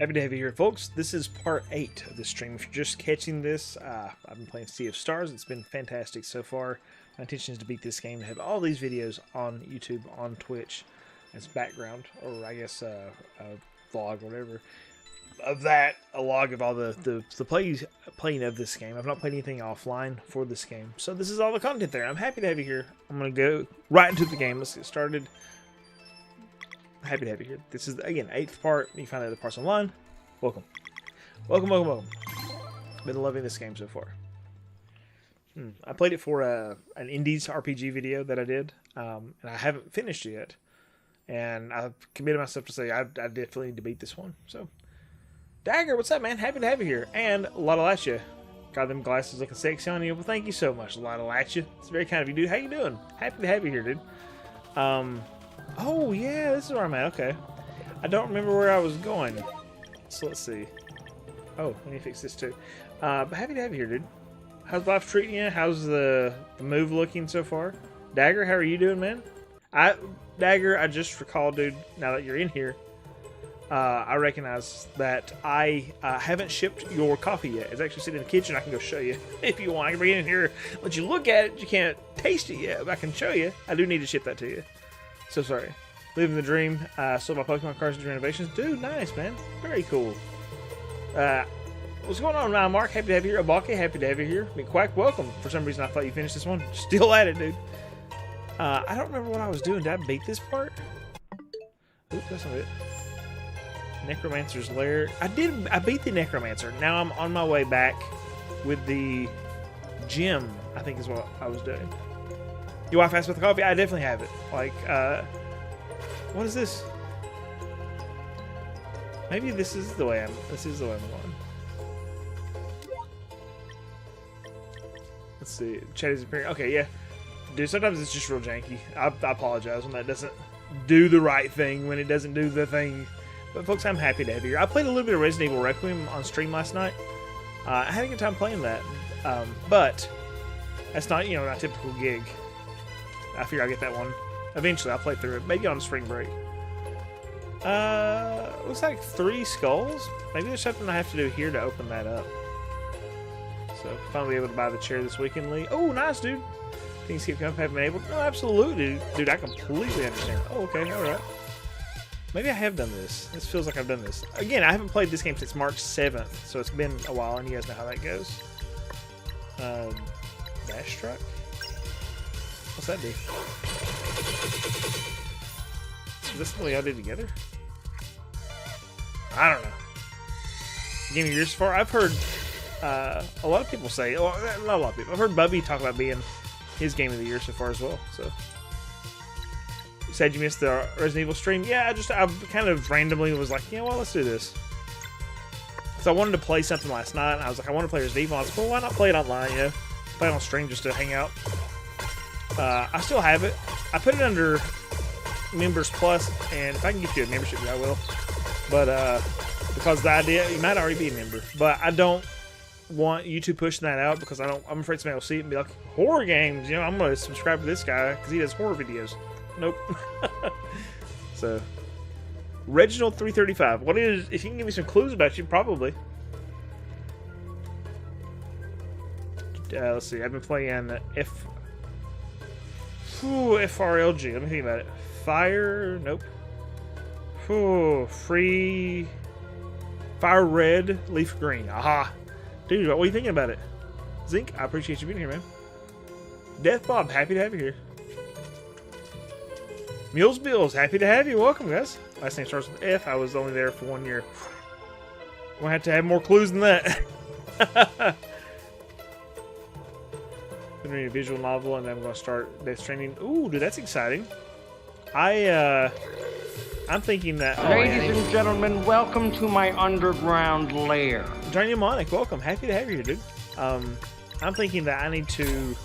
Happy to have you here, folks. This is part 8 of the stream. If you're just catching this, I've been playing Sea of Stars. It's been fantastic so far. My intention is to beat this game and have all these videos on YouTube, on Twitch, as background, or I guess a vlog, whatever. Of that, a log of all the playing of this game. I've not played anything offline for this game, so this is all the content there. I'm happy to have you here. I'm going to go right into the game. Let's get started. Happy to have you here. This is, again, 8th part. You can find other parts online. Welcome. Welcome, welcome, welcome. Been loving this game so far. I played it for an Indies RPG video that I did, and I haven't finished it yet. And I've committed myself to say I definitely need to beat this one. So, Dagger, what's up, man? Happy to have you here. And Lottalacha. Got them glasses looking sexy on you. Well, thank you so much, Lottalacha. It's very kind of you, dude. How you doing? Happy to have you here, dude. Oh, yeah, this is where I'm at. Okay. I don't remember where I was going. So let's see. Oh, let me fix this too. But happy to have you here, dude. How's life treating you? How's the move looking so far? Dagger, how are you doing, man? Dagger, I just recalled, dude, now that you're in here, I recognize that I haven't shipped your coffee yet. It's actually sitting in the kitchen. I can go show you if you want. I can bring it in here, let you look at it. You can't taste it yet, but I can show you. I do need to ship that to you. So sorry. Living the dream. Sold my Pokemon cards and renovations. Dude, nice, man. Very cool. What's going on, Mark? Happy to have you here. Abake, happy to have you here. Quack, welcome. For some reason, I thought you finished this one. Still at it, dude. I don't remember what I was doing. Did I beat this part? Oop, that's not it. Necromancer's Lair. I beat the Necromancer. Now I'm on my way back with the gym, I think is what I was doing. Your wife asked about the coffee? I definitely have it. Like, what is this? Maybe this is the way I'm going. Let's see. Chat is appearing. Okay, yeah. Dude, sometimes it's just real janky. I apologize when that doesn't do the right thing, when it doesn't do the thing. But folks, I'm happy to have you here. I played a little bit of Resident Evil Requiem on stream last night. I had a good time playing that. But that's not, not a typical gig. I figure I'll get that one. Eventually, I'll play through it. Maybe on spring break. Looks like 3 skulls. Maybe there's something I have to do here to open that up. So, finally able to buy the chair this weekend, Lee. Oh, nice, dude. Things keep coming, haven't been able. No, absolutely, dude. I completely understand. Oh, okay, all right. Maybe I have done this. This feels like I've done this. Again, I haven't played this game since March 7th, so it's been a while, and you guys know how that goes. Dash truck? What's that do? Is this something I did together? I don't know. Game of the year so far? I've heard a lot of people say, well, not a lot of people. I've heard Bubby talk about being his game of the year so far as well. So, you said you missed the Resident Evil stream? Yeah, I kind of randomly was like, well, let's do this. So I wanted to play something last night, and I was like, I want to play Resident Evil. I was like, well, why not play it online? Play it on stream just to hang out. I still have it. I put it under Members Plus, and if I can get you a membership, I will. But because the idea, you might already be a member, but I don't want YouTube pushing that out because I'm afraid somebody will see it and be like, horror games. I'm going to subscribe to this guy because he does horror videos. Nope. So, Reginald 335. What is? If you can give me some clues about you, probably. Let's see. I've been playing FRLG. Let me think about it. Fire. Nope. Free. Fire red, leaf green. Aha. Dude, what are you thinking about it? Zinc, I appreciate you being here, man. Death Bob, happy to have you here. Mules Bills, happy to have you. Welcome, guys. Last name starts with F. I was only there for 1 year. I'm gonna have to have more clues than that. Been reading a visual novel, and then I'm gonna start Death Stranding. Ooh, dude, that's exciting. I'm thinking that. Ladies and gentlemen, welcome to my underground lair. Johnny Mnemonic, welcome. Happy to have you here, dude. I'm thinking that I need to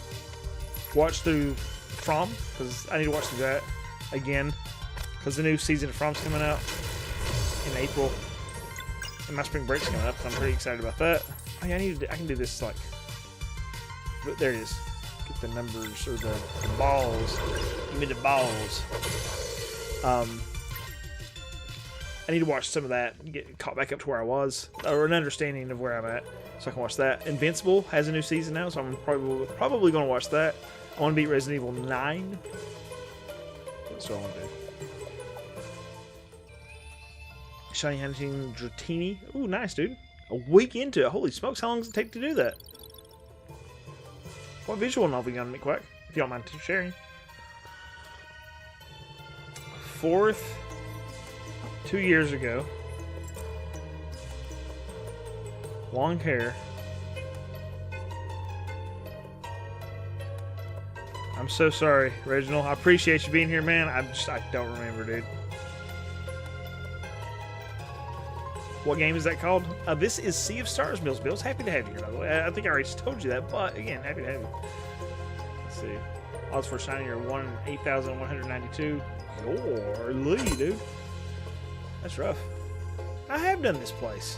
watch through From, because I need to watch through that again, because the new season of From's coming out in April, and my spring break's coming up, so I'm pretty excited about that. Oh, yeah, I can do this, like, there it is. Get the numbers, or the balls. Give me the balls. I need to watch some of that and get caught back up to where I was, or an understanding of where I'm at, so I can watch that. Invincible has a new season now, so I'm probably going to watch that. I want to beat Resident Evil 9. That's what I want to do. Shiny Hunting Dratini. Ooh, nice, dude. A week into it. Holy smokes, how long does it take to do that? What visual novel you got, McQuack? If you don't mind sharing. 4th, 2 years ago. Long hair. I'm so sorry, Reginald. I appreciate you being here, man. I don't remember, dude. What game is that called? This is Sea of Stars, Mills Bills. Happy to have you here, by the way. I think I already told you that, but again, happy to have you. Let's see. Odds for signing are 1 in 8,192. Your lead, dude. That's rough. I have done this place.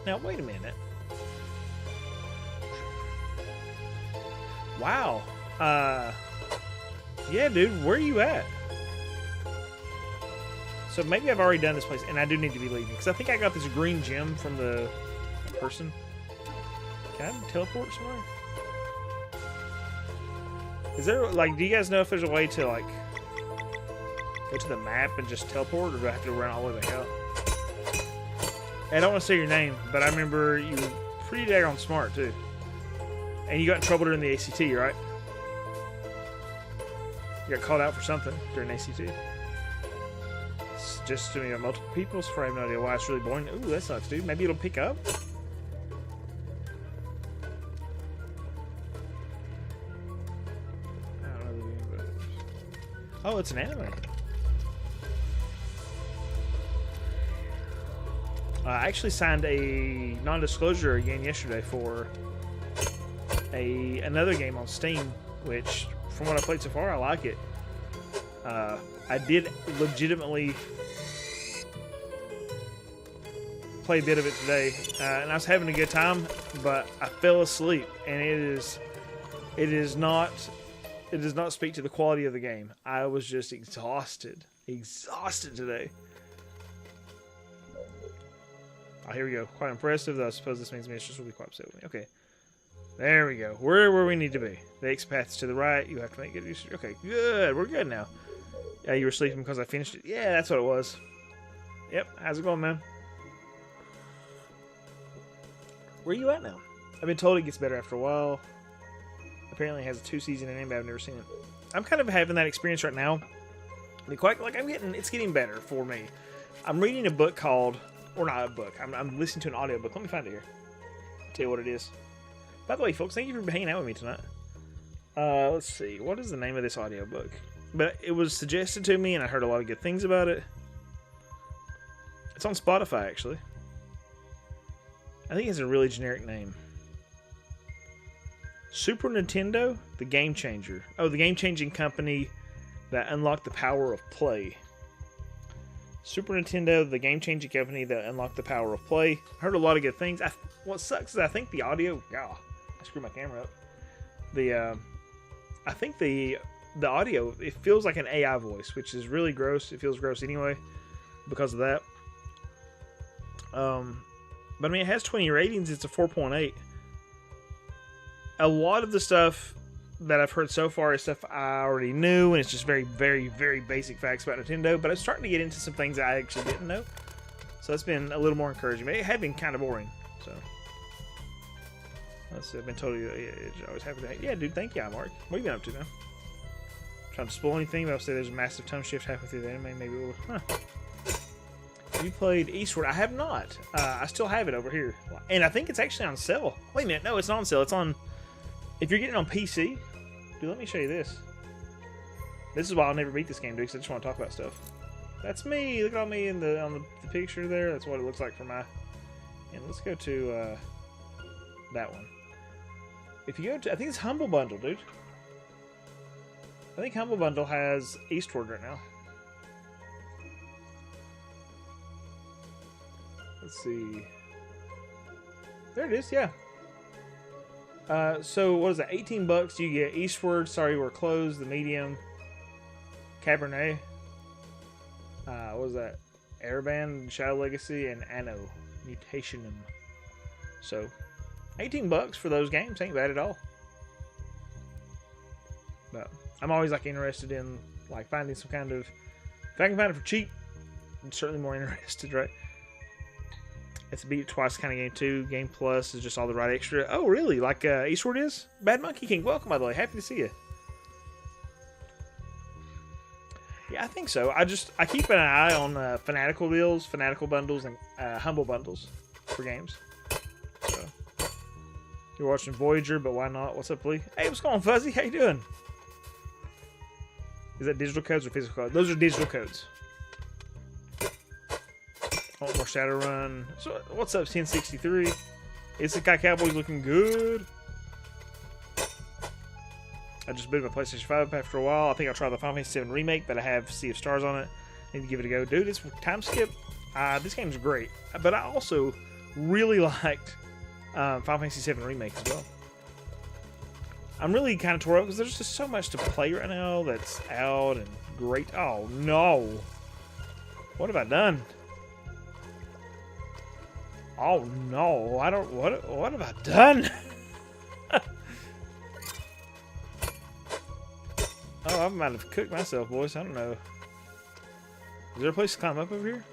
Now, wait a minute. Wow. Yeah, dude, where are you at? So maybe I've already done this place, and I do need to be leaving, because I think I got this green gem from the person. Can I teleport somewhere? Is there, like, do you guys know if there's a way to, like, go to the map and just teleport, or do I have to run all the way back out? I don't want to say your name, but I remember you were pretty daggone smart, too. And you got in trouble during the ACT, right? You got called out for something during ACT. It's just to me, multiple people, so I have no idea why it's really boring. Ooh, that sucks, dude. Maybe it'll pick up? I don't know. Oh, it's an anime. I actually signed a non-disclosure again yesterday for another game on Steam, which, from what I played so far, I like it. I did legitimately play a bit of it today, and I was having a good time, but I fell asleep, and it does not speak to the quality of the game. I was just exhausted today. Oh, here we go. Quite impressive, though I suppose this means Mistress will be quite upset with me. Okay. There we go. We're where we need to be. The X path's to the right. You have to make good use. Okay, good. We're good now. Yeah, you were sleeping because I finished it. Yeah, that's what it was. Yep. How's it going, man? Where are you at now? I've been told it gets better after a while. Apparently it has a 2-season ending, but I've never seen it. I'm kind of having that experience right now. It's getting better for me. I'm reading a book called, or not a book. I'm listening to an audiobook. Let me find it here. I'll tell you what it is. By the way, folks, thank you for hanging out with me tonight. Let's see. What is the name of this audiobook? But it was suggested to me, and I heard a lot of good things about it. It's on Spotify, actually. I think it's a really generic name. Super Nintendo, the Game Changer. Oh, the game-changing company that unlocked the power of play. Super Nintendo, the game-changing company that unlocked the power of play. I heard a lot of good things. What sucks is I think the audio... Oh, I screwed my camera up. I think the audio, it feels like an AI voice, which is really gross. It feels gross anyway because of that. But I mean, it has 20 ratings. It's a 4.8. A lot of the stuff that I've heard so far is stuff I already knew, and it's just very, very, very basic facts about Nintendo. But I'm starting to get into some things I actually didn't know. So that's been a little more encouraging. But it had been kind of boring. So I've been told you, I was happy to. Yeah, dude, thank you, Mark. What have you been up to now? Trying to spoil anything, but I'll say there's a massive tone shift halfway through the anime. Maybe we'll. Huh. Have you played Eastward? I have not. I still have it over here. And I think it's actually on sale. Wait a minute. No, it's not on sale. It's on. If you're getting it on PC. Dude, let me show you this. This is why I'll never beat this game, dude, because I just want to talk about stuff. That's me. Look at me on the picture there. That's what it looks like for my. And let's go to that one. If you go to. I think it's Humble Bundle, dude. I think Humble Bundle has Eastward right now. Let's see. There it is, yeah. So what is that? 18 bucks. You get Eastward, Sorry We're Closed, the medium, Cabernet. What was that? Airband, Shadow Legacy, and Anno Mutationum. So, $18 for those games ain't bad at all. But I'm always like interested in like finding some kind of, if I can find it for cheap, I'm certainly more interested, right? It's a beat it twice kind of game too. Game Plus is just all the right extra. Oh, really? Like Eastward is? Bad Monkey King, welcome by the way. Happy to see you. Yeah, I think so. I keep an eye on Fanatical deals, Fanatical bundles, and Humble bundles for games. So you're watching Voyager, but why not? What's up, Lee? Hey, what's going on, Fuzzy? How you doing? Is that digital codes or physical codes? Those are digital codes. Oh, more Shadowrun. So, what's up, 1063? Isekai Cowboys looking good. I just booted my PlayStation 5 after a while. I think I'll try the Final Fantasy 7 remake, but I have Sea of Stars on it. Need to give it a go. Dude, it's time skip. This game's great. But I also really liked Final Fantasy 7 remake as well. I'm really kind of tore up because there's just so much to play right now that's out and great. Oh, no. What have I done? Oh, no. I don't... What have I done? Oh, I might have cooked myself, boys. I don't know. Is there a place to climb up over here?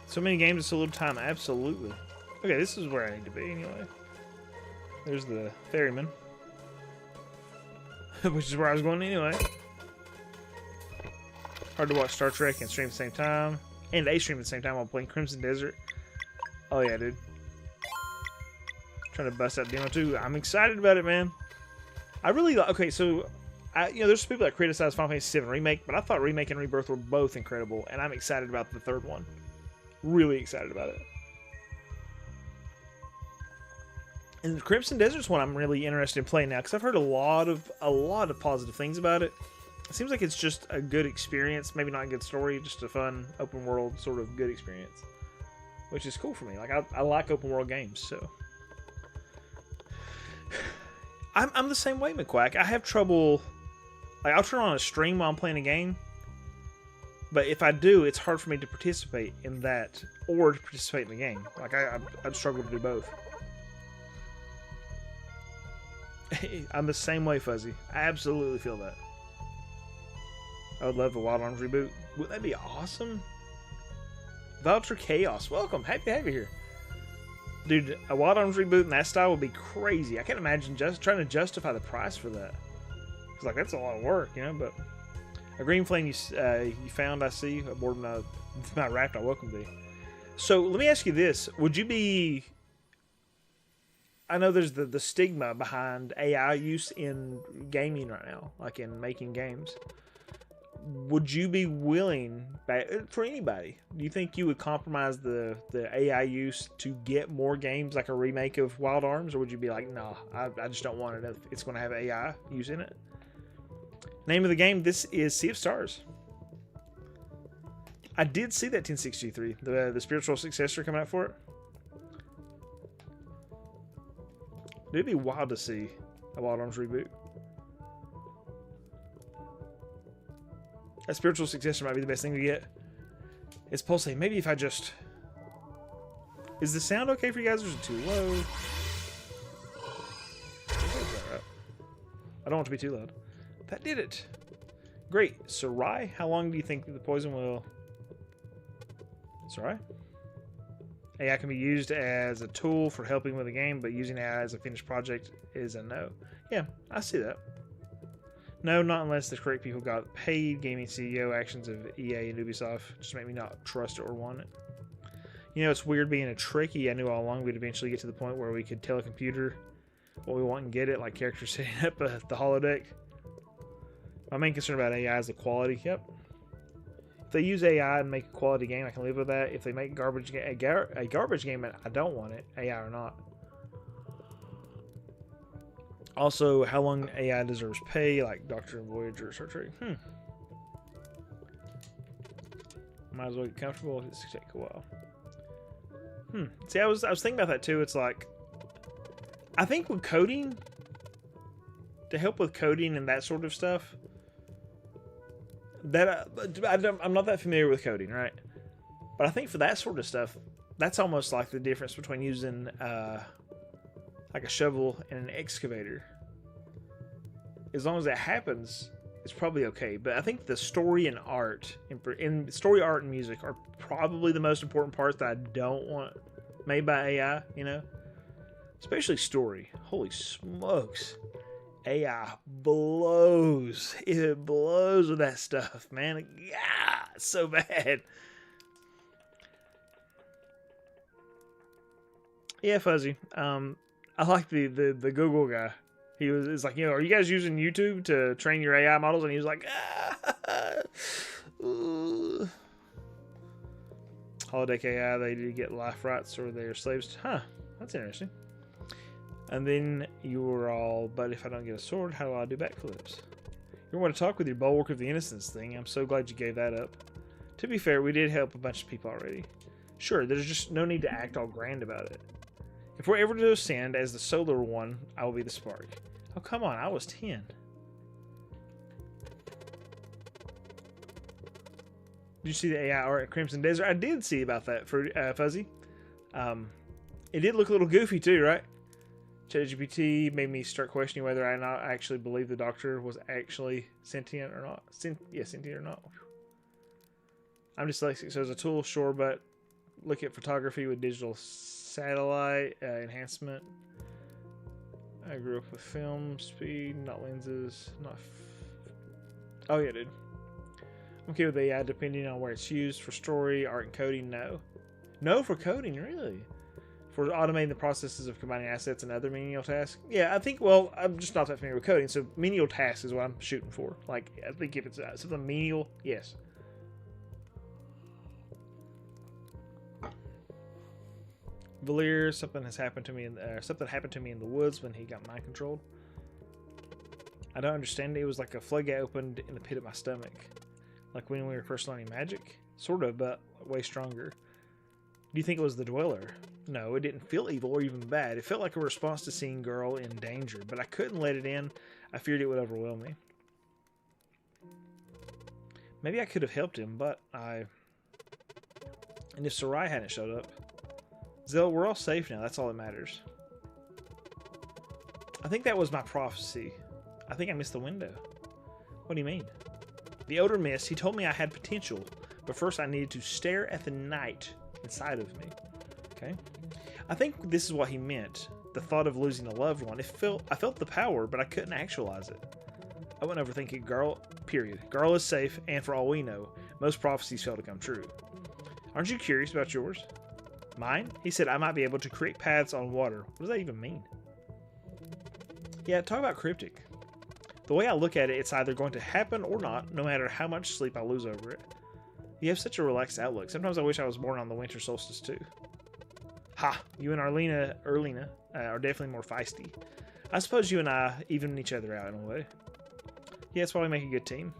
So many games in so little time. Absolutely. Okay, this is where I need to be anyway. There's the ferryman. Which is where I was going anyway. Hard to watch Star Trek and stream at the same time. And A stream at the same time while playing Crimson Desert. Oh yeah, dude. Trying to bust out demo 2. I'm excited about it, man. I really... Okay, so... there's people that criticize Final Fantasy 7 Remake, but I thought Remake and Rebirth were both incredible, and I'm excited about the third one. Really excited about it. And the Crimson Desert's one I'm really interested in playing now, because I've heard a lot of positive things about it. It seems like it's just a good experience. Maybe not a good story, just a fun, open world, sort of good experience. Which is cool for me. Like, I like open world games, so... I'm the same way, McQuack. I have trouble... Like, I'll turn on a stream while I'm playing a game. But if I do, it's hard for me to participate in that or to participate in the game. Like, I'd struggle to do both. I'm the same way, Fuzzy. I absolutely feel that. I would love a Wild Arms reboot. Would that be awesome? Vulture Chaos, welcome. Happy to have you here. Dude, a Wild Arms reboot in that style would be crazy. I can't imagine just trying to justify the price for that. It's like, that's a lot of work, you know, but... A green flame you found, I see, aboard my raft, I welcome thee. So, let me ask you this. Would you be... I know there's the stigma behind AI use in gaming right now, like in making games. Would you be willing, for anybody, do you think you would compromise the AI use to get more games like a remake of Wild Arms? Or would you be like, no, I just don't want it if it's going to have AI use in it? Name of the game, this is Sea of Stars. I did see that 1063, the spiritual successor coming out for it. It'd be wild to see a Wild Arms reboot. A spiritual successor might be the best thing to get. It's pulsating. Maybe if I just... Is the sound okay for you guys, or is it too low? I don't want it to be too loud. That did it. Great. Sarai, how long do you think the poison will... Sarai? AI can be used as a tool for helping with a game, but using AI as a finished project is a no. Yeah, I see that. No, not unless the correct people got paid. Gaming CEO actions of EA and Ubisoft just make me not trust it or want it. You know, it's weird being a Trekkie. I knew all along we'd eventually get to the point where we could tell a computer what we want and get it, like characters setting up the holodeck. My main concern about AI is the quality. Yep. If they use AI and make a quality game, I can live with that. If they make a garbage game, I don't want it, AI or not. Also, how long AI deserves pay, like Doctor and Voyager or Star Trek. Might as well get comfortable. It's gonna take a while. See, I was thinking about that too. It's like, I think with coding, to help with coding and that sort of stuff, I'm not that familiar with coding, right? But I think for that sort of stuff, that's almost like the difference between using like a shovel and an excavator. As long as that happens, it's probably okay. But I think the story and art, and story, art, and music are probably the most important parts that I don't want made by AI. You know, especially story. Holy smokes, AI blows. It blows with that stuff, man. Yeah, it's so bad. Yeah, Fuzzy. I like the Google guy. It's like, are you guys using YouTube to train your AI models? And he was like, Holodeck AI, they did get life rights or they're slaves. Huh, that's interesting. And then you were all, but if I don't get a sword, how do I do backflips? You want to talk with your Bulwark of the Innocence thing. I'm so glad you gave that up. To be fair, we did help a bunch of people already. Sure, there's just no need to act all grand about it. If we're ever to ascend as the solar one, I will be the spark. Oh, come on, I was 10. Did you see the AI art at Crimson Desert? I did see about that, for Fuzzy. It did look a little goofy too, right? ChatGPT made me start questioning whether I not actually believe the doctor was actually sentient or not. Sentient or not. I'm dyslexic, so as a tool, sure, but look at photography with digital satellite enhancement. I grew up with film, speed, not lenses, not... Oh yeah, dude. I'm okay with AI depending on where it's used. For story, art, and coding, no. No for coding, really? For automating the processes of combining assets and other menial tasks? Yeah, I think, well, I'm just not that familiar with coding, so menial tasks is what I'm shooting for. Like, I think if it's something menial, yes. Valir, something happened to me in the woods when he got mind controlled. I don't understand it. It was like a floodgate opened in the pit of my stomach, like when we were first learning magic. Sort of, but way stronger. Do you think it was the Dweller? No, it didn't feel evil or even bad. It felt like a response to seeing girl in danger, but I couldn't let it in. I feared it would overwhelm me. Maybe I could have helped him, but I... And if Sarai hadn't showed up... Zell, we're all safe now. That's all that matters. I think that was my prophecy. I think I missed the window. What do you mean? The odor mist, he told me I had potential, but first I needed to stare at the night inside of me. Okay? I think this is what he meant. The thought of losing a loved one. I felt the power, but I couldn't actualize it. I wouldn't overthink it, girl. Period. Girl is safe, and for all we know, most prophecies fail to come true. Aren't you curious about yours? Mine? He said I might be able to create paths on water. What does that even mean? Yeah, talk about cryptic. The way I look at it, it's either going to happen or not, no matter how much sleep I lose over it. You have such a relaxed outlook. Sometimes I wish I was born on the winter solstice too. Ha! You and Erlina are definitely more feisty. I suppose you and I even each other out in a way. Yeah, that's why we make a good team.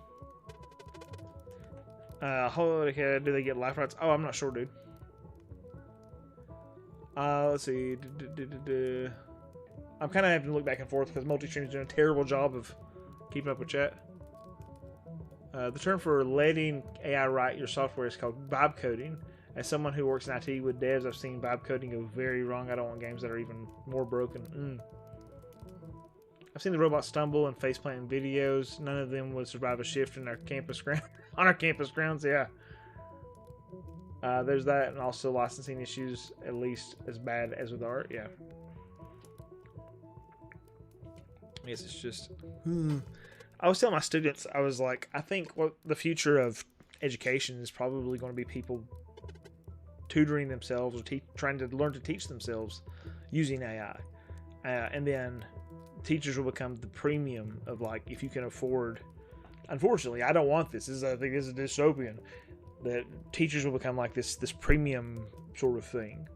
Do they get life rights? Oh, I'm not sure, dude. Let's see. I'm kind of having to look back and forth because Multistream is doing a terrible job of keeping up with chat. The term for letting AI write your software is called vibe coding. As someone who works in IT with devs, I've seen vibe coding go very wrong. I don't want games that are even more broken. I've seen the robots stumble and faceplant in videos. None of them would survive a shift in our campus ground on our campus grounds. Yeah. There's that, and also licensing issues, at least as bad as with art. Yeah. I guess it's just... I was telling my students, I was like, I think what the future of education is probably going to be people tutoring themselves or trying to learn to teach themselves using AI. And then teachers will become the premium of, like, if you can afford... Unfortunately, I don't want this. I think this is dystopian. That teachers will become like this premium sort of thing.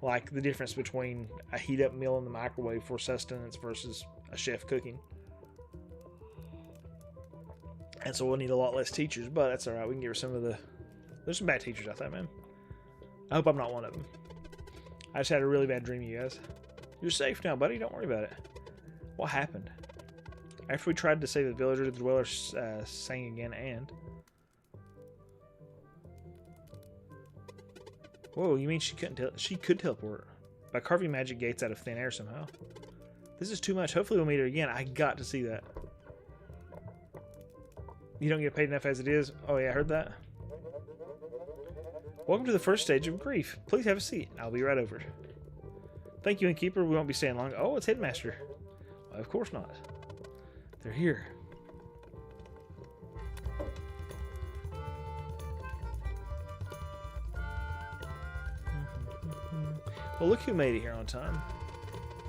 Like the difference between a heat-up meal in the microwave for sustenance versus a chef cooking. And so we'll need a lot less teachers, but that's alright. We can get rid of some of the... There's some bad teachers out there, man. I hope I'm not one of them. I just had a really bad dream, you guys. You're safe now, buddy. Don't worry about it. What happened? After we tried to save the villager, the dweller sang again and... Whoa, you mean she couldn't she could teleport by carving magic gates out of thin air somehow? This is too much. Hopefully we'll meet her again. I got to see that. You don't get paid enough as it is? Oh yeah, I heard that. Welcome to the first stage of grief. Please have a seat. I'll be right over. Thank you, Innkeeper. We won't be staying long. Oh, it's Headmaster. Well, of course not. They're here. Well, look who made it here on time.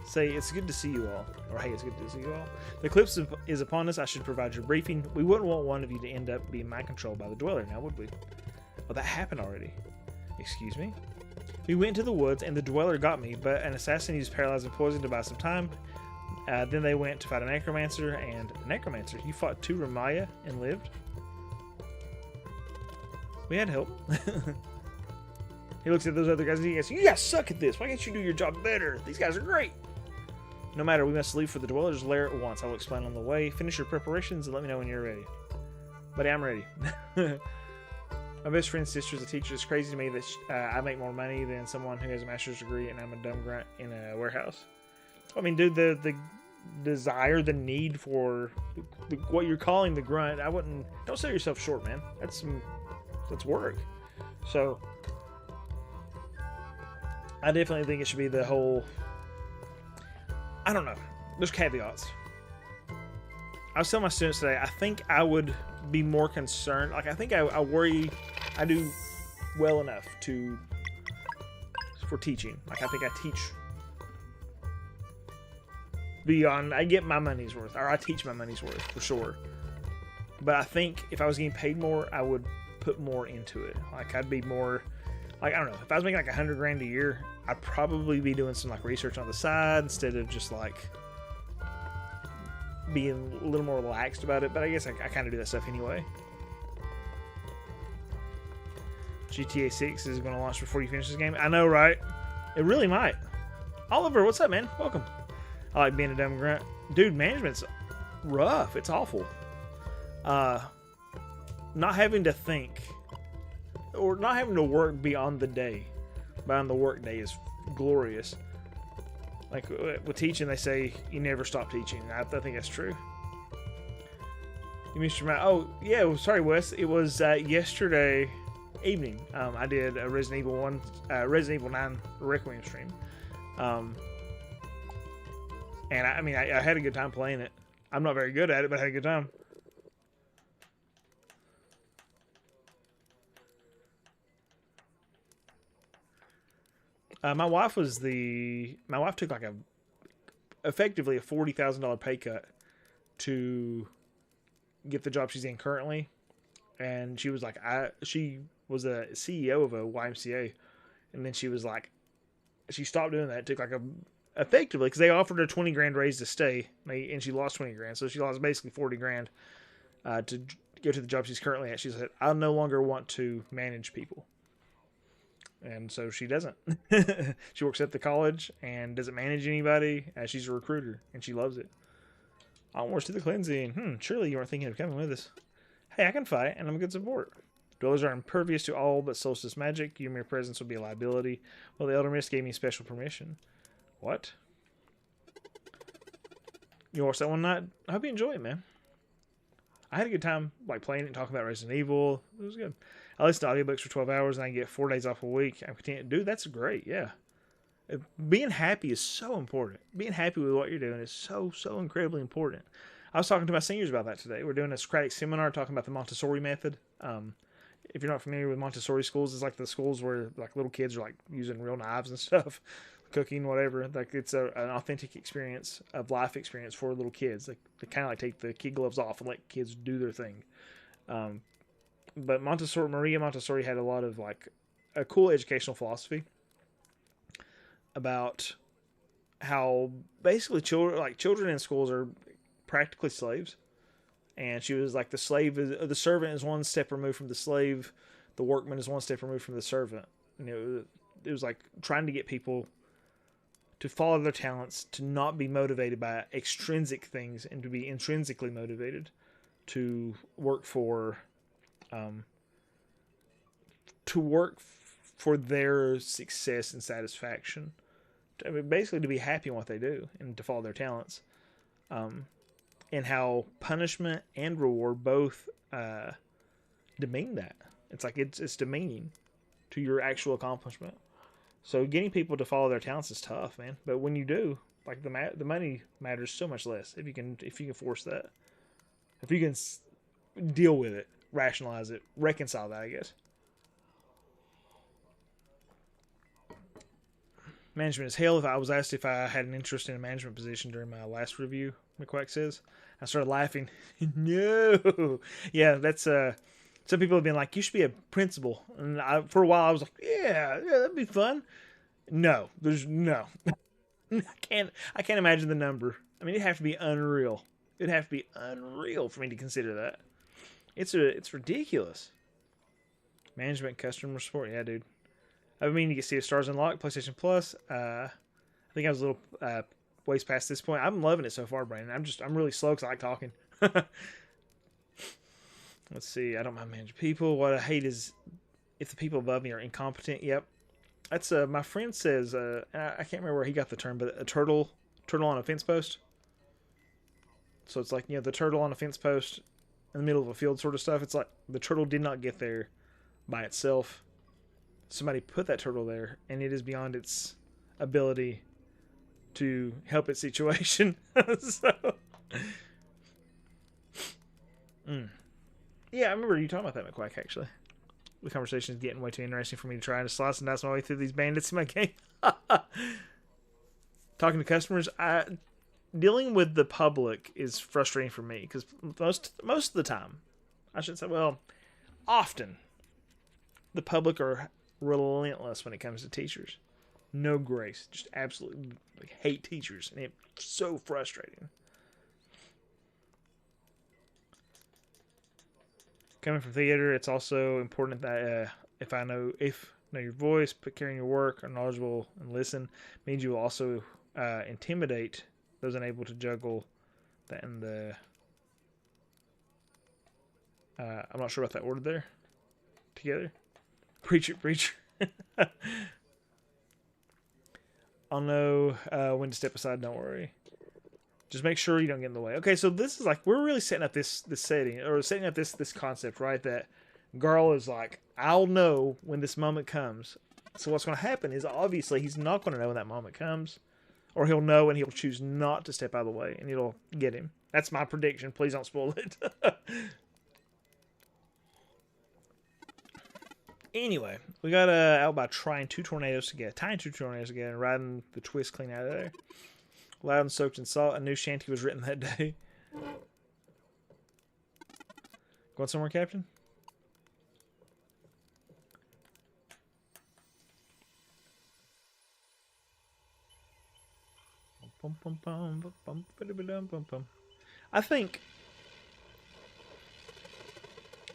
Say, it's good to see you all. Or, hey, it's good to see you all. The eclipse is upon us. I should provide you a briefing. We wouldn't want one of you to end up being mind controlled by the dweller, now would we? Oh, that happened already. Excuse me? We went into the woods, and the dweller got me, but an assassin used paralyzed and poison to buy some time. Then they went to fight a necromancer, and... A necromancer? You fought 2 Ramaya and lived? We had help. He looks at those other guys and he goes, "You guys suck at this. Why can't you do your job better? These guys are great." No matter, we must leave for the dweller's lair at once. I will explain on the way. Finish your preparations and let me know when you're ready. Buddy, I'm ready. My best friend's sister's a teacher. It's crazy to me that I make more money than someone who has a master's degree and I'm a dumb grunt in a warehouse. I mean, dude, the desire, the need for what you're calling the grunt, don't sell yourself short, man. That's work. So, I definitely think it should be the whole... I don't know. There's caveats. I was telling my students today, I think I would be more concerned. Like, I think I worry I do well enough for teaching. Like, I think I teach beyond... I get my money's worth. Or I teach my money's worth, for sure. But I think if I was getting paid more, I would put more into it. Like, I'd be more... Like, I don't know. If I was making like $100 grand a year, I'd probably be doing some like research on the side instead of just like being a little more relaxed about it. But I guess I kind of do that stuff anyway. GTA 6 is going to launch before you finish this game. I know, right? It really might. Oliver, what's up, man? Welcome. I like being a dumb grunt. Dude, management's rough. It's awful. Not having to think or not having to work beyond the day. Beyond the work day is glorious. Like with teaching, they say you never stop teaching. I think that's true. You missed your mind. Oh yeah, well, sorry, Wes. It was yesterday evening. I did a Resident Evil 9 Requiem stream. And I had a good time playing it. I'm not very good at it, but I had a good time. My wife took like effectively a $40,000 pay cut to get the job she's in currently, and she was like, she was a CEO of a YMCA, and then she was like, she stopped doing that. It took like effectively, because they offered her 20 grand raise to stay, and she lost 20 grand, so she lost basically 40 grand to go to the job she's currently at. She said, "I no longer want to manage people." And so she doesn't. She works at the college and doesn't manage anybody. She's a recruiter, and she loves it. Onwards to the cleansing. Surely you weren't thinking of coming with us. Hey, I can fight, and I'm a good support. Dwellers are impervious to all but solstice magic. Your mere presence would be a liability. Well, the Elder Mist gave me special permission. What? You watched that one night? I hope you enjoy it, man. I had a good time like playing it and talking about Resident Evil. It was good. I listen to audiobooks for 12 hours and I get 4 days off a week. I'm content. Dude, that's great. Yeah. Being happy is so important. Being happy with what you're doing is so incredibly important. I was talking to my seniors about that today. We're doing a Socratic seminar talking about the Montessori method. If you're not familiar with Montessori schools, it's like the schools where like little kids are like using real knives and stuff, cooking, whatever. Like it's an authentic experience of life experience for little kids. They kind of like take the kid gloves off and let kids do their thing. But Maria Montessori had a lot of like a cool educational philosophy about how basically children in schools are practically slaves. And she was like, the servant is one step removed from the slave. The workman is one step removed from the servant. And it was like trying to get people to follow their talents, to not be motivated by extrinsic things, and to be intrinsically motivated to work for, for their success and satisfaction. I mean, basically, to be happy in what they do and to follow their talents. And how punishment and reward both demean that. It's like it's demeaning to your actual accomplishment. So getting people to follow their talents is tough, man. But when you do, like the money matters so much less if you can force that. If you can deal with it, rationalize it, reconcile that, I guess. Management is hell. If I was asked if I had an interest in a management position during my last review, McQuack says, I started laughing. No, yeah, that's some people have been like, you should be a principal, and for a while I was like, yeah, that'd be fun. No, there's no. I can't imagine the number. I mean, it'd have to be unreal. It'd have to be unreal for me to consider that. It's ridiculous. Management, customer support, yeah, dude. I mean, you can see Stars Unlocked, PlayStation Plus. I think I was a little ways past this point. I'm loving it so far, Brandon. I'm really slow because I like talking. Let's see. I don't mind managing people. What I hate is if the people above me are incompetent. Yep. That's my friend says. I can't remember where he got the term, but a turtle on a fence post. So it's like, the turtle on a fence post in the middle of a field sort of stuff. It's like the turtle did not get there by itself. Somebody put that turtle there, and it is beyond its ability to help its situation. So, yeah, I remember you talking about that, McQuack, actually. The conversation is getting way too interesting for me to try to slice and dice my way through these bandits in my game. Talking to customers, dealing with the public is frustrating for me, because most of the time, I should say, well, often, the public are relentless when it comes to teachers. No grace. Just absolutely hate teachers. And it's so frustrating. Coming from theater, it's also important that if know your voice, but carrying your work, are knowledgeable and listen, means you will also intimidate those unable to juggle that in the... I'm not sure about that order there. Together. Preacher. I'll know when to step aside, don't worry. Just make sure you don't get in the way. Okay, so this is like, we're really setting up this setting, or setting up this concept, right? That Garl is like, I'll know when this moment comes. So what's going to happen is, obviously, he's not going to know when that moment comes. Or he'll know and he'll choose not to step out of the way, and it'll get him. That's my prediction. Please don't spoil it. Anyway, we got out by tying two tornadoes together, and riding the twist clean out of there. Loud and soaked in salt, a new shanty was written that day. Going somewhere, Captain? I think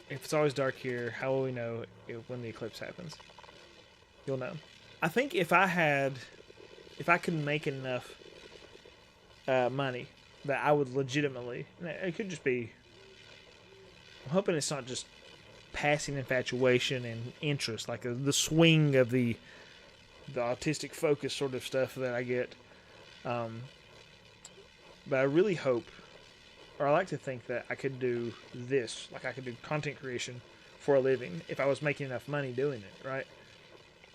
if it's always dark here, how will we know when the eclipse happens? You'll know. I think if I could make enough money that I would legitimately, it could just be, I'm hoping it's not just passing infatuation and interest, like the swing of the autistic focus sort of stuff that I get. But I really hope, or I like to think that I could do this, like I could do content creation for a living if I was making enough money doing it, right?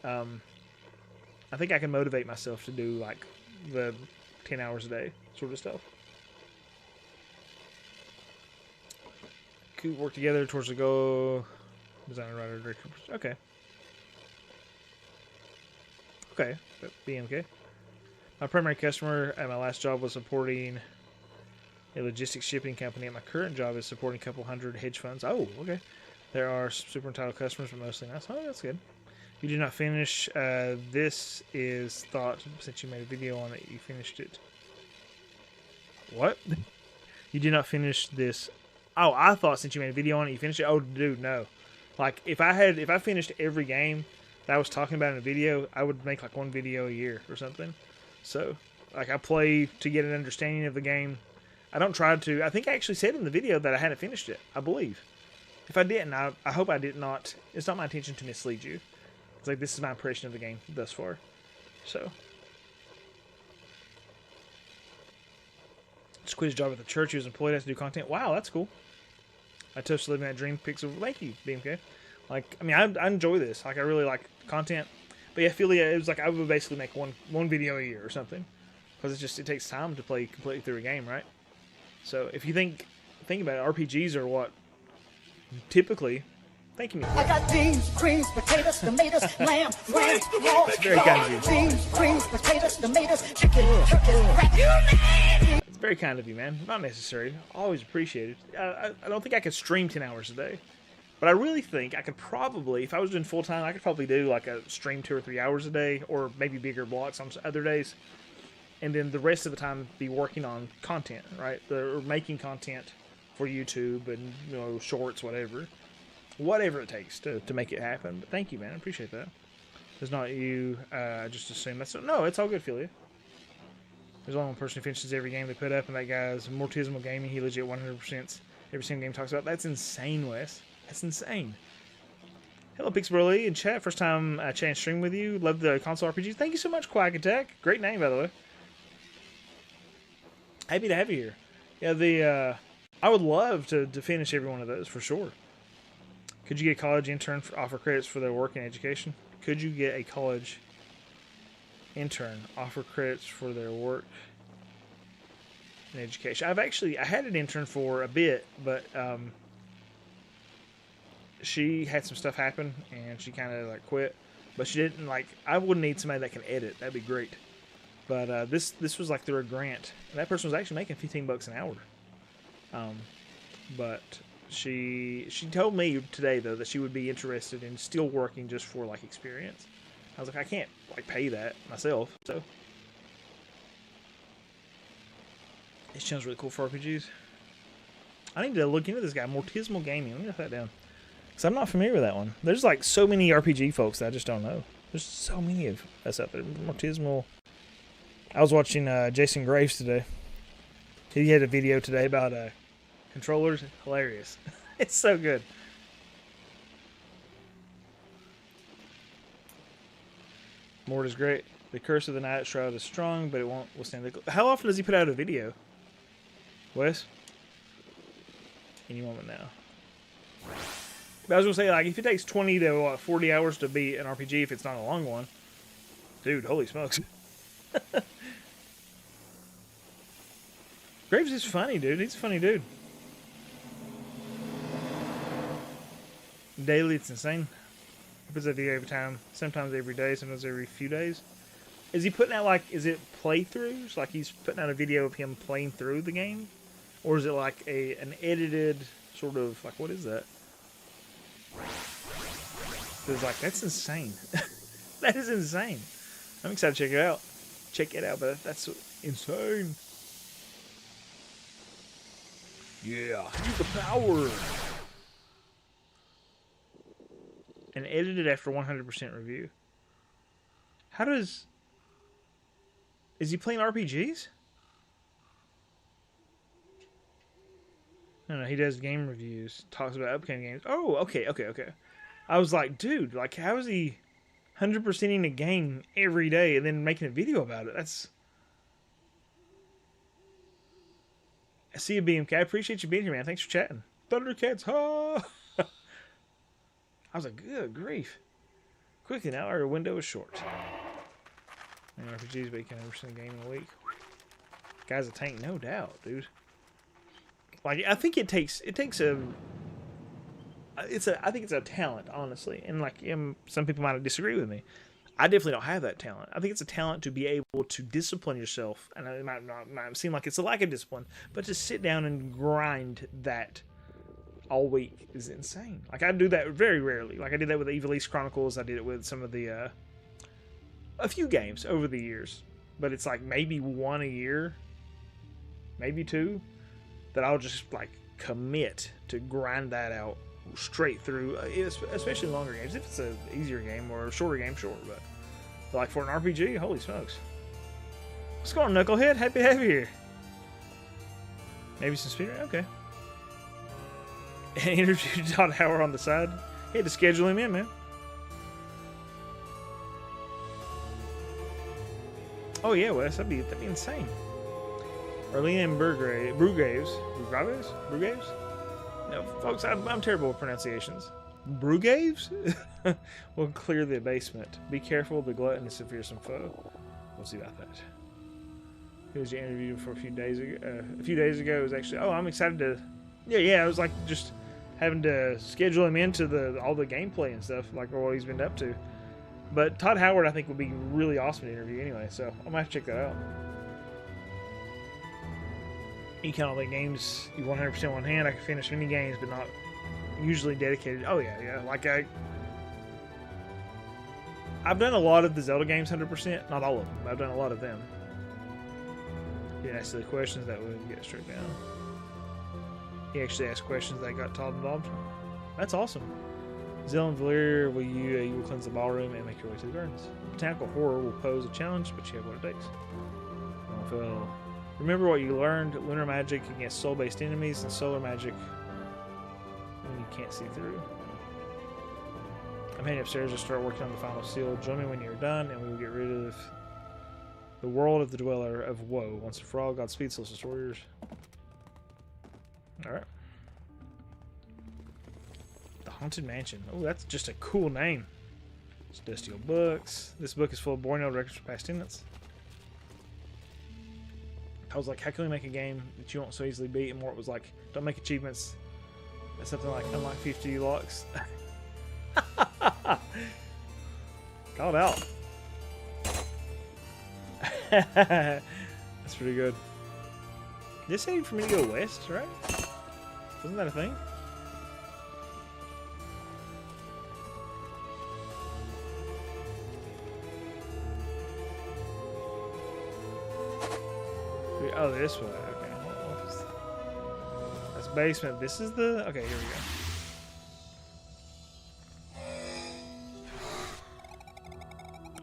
I think I can motivate myself to do like the 10 hours a day sort of stuff. Could work together towards the goal. Designer, writer, director. Okay. Okay. BMK. My primary customer at my last job was supporting a logistics shipping company. At my current job is supporting a couple hundred hedge funds. Oh, okay. There are super entitled customers, but mostly not. Oh, that's good. You did not finish. This is thought, since you made a video on it, you finished it. What? You did not finish this. Oh, I thought since you made a video on it, you finished it. Oh, dude, no. Like, if I finished every game that I was talking about in a video, I would make like one video a year or something. So, like, I play to get an understanding of the game. I don't try to. I think I actually said in the video that I hadn't finished it. I believe. If I didn't, I hope I did not. It's not my intention to mislead you. It's like, this is my impression of the game thus far. So, just quit his job at the church. He was employed as to do content. Wow, that's cool. I touched living that dream. Pixel. Thank you, BMK. Like, I mean, I enjoy this. Like, I really like content. But yeah, Philia, it was like I would basically make one video a year or something, because it takes time to play completely through a game, right? So if you think about it, RPGs are what typically. Thank you. I got beans, greens, potatoes, tomatoes, lamb, lamb, raw, very kind of you. Beans, greens, potatoes, tomatoes, chicken, rat. It's very kind of you, man. Not necessary. Always appreciated. I don't think I could stream 10 hours a day. But I really think I could probably, if I was doing full-time, I could probably do like a stream 2 or 3 hours a day, or maybe bigger blocks on other days. And then the rest of the time be working on content, right? Or making content for YouTube and, you know, shorts, whatever. Whatever it takes to make it happen. But thank you, man. I appreciate that. It's not you. I just assume that's... No, it's all good, Philia. There's only one person who finishes every game they put up, and that guy's Mortismal Gaming. He legit 100% every single game talks about. That's insane, Wes. That's insane. Hello, Pixelburly in chat. First time chatting stream with you. Love the console RPGs. Thank you so much, Quack Attack. Great name, by the way. Happy to have you here. Yeah, I would love to finish every one of those for sure. Could you get a college intern offer credits for their work in education? Could you get a college intern offer credits for their work in education? I had an intern for a bit, but she had some stuff happen and she kind of like quit. But she didn't like. I would need somebody that can edit. That'd be great. But this was like through a grant. And that person was actually making $15 an hour. But she told me today though that she would be interested in still working just for like experience. I was like, I can't like pay that myself. So this sounds really cool for RPGs. I need to look into this guy, Mortismal Gaming. Let me write that down, because I'm not familiar with that one. There's like so many RPG folks that I just don't know. There's so many of us out there. Mortismal. I was watching Jason Graves today. He had a video today about controllers. Hilarious. It's so good. Mort is great. The Curse of the Night Shroud is strong, but it won't withstand the... How often does he put out a video? Wes? Any moment now. But I was going to say, like, if it takes 20 to 40 hours to beat an RPG, if it's not a long one, dude, holy smokes. Graves is funny, dude. He's a funny dude. Daily, it's insane. He puts a video every time. Sometimes every day, sometimes every few days. Is he putting out, like, is it playthroughs? Like, he's putting out a video of him playing through the game? Or is it, like, an edited sort of, like, what is that? It's like, that's insane. That is insane. I'm excited to check it out. Check it out, but that's insane. Yeah, use the power. And edited after 100% review. How does... Is he playing RPGs? No, he does game reviews. Talks about upcoming games. Oh, okay. I was like, dude, like, how is he 100%ing a game every day and then making a video about it? That's... I see you, BMK. I appreciate you being here, man. Thanks for chatting. Thundercats, ha! I was like, good grief. Quickly now, our window is short. And RPGs, but you can never send a game in a week. Guy's a tank, no doubt, dude. Like, I think it takes I think it's a talent, honestly. And like, some people might disagree with me. I definitely don't have that talent. I think it's a talent to be able to discipline yourself, and it might seem like it's a lack of discipline, but to sit down and grind that all week is insane. Like, I do that very rarely. Like, I did that with Ivalice Chronicles. I did it with some of the a few games over the years, but it's like maybe one a year, maybe two, that I'll just like commit to grind that out straight through, especially longer games. If it's an easier game or a shorter game, sure, but like for an RPG, holy smokes. What's going on, Knucklehead? Happy to have you here. Maybe some speedrun? Okay. And interviewed Todd Howard on the side. He had to schedule him in, man. Oh yeah, Wes, that'd be insane. Arlene Brugaves. No, folks, I'm terrible with pronunciations. Brugaves? Will clear the basement. Be careful, the glutton is a fearsome foe. We'll see about that. He was interviewed for a few days ago. A few days ago, it was actually. Oh, I'm excited to. Yeah. It was like just having to schedule him into all the gameplay and stuff, like what he's been up to. But Todd Howard, I think, would be really awesome to interview anyway, so I might have to check that out. You count all the games you 100% one hand. I can finish many games, but not usually dedicated. Oh yeah. Like I've done a lot of the Zelda games 100%. Not all of them, but I've done a lot of them. He didn't ask the questions that would get struck down. He actually asked questions that got Todd involved. That's awesome. Zell and Valyria you will cleanse the ballroom and make your way to the gardens. Botanical horror will pose a challenge, but you have what it takes. Well, remember what you learned: lunar magic against soul-based enemies and solar magic when you can't see through. I'm heading upstairs to start working on the final seal. Join me when you're done, and we will get rid of the world of the Dweller of Woe once and for all. Godspeed, Solstice Warriors. All right. The Haunted Mansion. Oh, that's just a cool name. It's dusty old books. This book is full of boring old records from past tenants. I was like, how can we make a game that you won't so easily beat? And Mort was like, don't make achievements. That's something like unlock 50 locks. Called out. That's pretty good. This heading for me to go west, right? Wasn't that a thing? Oh, this way. Okay. That's basement. This is the. Okay, here we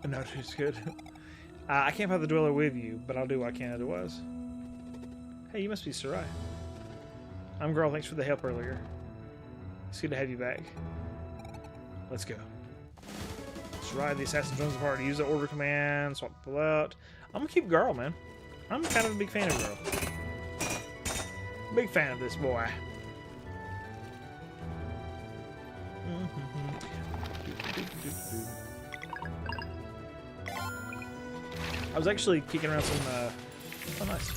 go. No, it's good. I can't find the Dweller with you, but I'll do what I can otherwise. Hey, you must be Sarai. I'm Girl. Thanks for the help earlier. It's good to have you back. Let's go. Sarai, the assassin joins the party. Use the order command. Swap people out. I'm gonna keep Girl, man. I'm kind of a big fan of Girl. Big fan of this boy. I was actually kicking around some. Oh, nice.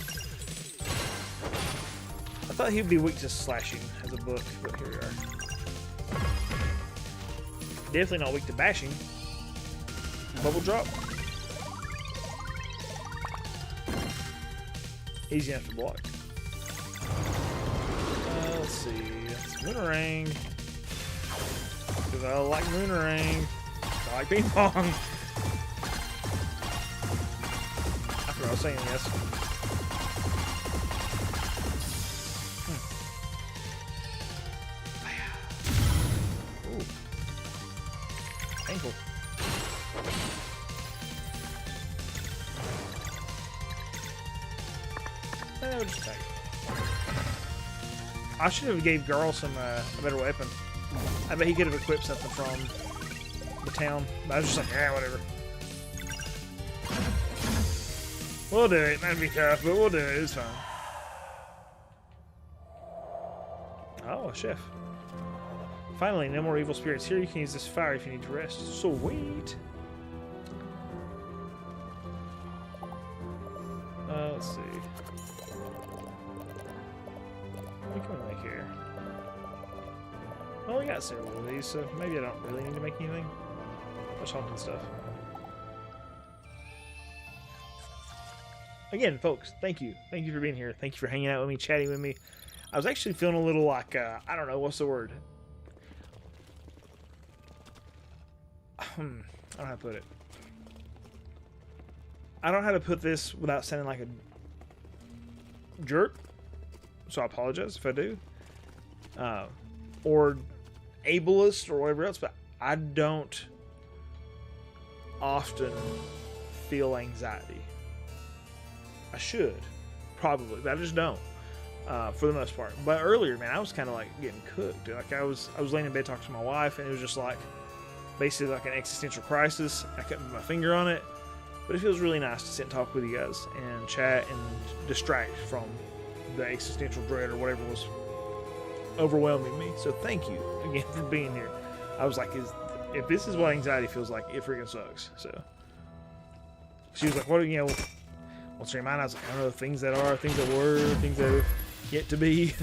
I thought he'd be weak to slashing as a book, but here we are. Definitely not weak to bashing. Bubble drop. Easy enough to block. Let's see. That's Moonerang. Because I like Moonerang. I like ping pong. I forgot I was saying yes. Ooh. Painful. I should have gave Garl some a better weapon. I bet he could have equipped something from the town. But I was just like, yeah, whatever. We'll do it. That'd be tough, but we'll do it. It's fine. Oh, a chef. Finally, no more evil spirits here. You can use this fire if you need to rest. Sweet. Let's see. What can we make here? Well, we got several of these, so maybe I don't really need to make anything. Much haunted stuff. Again, folks, thank you. Thank you for being here. Thank you for hanging out with me, chatting with me. I was actually feeling a little like, I don't know, what's the word? I don't know how to put it. I don't know how to put this without sounding like a jerk, so I apologize if I do. Or ableist or whatever else, but I don't often feel anxiety. I should, probably, but I just don't. For the most part. But earlier, man, I was kind of like getting cooked. Like I was laying in bed talking to my wife, and it was just like basically like an existential crisis. I couldn't put my finger on it, but it feels really nice to sit and talk with you guys and chat and distract from the existential dread or whatever was overwhelming me. So thank you again for being here. I was like, if this is what anxiety feels like, it freaking sucks. So she was like, what, you know, what's your mind? I was like, I don't know, things that are, things that were, things that have yet to be.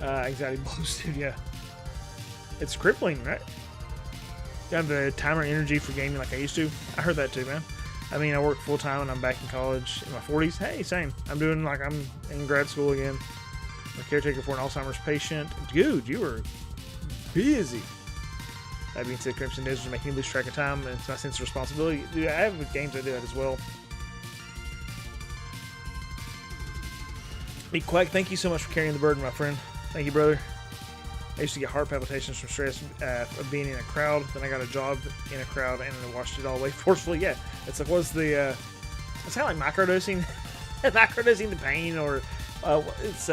Anxiety boosted, yeah. It's crippling, right? You have the time or energy for gaming like I used to. I heard that too, man. I mean, I work full time and I'm back in college in my 40s. Hey, same. I'm doing like I'm in grad school again. I'm a caretaker for an Alzheimer's patient. Dude, you were busy. That being said, Crimson Desert is making me lose track of time, and it's my sense of responsibility. Dude, I have games that do that as well. Big Quack, thank you so much for carrying the burden, my friend. Thank you, brother. I used to get heart palpitations from stress of being in a crowd. Then I got a job in a crowd and I washed it all away forcefully. Yeah, it's like, what's the, it's kind of like microdosing, microdosing the pain, or it's,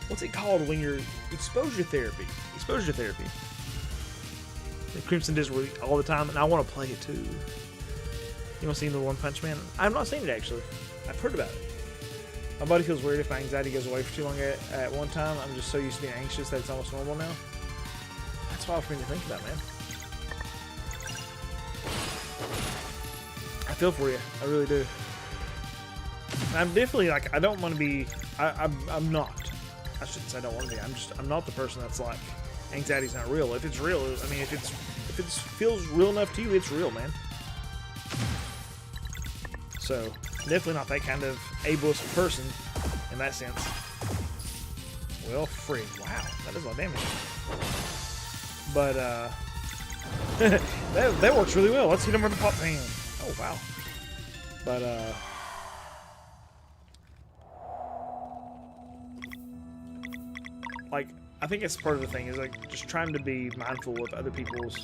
what's it called when you're exposure therapy? Exposure therapy. The Crimson Desert all the time, and I want to play it too. You want to see the One Punch Man? I've not seen it actually. I've heard about it. My body feels weird if my anxiety goes away for too long at one time. I'm just so used to being anxious that it's almost normal now. That's wild for me to think about, man. I feel for you. I really do. I'm definitely like, I don't want to be. I'm not. I shouldn't say I don't want to be. I'm not the person that's like, anxiety's not real. If it's real, I mean, if it feels real enough to you, it's real, man. So definitely not that kind of ableist person in that sense. Well, frig. Wow, that is a lot of damage. But that works really well. Let's hit him with the pop pan. Oh wow. But like, I think it's part of the thing is like just trying to be mindful of other people's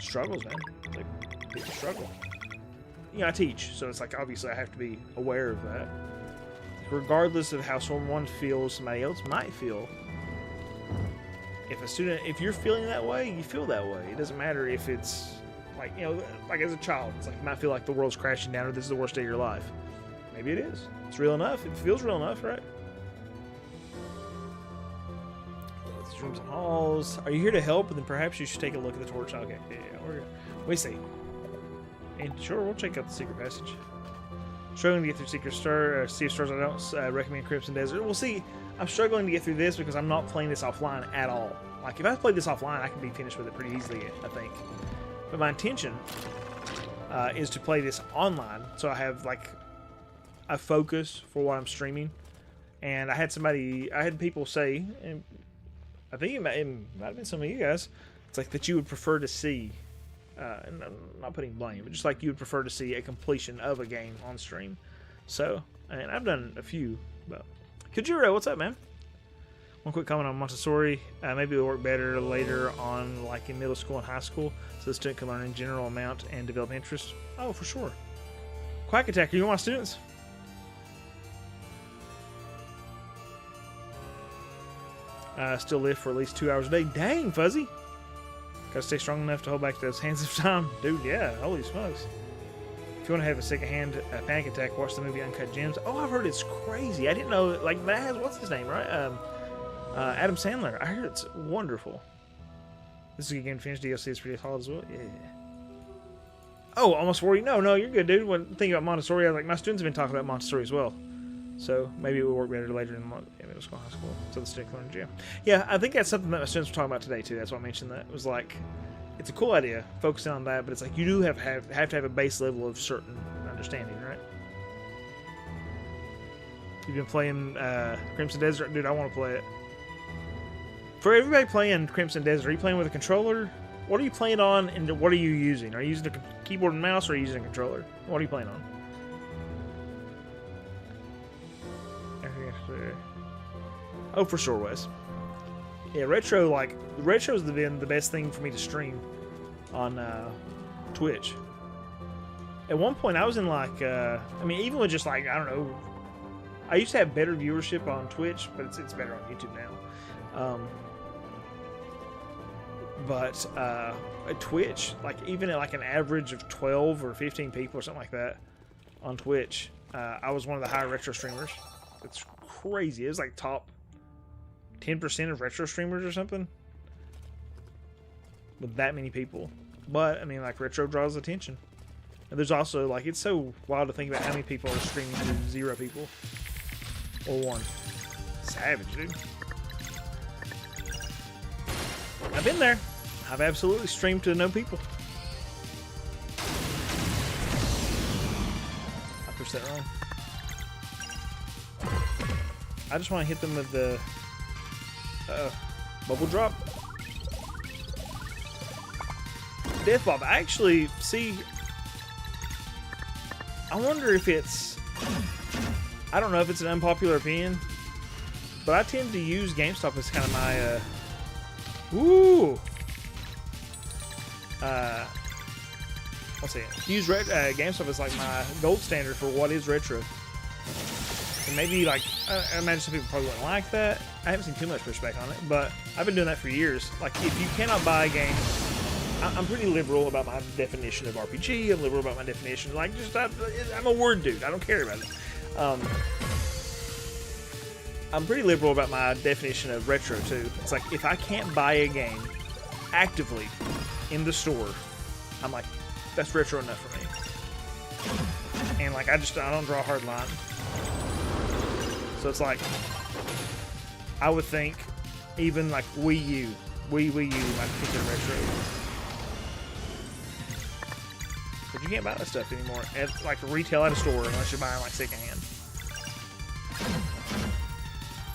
struggles, man. Like, people struggle. You know, I teach, so it's like obviously I have to be aware of that. Regardless of how someone feels, somebody else might feel. If you're feeling that way, you feel that way. It doesn't matter if it's like, you know, like as a child, it's like you might feel like the world's crashing down or this is the worst day of your life. Maybe it is. It's real enough. It feels real enough, right? Rooms and halls. Are you here to help? And then perhaps you should take a look at the torch. Okay, yeah, we see. And sure, we'll check out the secret passage. Struggling to get through Sea of Stars. I don't recommend Crimson Desert. We'll see. I'm struggling to get through this because I'm not playing this offline at all. Like, if I played this offline, I could be finished with it pretty easily, I think. But my intention is to play this online, so I have like a focus for what I'm streaming. And I had people say, and I think it might have been some of you guys, it's like that you would prefer to see, and I'm not putting blame, but just like you would prefer to see a completion of a game on stream. So, and I've done a few, but Kajiro, what's up, man? One quick comment on Montessori. Maybe it will work better later on, like in middle school and high school, so the student can learn in general amount and develop interest. Oh, for sure. Quack Attack, are you one of my students? Still live for at least 2 hours a day. Dang, Fuzzy. Gotta stay strong enough to hold back those hands of time. Dude, yeah, holy smokes. If you want to have a secondhand panic attack, watch the movie Uncut Gems. Oh, I've heard it's crazy. I didn't know, like, that has, what's his name, right? Adam Sandler. I heard it's wonderful. This is a good game to finish. DLC is pretty solid as well. Yeah. Oh, almost 40. No, you're good, dude. When thinking about Montessori, I was like, my students have been talking about Montessori as well. So maybe it will work better later in middle school, high school. So the stick learning gym. Yeah, I think that's something that my students were talking about today too. That's why I mentioned that. It was like, it's a cool idea, focusing on that, but it's like you do have to have a base level of certain understanding, right? You've been playing Crimson Desert, dude. I want to play it. For everybody playing Crimson Desert, are you playing with a controller? What are you playing on, and what are you using? Are you using a keyboard and mouse, or are you using a controller? What are you playing on? Oh, for sure, Wes. Yeah, retro has been the best thing for me to stream on Twitch. At one point, I was in like, I mean, even with just like, I don't know, I used to have better viewership on Twitch, but it's better on YouTube now. But at Twitch, like even at like an average of 12 or 15 people or something like that on Twitch, I was one of the higher retro streamers. It's crazy. It was like top 10% of retro streamers or something with that many people. But I mean, like, retro draws attention. And there's also like, it's so wild to think about how many people are streaming to 0 people or 1. Savage, dude. I've been there. I've absolutely streamed to no people. I pushed that wrong. I just want to hit them with the bubble drop. Death Bob. I actually see. I wonder if it's. I don't know if it's an unpopular opinion, but I tend to use GameStop as kind of my. Let's see. Use GameStop as like my gold standard for what is retro. And maybe like I imagine some people probably wouldn't like that. I haven't seen too much pushback on it, but I've been doing that for years. Like if you cannot buy a game, I'm pretty liberal about my definition of RPG. I'm liberal about my definition. Like just I'm a word dude. I don't care about it. I'm pretty liberal about my definition of retro too. It's like if I can't buy a game actively in the store, I'm like, that's retro enough for me. And like I don't draw a hard line. So it's like I would think even like Wii U might consider retro. But you can't buy that stuff anymore at like retail at a store unless you're buying like secondhand.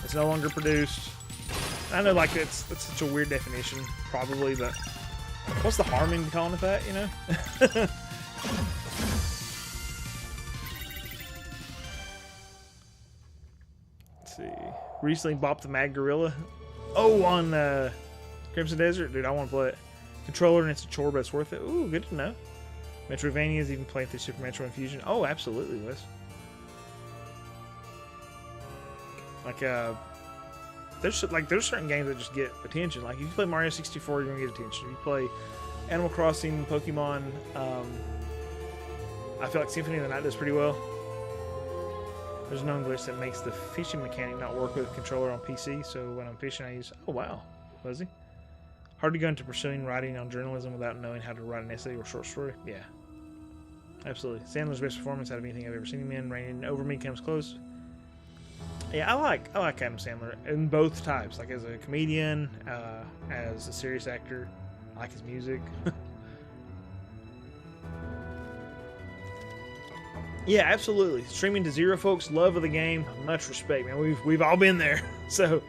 It's no longer produced. I know like that's such a weird definition probably, but what's the harm in calling it that, you know? Let's see. Recently bopped the Mad Gorilla. Oh, on Crimson Desert? Dude, I want to play it. Controller and it's a chore, but it's worth it. Ooh, good to know. Metroidvanias, even playing through Super Metro Infusion. Oh, absolutely, Wes. Like, there's certain games that just get attention. Like, if you play Mario 64, you're gonna get attention. If you play Animal Crossing, Pokemon, I feel like Symphony of the Night does pretty well. There's a known glitch that makes the fishing mechanic not work with a controller on PC, so when I'm fishing, I use... Oh, wow. Was he? Hard to go into pursuing writing on journalism without knowing how to write an essay or short story. Yeah. Absolutely. Sandler's best performance out of anything I've ever seen him in. Raining Over Me comes close. Yeah, I like Adam Sandler in both types. Like as a comedian, as a serious actor. I like his music. Yeah, absolutely. Streaming to 0, folks. Love of the game. Much respect, man. We've all been there. So,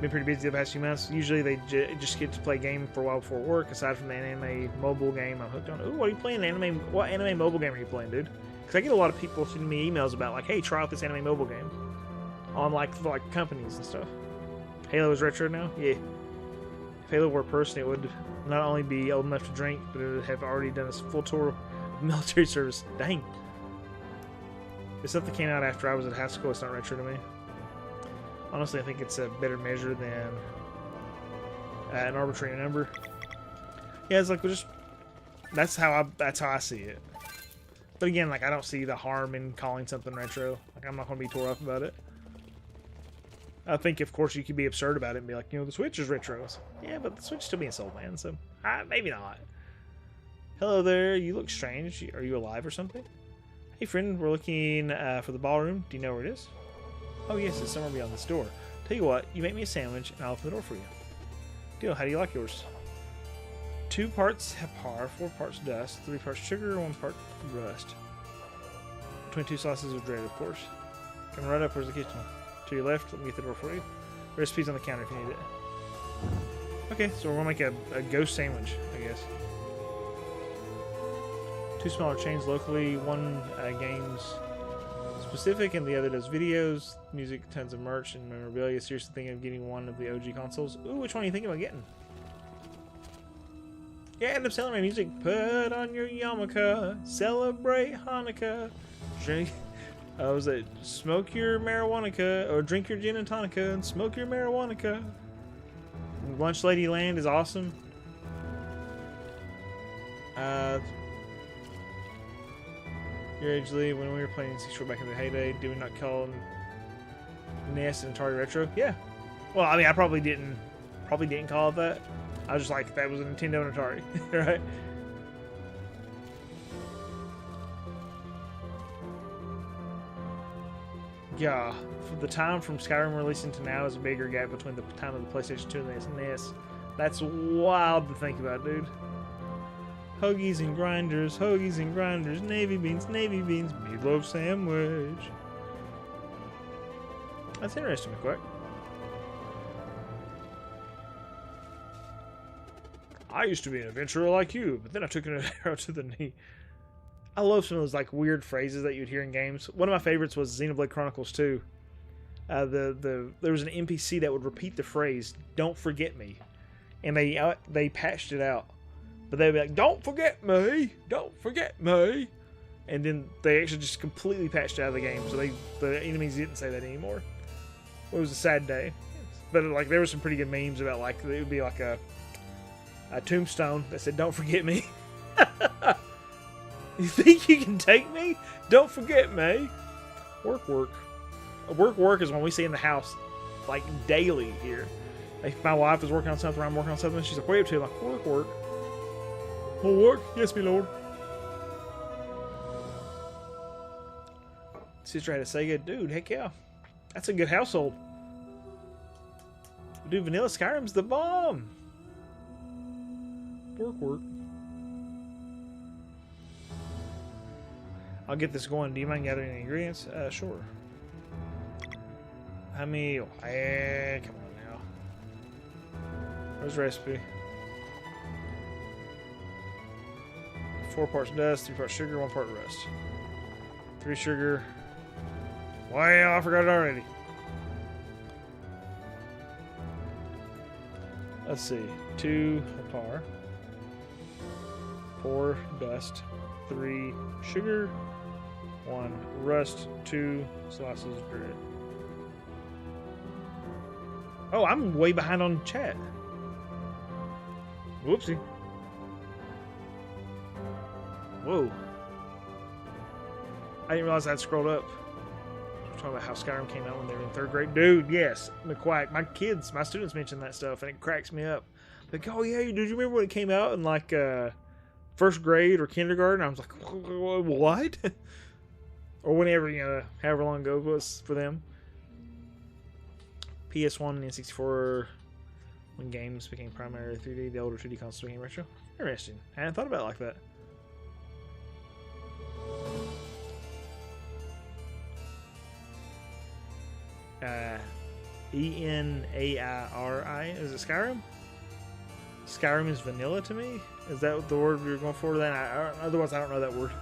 been pretty busy the past few months. Usually they just get to play a game for a while before work. Aside from the anime mobile game I'm hooked on. Ooh, what are you playing? What anime mobile game are you playing, dude? Because I get a lot of people sending me emails about like, hey, try out this anime mobile game on like companies and stuff. Halo is retro now. Yeah. If Halo were a person, it would not only be old enough to drink, but it would have already done a full tour of military service. Dang. If something came out after I was at high school, it's not retro to me. Honestly, I think it's a better measure than an arbitrary number. Yeah, it's like that's how I see it. But again, like I don't see the harm in calling something retro. Like I'm not going to be tore up about it. I think, of course, you could be absurd about it and be like, the Switch is retro. Yeah, but the Switch is still being sold, man. So maybe not. Hello there. You look strange. Are you alive or something? Hey, friend. We're looking for the ballroom. Do you know where it is? Oh, yes. It's somewhere beyond this door. Tell you what. You make me a sandwich, and I'll open the door for you. Deal. How do you like yours? 2 parts Hepar, 4 parts dust, 3 parts sugar, 1 part rust. 22 sauces of dread, of course. Coming right up. Where's the kitchen? To your left. Let me get the door for you. Recipe's on the counter if you need it. Okay, so we're going to make a ghost sandwich, I guess. 2 smaller chains locally. One games specific, and the other does videos, music, tons of merch, and memorabilia. Seriously thinking of getting one of the OG consoles. Ooh, which one are you thinking about getting? Yeah, end up selling my music. Put on your yarmulke, celebrate Hanukkah. Drink. Was it smoke your marijuana or drink your gin and tonica and smoke your marijuana? Lunch Lady Land is awesome. Your age, Lee, when we were playing C4 back in the heyday, did we not call NES and Atari Retro? Yeah. Well, I mean, I probably didn't call it that. I was just like, that was a Nintendo and Atari, right? Yeah, for the time from Skyrim releasing to now is a bigger gap between the time of the PlayStation 2 and the NES. That's wild to think about, dude. Hoagies and grinders, navy beans, meatloaf sandwich. That's interesting, McQuack. I used to be an adventurer like you, but then I took an arrow to the knee. I love some of those like weird phrases that you'd hear in games. One of my favorites was Xenoblade Chronicles 2. There was an NPC that would repeat the phrase "Don't forget me," and they patched it out. But they'd be like, "Don't forget me, don't forget me," and then they actually just completely patched it out of the game, so the enemies didn't say that anymore. It was a sad day, but like there were some pretty good memes about like it would be like a tombstone that said "Don't forget me." You think you can take me? Don't forget me. Work is when we see in the house, like daily here. Like my wife is working on something, I'm working on something. She's like, "What are you up to?" I'm like, "Work." More work? Yes, my lord. Sister had a Sega. Dude, heck yeah. That's a good household. Dude, Vanilla Skyrim's the bomb. Work. I'll get this going. Do you mind gathering the ingredients? Sure. How many? Come on now. Where's the recipe? 4 parts dust, 3 parts sugar, 1 part rust. 3 sugar. Wow, I forgot it already. Let's see. 2 par. 4 dust. 3 sugar. 1 rust. 2 slices of bread. Oh, I'm way behind on chat. Whoopsie. Whoa. I didn't realize I'd scrolled up. We're talking about how Skyrim came out when they were in 3rd grade. Dude, yes. McQuack. My students mention that stuff, and it cracks me up. Like, oh yeah, did you remember when it came out in like 1st grade or kindergarten? I was like, what? Or whenever, however long ago it was for them. PS1 and N64, when games became primarily 3D, the older 2D consoles became retro. Interesting. I hadn't thought about it like that. ENAIRI. Is it Skyrim? Skyrim is vanilla to me? Is that the word you're going for then? Otherwise, I don't know that word.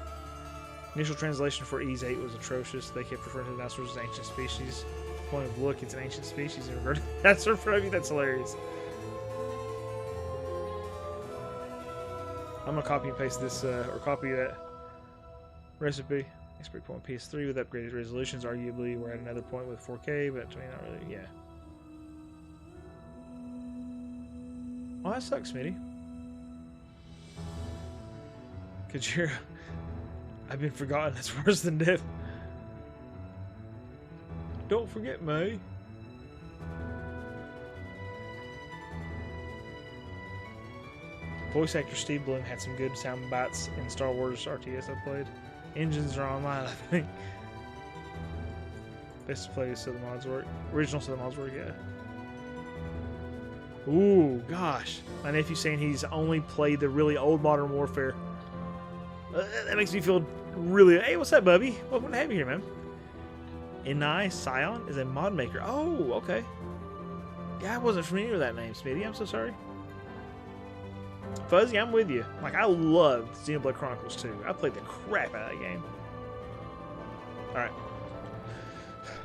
Initial translation for Ys 8 was atrocious. They kept referring to the dinosaurs as ancient species. Point of look, it's an ancient species in regard to that's in front of you. That's hilarious. I'm gonna copy and paste this, or copy that recipe. Expert point PS3 with upgraded resolutions. Arguably, we're at another point with 4K, but I mean, not really. Yeah. Well, that sucks, Smitty. Cause I've been forgotten. That's worse than death. Don't forget me. Voice actor Steve Bloom had some good sound bites in Star Wars RTS I played. Engines are online, I think. Best play so the mods work. Original so the mods work, yeah. Ooh, gosh. My nephew's saying he's only played the really old Modern Warfare. That makes me feel really... Hey, what's up, Bubby? Welcome to have you here, man. Enai Scion is a mod maker. Oh, okay. Yeah, I wasn't familiar with that name, Smitty. I'm so sorry. Fuzzy, I'm with you. Like, I loved Xenoblade Chronicles 2. I played the crap out of that game. Alright.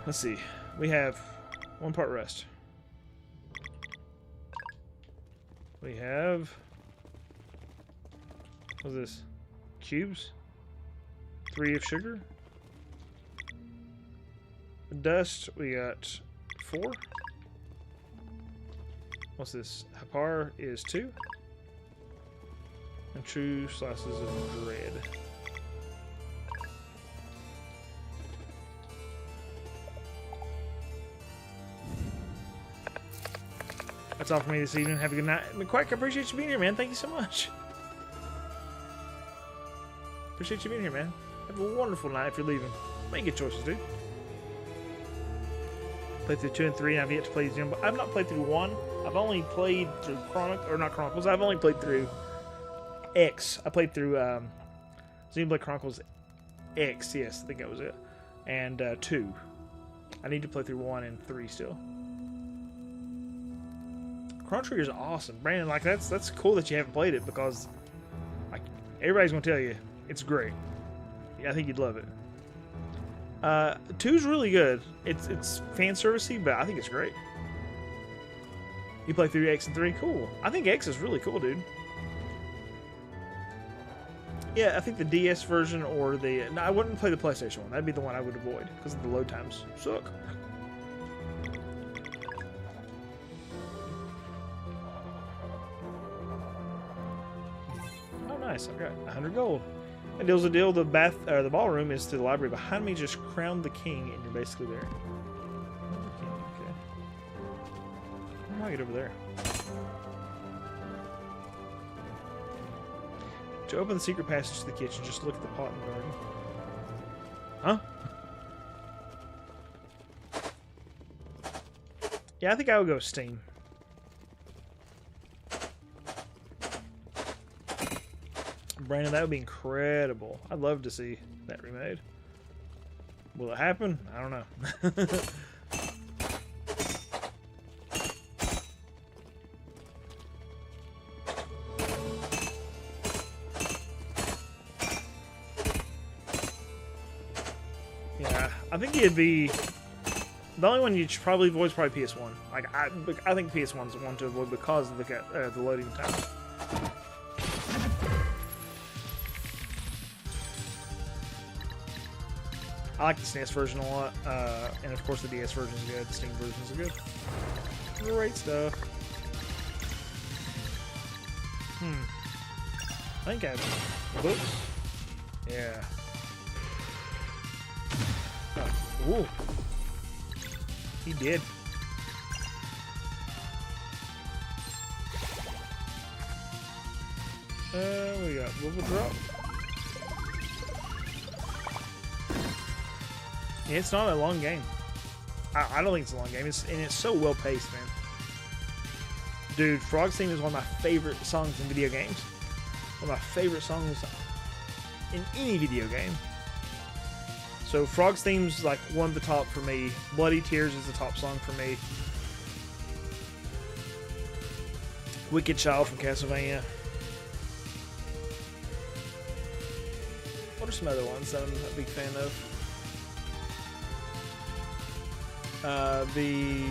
Let's see. We have 1 part rust. We have What's this? Cubes? 3 of sugar? Dust, we got 4. What's this? Hapar is 2. And 2 slices of bread. That's all for me this evening. Have a good night. McQuack, I appreciate you being here, man. Thank you so much. Appreciate you being here, man. Have a wonderful night if you're leaving. Make good choices, dude. Played through 2 and 3, and I've yet to play Xenoblade. I've not played through 1. I've only played through Chronicles. I've only played through X. I played through Xenoblade Chronicles X. Yes, I think that was it. And 2. I need to play through 1 and 3 still. Chrono Trigger is awesome, Brandon. Like that's cool that you haven't played it because, like, everybody's gonna tell you it's great. Yeah, I think you'd love it. 2's really good. It's fan servicey, but I think it's great. You play through X and 3, cool. I think X is really cool, dude. Yeah, I think the DS version or the no, I wouldn't play the PlayStation one. That'd be the one I would avoid because the load times suck. Nice, I got 100 gold. And deal's a deal. The ballroom is to the library behind me. Just crown the king, and you're basically there. Okay. How do I get over there? To open the secret passage to the kitchen, just look at the pot in the garden. Huh? Yeah, I think I would go Steam. Brandon, that would be incredible. I'd love to see that remade. Will it happen? I don't know. Yeah, I think it'd be the only one you'd probably avoid is probably PS1. Like I think PS1's the one to avoid because of the loading time. I like the SNES version a lot, and of course the DS version is good, the Steam versions are good. Great stuff. I think I have books. Yeah. Oh. Ooh. He did. We got Bubble Drop. Yeah, it's not a long game. I don't think it's a long game. It's so well paced, man. Dude, Frog's Theme is one of my favorite songs in video games. One of my favorite songs in any video game. So Frog's Theme's like one of the top for me. Bloody Tears is the top song for me. Wicked Child from Castlevania. What are some other ones that I'm a big fan of? The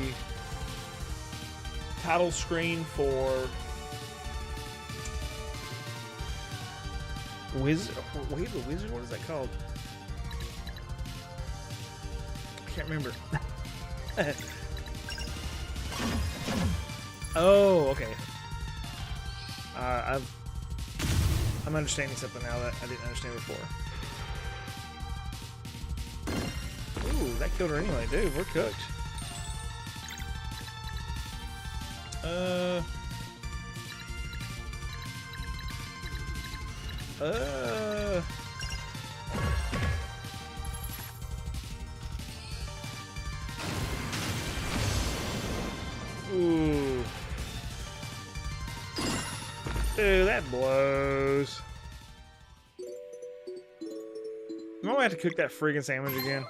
title screen for Wizard. Wait, the Wizard. What is that called? I can't remember. Oh, okay. I'm understanding something now that I didn't understand before. Ooh, that killed her anyway, dude. We're cooked. Ooh. Dude, that blows. I'm gonna have to cook that friggin' sandwich again.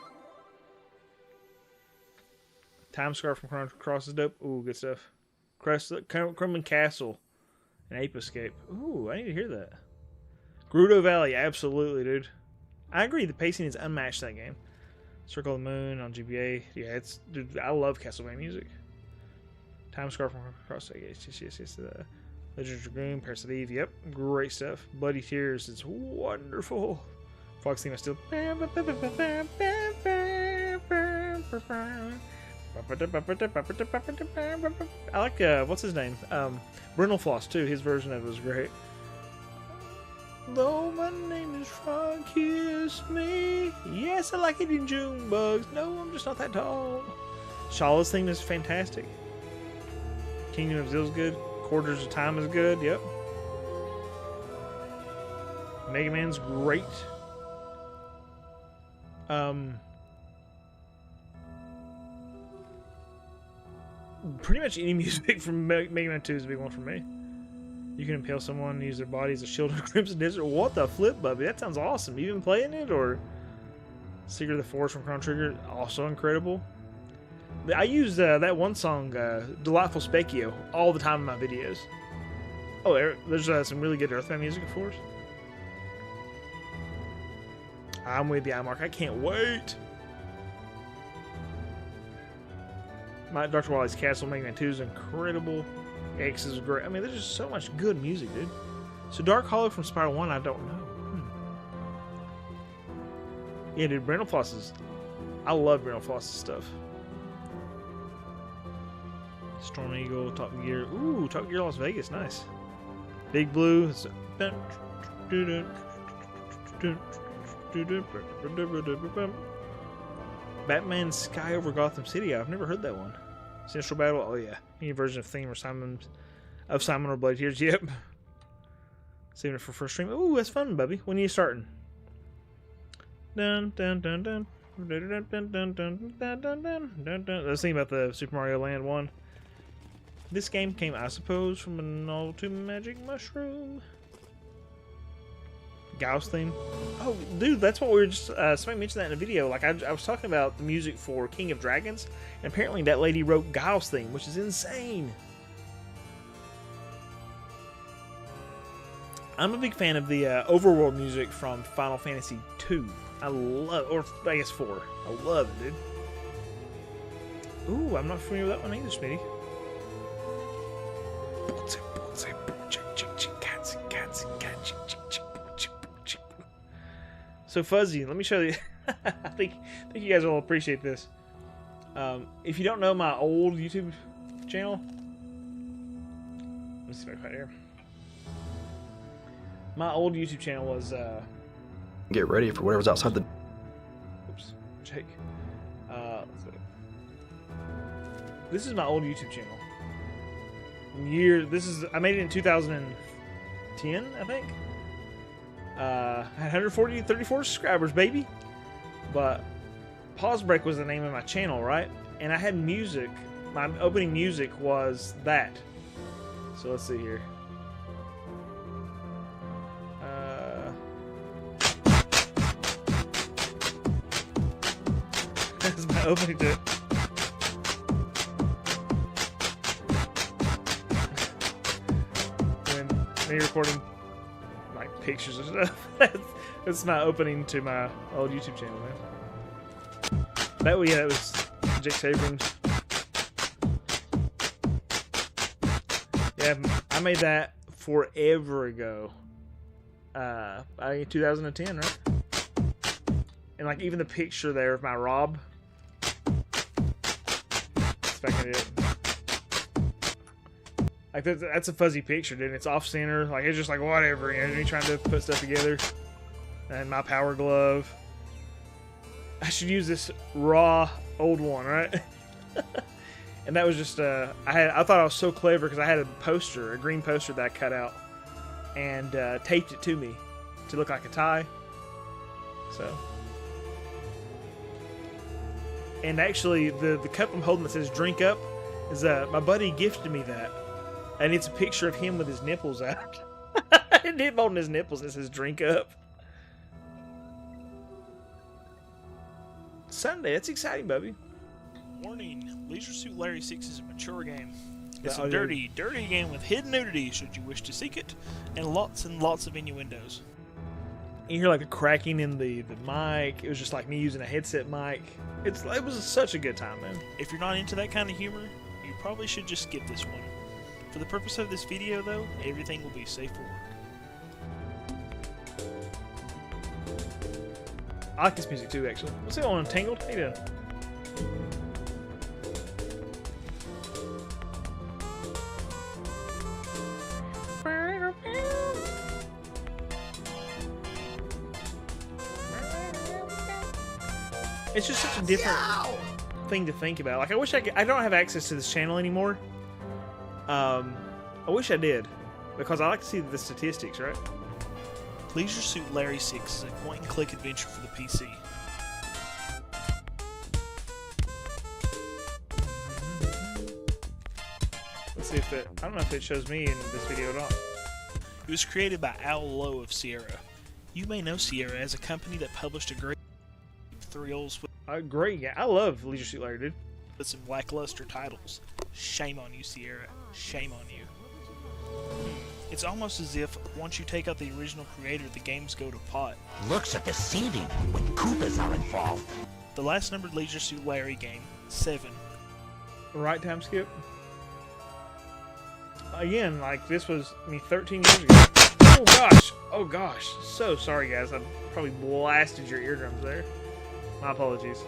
Time Scar from Chrono Cross is dope. Ooh, good stuff. Crumman Castle and Ape Escape. Ooh, I need to hear that. Gerudo Valley, absolutely, dude. I agree, the pacing is unmatched in that game. Circle of the Moon on GBA. Yeah, it's, dude, I love Castlevania music. Time Scar from Cross. Yes. Legend of Dragoon, Parasite Eve, yep, great stuff. Bloody Tears is wonderful. Fox theme is still. I like what's his name? Brindle Floss too. His version of it was great. Though my name is Frog, kiss me. Yes, I like it in June bugs. No, I'm just not that tall. Shala's theme is fantastic. Kingdom of Zeal is good. Quarters of Time is good. Yep. Mega Man's great. Pretty much any music from Mega Man 2 is a big one for me. You can impale someone and use their body as a shield in Crimson Desert. What the flip, Bubby? That sounds awesome. You been playing it, or Secret of the Forest from Chrono Trigger? Also incredible. I use that one song, Delightful Specchio, all the time in my videos. Oh, there's some really good Earthbound music, of course. I'm with the Mark. I can't wait. Dr. Wily's Castle, Mega Man 2 is incredible. X is great. I mean, there's just so much good music, dude. So Dark Hollow from Spiral 1, I don't know. Yeah, dude, Brindle Floss is... I love Brindle Floss' stuff. Storm Eagle, Top Gear. Ooh, Top Gear Las Vegas, nice. Big Blue. Batman Sky Over Gotham City. I've never heard that one. Central Battle. Oh yeah, any version of theme or Simon or Blood Tears. Yep. Saving it for first stream. Ooh, that's fun, Bubby. When are you starting? Dun dun dun dun. Dun dun dun dun dun dun dun dun dun. Let's think about the Super Mario Land one. This game came, I suppose, from an all-too magic mushroom. Gauss theme. Oh, dude, that's what we were just. Somebody mentioned that in a video. Like, I was talking about the music for King of Dragons, and apparently that lady wrote Gauss theme, which is insane. I'm a big fan of the overworld music from Final Fantasy II. I love, or I guess 4. I love it, dude. Ooh, I'm not familiar with that one either, Smitty. So Fuzzy, let me show you. I think you guys will appreciate this. If you don't know my old YouTube channel, let me see if I can find it here. My old YouTube channel was. Get ready for whatever's outside the. Oops, Jake. Let's see. This is my old YouTube channel. I made it in 2010, I think. I had 134 subscribers, baby. But Pause Break was the name of my channel, right? And I had music. My opening music was that. So let's see here. That's my opening to it. Me recording like pictures and stuff. That's my opening to my old YouTube channel, man. That was Jake Abrams. Yeah, I made that forever ago. I think 2010, right? And like even the picture there of my Rob. Let's back at it. Like, that's a fuzzy picture, dude. It's off-center. Like, it's just like, whatever, you know, me trying to put stuff together. And my Power Glove. I should use this raw old one, right? And that was just, I thought I was so clever because I had a poster, a green poster that I cut out. And taped it to me to look like a tie. So. And actually, the cup I'm holding that says drink up is, my buddy gifted me that. And it's a picture of him with his nipples out. And him holding his nipples. It says drink up. Sunday. That's exciting, Bubby. Warning. Leisure Suit Larry 6 is a mature game. It's a dirty game with hidden nudity, should you wish to seek it, and lots of innuendos. You hear like the cracking in the mic. It was just like me using a headset mic. It was such a good time, man. If you're not into that kind of humor, you probably should just skip this one. For the purpose of this video, though, everything will be safe for work. I like this music too, actually. What's it on Untangled? How you doing? It's just such a different thing to think about. Like, I wish I could. I don't have access to this channel anymore. I wish I did, because I like to see the statistics, right? Leisure Suit Larry 6 is a point-and-click adventure for the PC. Let's see if it. I don't know if it shows me in this video at all. It was created by Al Lowe of Sierra. You may know Sierra as a company that published a great thrills Great, yeah. I love Leisure Suit Larry, dude. with some lackluster titles. Shame on you, Sierra. Shame on you. It's almost as if once you take out the original creator, the games go to pot. Looks are deceiving when Koopas are involved. The last numbered Leisure Suit Larry game, 7. Right time skip. Again, like this was 13 years ago. Oh gosh! Oh gosh! So sorry, guys. I probably blasted your eardrums there. My apologies.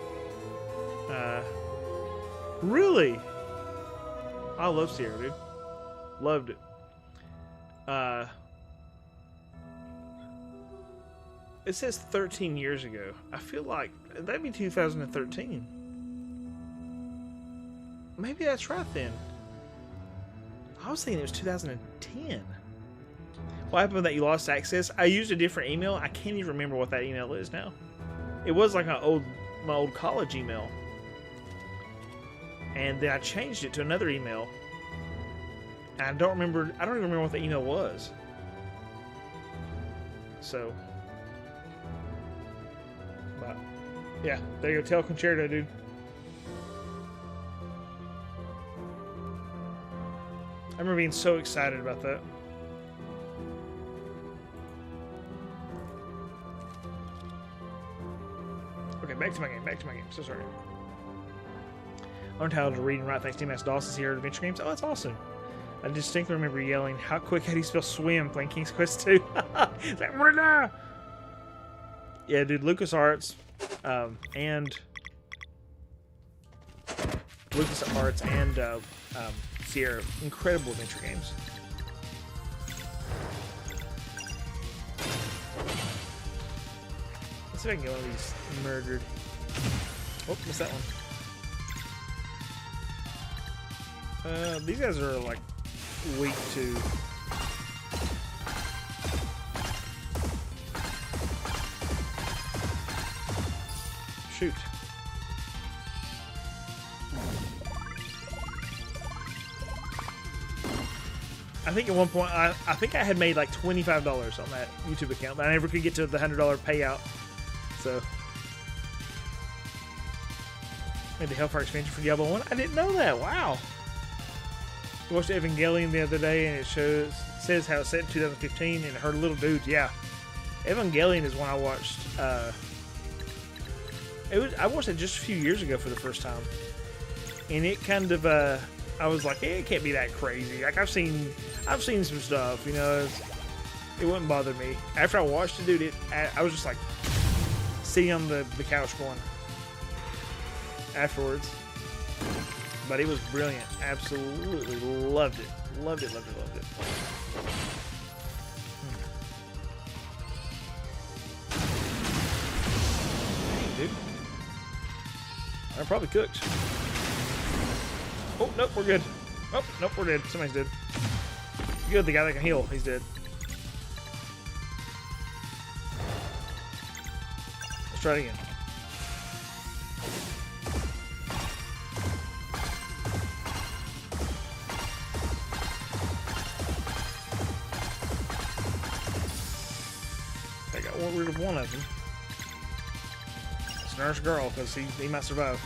Really? I love Sierra, dude. Loved it. It says 13 years ago. I feel like that'd be 2013. Maybe that's right then. I was thinking it was 2010. What happened with that? You lost access? I used a different email. I can't even remember what that email is now. It was like my old college email. And then I changed it to another email. And I don't even remember what the email was. So, but yeah, there you go. Tell Concerto, dude. I remember being so excited about that. Okay, back to my game. So sorry. Learned how to read and write thanks to Mass Dawson's here at Adventure Games. Oh, that's awesome. I distinctly remember yelling, "How quick how do you spell swim?" playing King's Quest 2. Like, yeah, dude, LucasArts and Sierra, incredible adventure games. Let's see if I can get one of these murdered. Oh, missed that one. These guys are like weak to. Shoot. I think at one point, I think I had made like $25 on that YouTube account, but I never could get to the $100 payout. So, made the Hellfire expansion for Diablo 1. I didn't know that. Wow. I watched Evangelion the other day, and it says how it's set in 2015, and her little dude. Yeah, Evangelion is one I watched. I watched it just a few years ago for the first time, and it kind of I was like, it can't be that crazy. Like I've seen some stuff, you know. It wouldn't bother me. After I watched it, dude, I was just like sitting on the couch going afterwards. But it was brilliant. Absolutely loved it. Loved it. Dang, dude. I'm probably cooked. Oh, nope, we're good. Oh, nope, we're dead. Somebody's dead. Good, the guy that can heal. He's dead. Let's try it again. I got rid of one of them. It's Nurse Girl, because he might survive.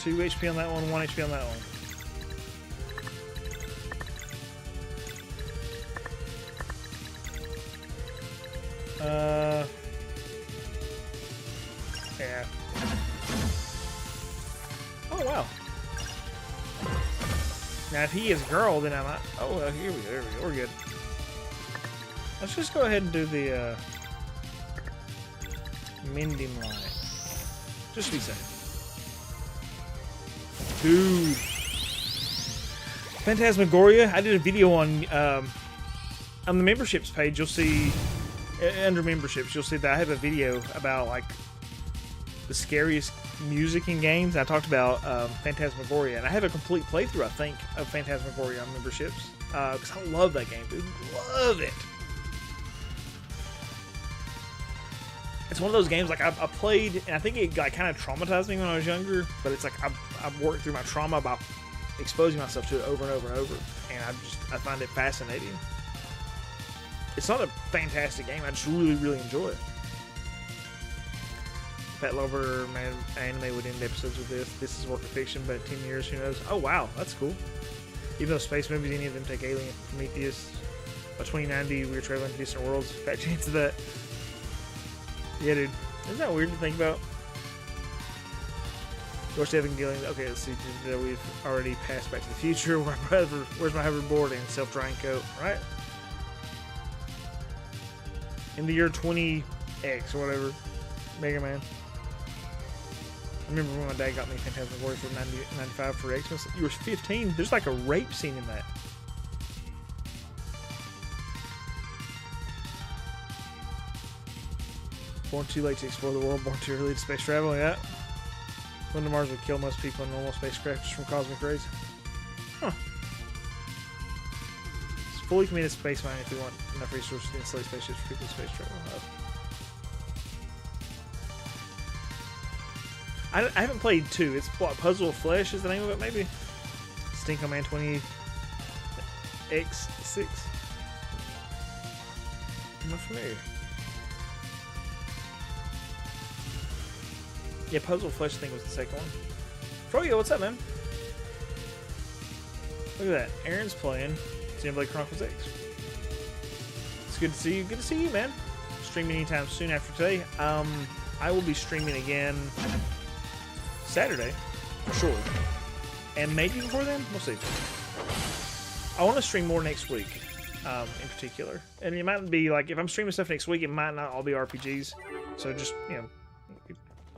Two HP on that one, 1 HP on that one. Yeah. Now, if he is girl, then I might... Oh, well, here we go. There we go. We're good. Let's just go ahead and do the mending line. Just to be safe. Dude. Phantasmagoria. I did a video on the memberships page. You'll see... Under memberships, you'll see that I have a video about, like, the scariest music in games. I talked about Phantasmagoria, and I have a complete playthrough, I think, of Phantasmagoria on memberships. Because I love that game, dude. Love it. It's one of those games, like, I played, and I think it like, kind of traumatized me when I was younger, but it's like I've worked through my trauma by exposing myself to it over and over and over, and I find it fascinating. It's not a fantastic game, I just really, really enjoy it. Pet Lover anime would end episodes with this. This is work of fiction, but 10 years, who knows? Oh, wow, that's cool. Even though space movies, any of them take Alien, Prometheus. By 2090, we were traveling to distant worlds. Fat chance of that. Yeah, dude. Isn't that weird to think about? George Evan Gillian. Okay, let's see. We've already passed Back to the Future. Where's my hoverboard and self-drying coat? Right? In the year 20X or whatever. Mega Man. I remember when my dad got me Phantasmagoria for 95 for Xmas. You were 15. There's like a rape scene in that. Born too late to explore the world, born too early to space travel, yeah. Going to Mars would kill most people in normal spacecraft just from cosmic rays. Huh. It's fully committed space mining if we want enough resources to insulate spaceships for people in space travel. I haven't played 2. It's what, Puzzle of Flesh is the name of it, maybe? Stinko Man 20X6. I'm not familiar. Yeah, Puzzle of Flesh, I think, was the second one. Froyo, what's up, man? Look at that. Aaron's playing Xenoblade Chronicles X. It's good to see you. Good to see you, man. Streaming anytime soon after today. I will be streaming again Saturday, for sure. And maybe before then, we'll see. I want to stream more next week, in particular. And it might be like, if I'm streaming stuff next week, it might not all be RPGs. So just, you know,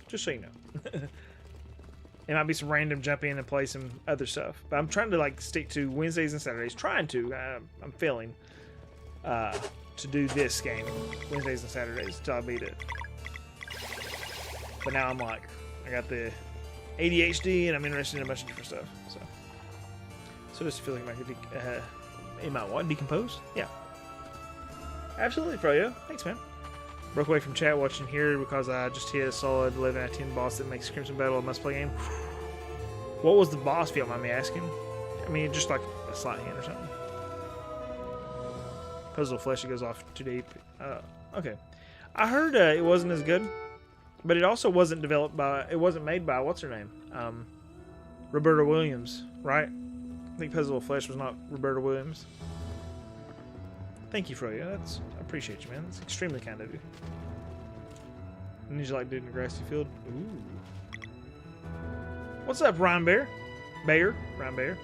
just so you know. It might be some random jump in and play some other stuff. But I'm trying to like stick to Wednesdays and Saturdays. Trying to. I'm failing to do this game Wednesdays and Saturdays until I beat it. But now I'm like, I got the ADHD and I'm interested in a bunch of different stuff. So just feeling like it might what? Decompose? Yeah. Absolutely, Froyo. Thanks, man. Broke away from chat watching here because I just hit a solid 11 out of 10 boss that makes Crimson Battle a must-play game. What was the boss, if you don't mind me asking? I mean, just like a slight hint or something. Puzzle of Flesh, it goes off too deep. Okay. I heard it wasn't as good, but it also wasn't developed by, it wasn't made by, what's her name? Roberta Williams, right? I think Puzzle of Flesh was not Roberta Williams. Thank you, Froyo. I appreciate you, man. That's extremely kind of you. And you like doing the grassy field? Ooh. What's up, Ryan Bear? Ryan Bear.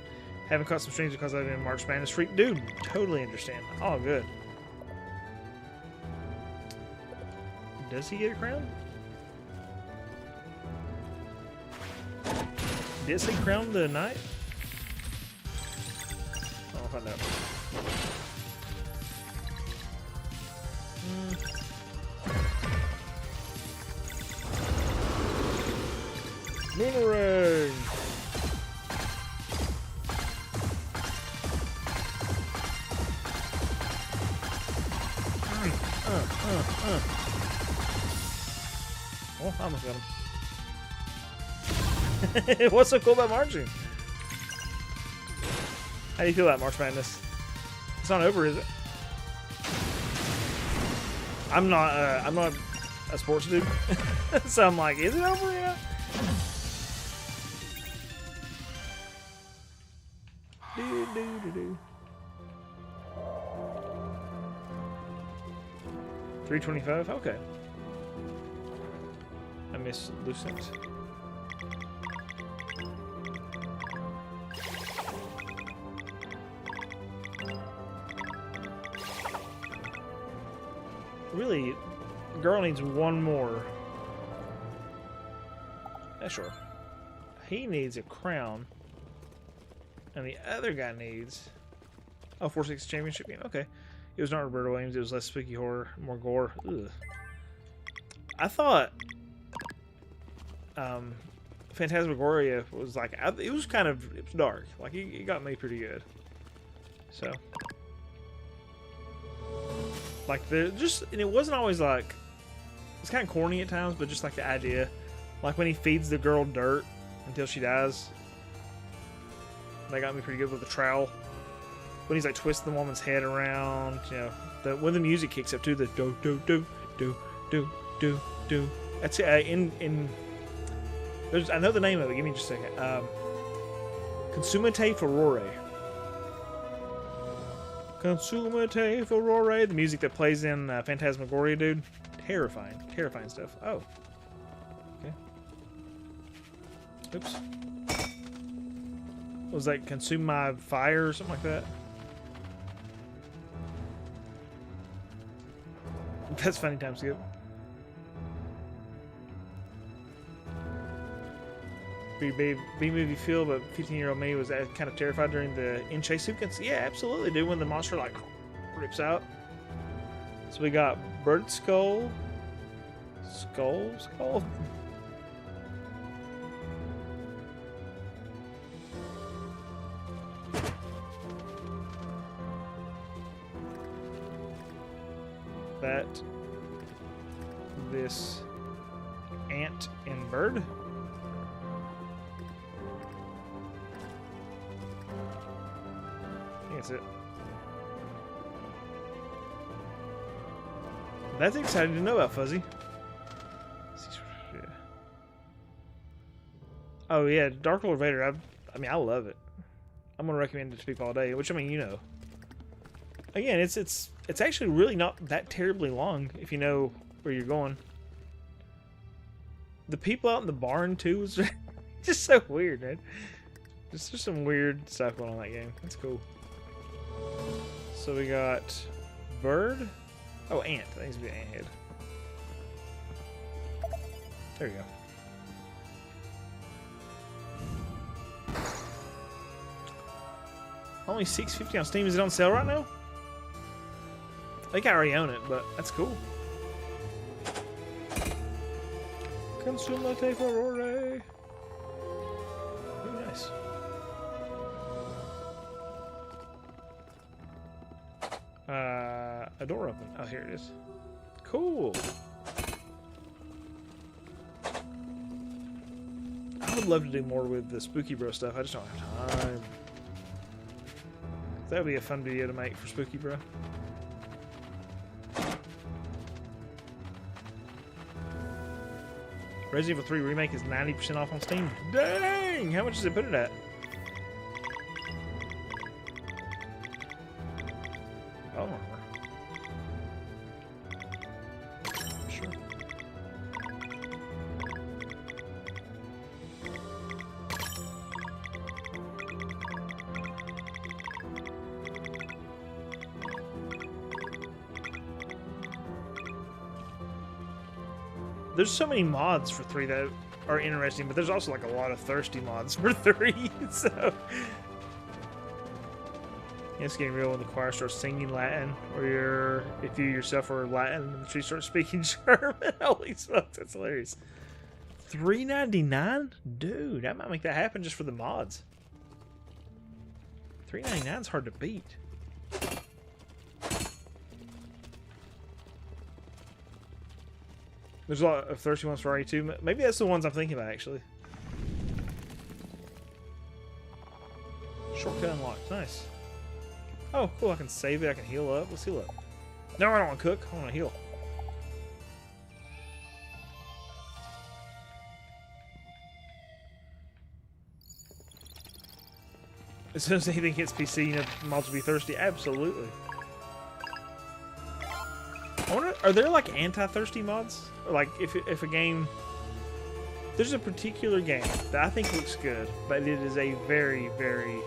Haven't caught some streams because I've been in March Madness freak. Dude, totally understand. All good. Does he get a crown? Did he crown the knight? I'll find out. Boomerang! Oh, I almost got him. What's so cool about marching? How do you feel about March Madness? It's not over, is it? I'm not a sports dude, so I'm like, is it over yet? Do. 325. Okay. I miss Lucent. really, the girl needs one more. Yeah, sure. He needs a crown. And the other guy needs... Oh, 4-6 championship game. Okay. It was not Roberta Williams. It was less spooky horror, more gore. Ugh. I thought... Phantasmagoria was like... it was kind of... It was dark. Like, it got me pretty good. So... Like, and it wasn't always like... It's kind of corny at times, but just like the idea. Like when he feeds the girl dirt until she dies. That got me pretty good with the trowel. When he's like twisting the woman's head around, you know, when the music kicks up too, the do do do do do do do. That's I know the name of it. Give me just a second. Consumate Furore. Consumate Furore. The music that plays in Phantasmagoria, dude. Terrifying stuff. Oh. Okay. Oops. Was that consume my fire or something like that? That's funny time skip. B-movie feel, but 15-year-old me was kind of terrified during the in-chase sequence. Yeah, absolutely, dude. When the monster like rips out. So we got Bird Skull. Skull? That, this ant and bird. I think that's it. That's exciting to know about, Fuzzy. Oh yeah, Dark Lord Vader. I mean, I love it. I'm gonna recommend it to people all day. Which I mean, you know. Again, it's actually really not that terribly long if you know where you're going. The people out in the barn too was just so weird, man. Just some weird stuff going on in that game. That's cool. So we got bird. Oh, ant. That needs to be an ant head. There you go. Only $6.50 on Steam. Is it on sale right now? I think I already own it, but that's cool. Consumate Furore. Very nice. A door open. Oh, here it is. Cool. I would love to do more with the Spooky Bro stuff. I just don't have time. That would be a fun video to make for Spooky Bro. Resident Evil 3 Remake is 90% off on Steam. Dang! How much does it put it at? Oh, sure. There's so many mods for 3 that are interesting, but there's also like a lot of thirsty mods for 3, so... It's getting real when the choir starts singing Latin, or if you yourself are Latin and the tree starts speaking German. Holy smokes, that's hilarious. $3.99? Dude, I might make that happen just for the mods. $3.99 is hard to beat. There's a lot of thirsty ones for RE2. Maybe that's the ones I'm thinking about, actually. Shortcut unlocked. Nice. Oh, cool. I can save it. I can heal up. Let's heal up. No, I don't want to cook. I want to heal. As soon as anything hits PC, you know, mods will be thirsty. Absolutely. I wonder, are there like anti-thirsty mods? Or like if a game... There's a particular game that I think looks good, but it is a very, very...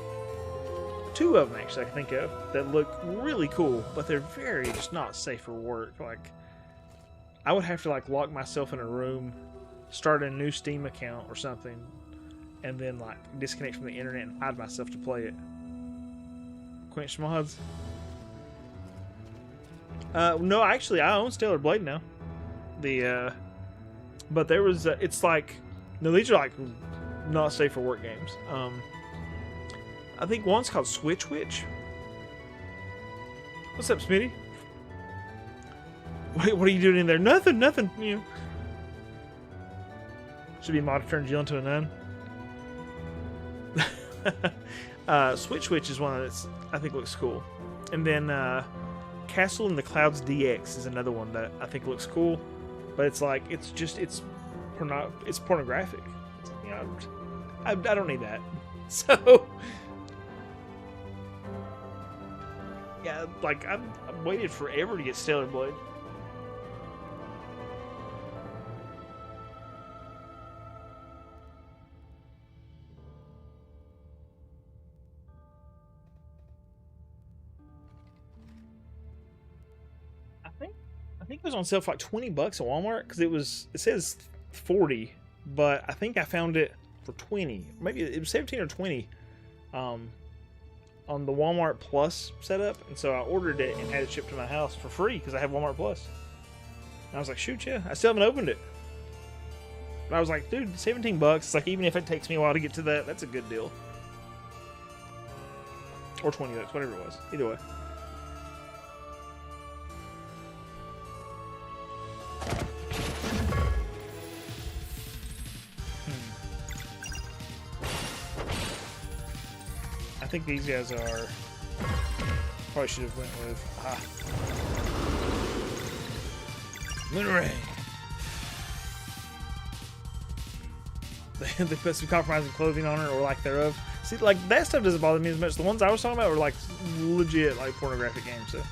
2 of them actually I can think of that look really cool, but they're very just not safe for work. Like, I would have to like lock myself in a room, start a new Steam account or something, and then like disconnect from the internet and hide myself to play it. Quench mods. No, actually, I own Stellar Blade now. But there was, it's like, no, these are like not safe for work games. I think one's called Switch Witch. What's up, Smitty? What are you doing in there? Nothing. You know. Should be a mod to turn Jill into a nun. Switch Witch is one that's I think looks cool, and then Castle in the Clouds DX is another one that I think looks cool, but it's like it's pornographic. You know, I don't need that. So yeah, like I've waited forever to get Stellar Blade. I think it was on sale for like $20 at Walmart because it says 40, but I think I found it for 20. Maybe it was 17 or 20 on the Walmart Plus setup, and so I ordered it and had it shipped to my house for free because I have Walmart Plus. And I was like, shoot, yeah, I still haven't opened it. But I was like, dude, $17. It's like, even if it takes me a while to get to that, that's a good deal. Or $20, whatever it was. Either way. I think these guys are. Probably should have went with Moonerang. They put some compromising clothing on her or lack thereof. See, like that stuff doesn't bother me as much. The ones I was talking about were like legit, like pornographic games. So,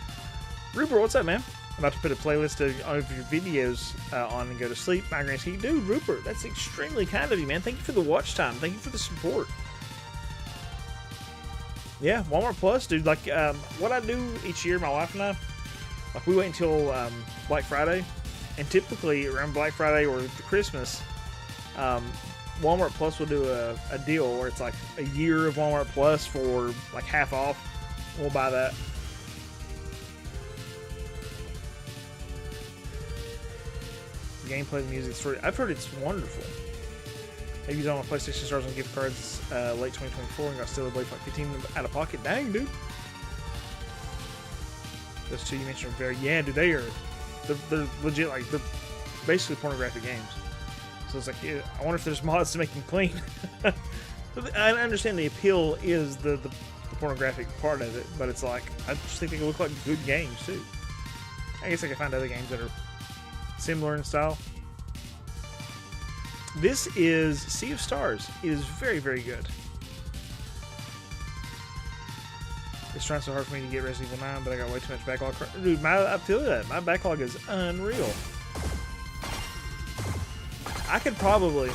Rupert, what's up, man? I'm about to put a playlist of your videos on and go to sleep. My grand dude, Rupert, that's extremely kind of you, man. Thank you for the watch time. Thank you for the support. Yeah, Walmart Plus, dude. Like, what I do each year, my wife and I, like, we wait until Black Friday, and typically around Black Friday or Christmas, Walmart Plus will do a deal where it's like a year of Walmart Plus for like half off. We'll buy that. The gameplay, the music, story. I've heard it's wonderful. Maybe he's on PlayStation Stars on gift cards late 2024 and got Stellar Blade for like 15 out of pocket. Dang, dude. Those two you mentioned are very, yeah, dude, they're legit, like, they're basically pornographic games. So it's like, yeah, I wonder if there's mods to make them clean. I understand the appeal is the pornographic part of it, but it's like, I just think they look like good games too. I guess I can find other games that are similar in style. This is Sea of Stars. It is very, very good. It's trying so hard for me to get Resident Evil 9, but I got way too much backlog. Dude, I feel that. My backlog is unreal. I could probably...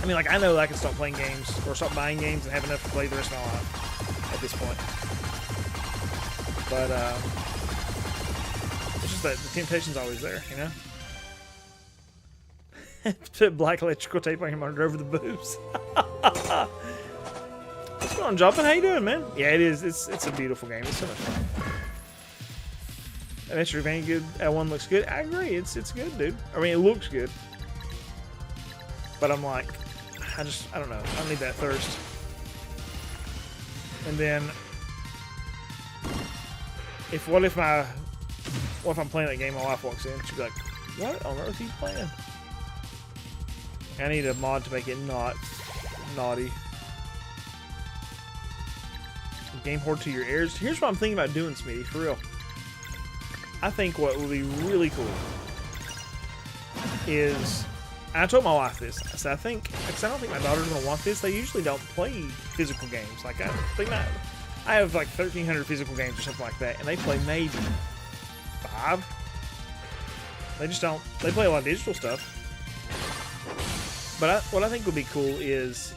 I mean, like, I know that I can stop playing games or stop buying games and have enough to play the rest of my life at this point. But, it's just that the temptation's always there, you know? Put black electrical tape on your monitor over the boobs. What's going on, Joplin? How you doing, man? Yeah, it is. It's a beautiful game. It's so much fun. That extra very good. That one looks good. I agree. It's good, dude. I mean, it looks good. But I'm like, I don't know. I don't need that thirst. And then, what if I'm playing that game, my wife walks in, she'll be like, "What on earth are you playing?" I need a mod to make it not naughty. Game hoard to your heirs. Here's what I'm thinking about doing, Smitty, for real. I think what would be really cool is, and I told my wife this, I said, because I don't think my daughter's going to want this. They usually don't play physical games. Like, I have like 1,300 physical games or something like that, and they play maybe 5. They just don't. They play a lot of digital stuff. But what I think would be cool is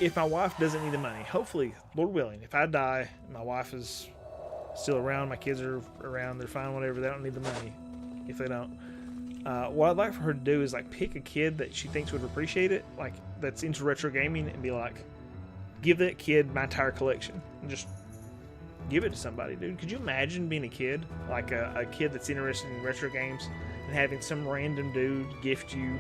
if my wife doesn't need the money, hopefully, Lord willing, if I die, my wife is still around, my kids are around, they're fine, whatever, they don't need the money. if they don't. What I'd like for her to do is like pick a kid that she thinks would appreciate it, like that's into retro gaming, and be like, give that kid my entire collection and just give it to somebody, dude. Could you imagine being a kid, like a kid that's interested in retro games, and having some random dude gift you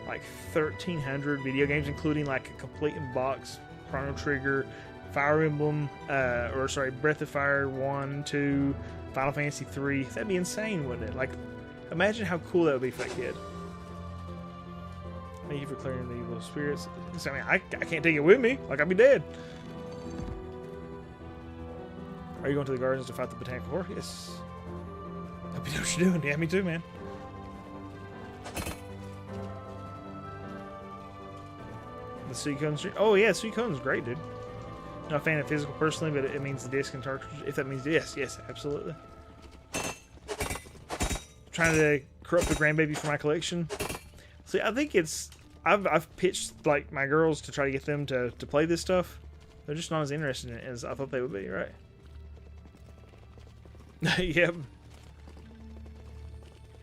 like 1,300 video games, including like a complete in box Chrono Trigger, Fire Emblem, Breath of Fire 1, 2, Final Fantasy 3. That'd be insane, wouldn't it? Like, imagine how cool that would be for that kid. Thank you for clearing the evil spirits. I mean, I can't take it with me. Like, I'd be dead. Are you going to the gardens to fight the botanical horse? Yes. Hope you know what you're doing. Yeah, me too, man. The Suicune stream. Oh, yeah, Suicune's great, dude. Not a fan of physical personally, but it means the disc and cartridge. If that means yes, absolutely. Trying to corrupt the grandbaby for my collection. See, I think it's I've pitched like my girls to try to get them to play this stuff. They're just not as interested in it as I thought they would be, right? Yep.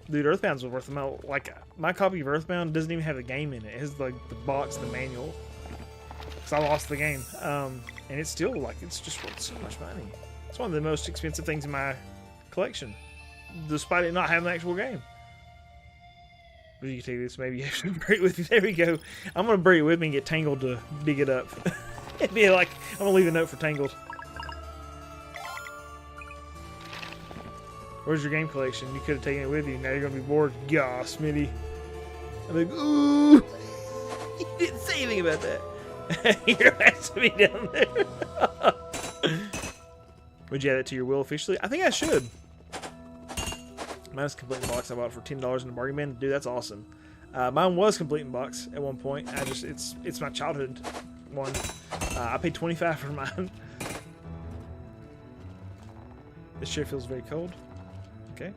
Dude, Earthbound's worth them out. Like, my copy of Earthbound doesn't even have a game in it. It has like the box, the manual. Because I lost the game. And it's still like, it's just worth so much money. It's one of the most expensive things in my collection, despite it not having an actual game. But you can take this, maybe you have to bury it with me. There we go. I'm going to bury it with me and get Tangled to dig it up. It'd be like, I'm going to leave a note for Tangled. Where's your game collection? You could have taken it with you. Now you're going to be bored. Gah, Smitty. I'm like, ooh. You didn't say anything about that. Your has to be down there. Would you add it to your will officially? I think I should. Mine is complete in box. I bought it for $10 in the bargain bin. Dude, that's awesome. Mine was complete in box at one point. It's my childhood one. I paid $25 for mine. This chair feels very cold. Okay.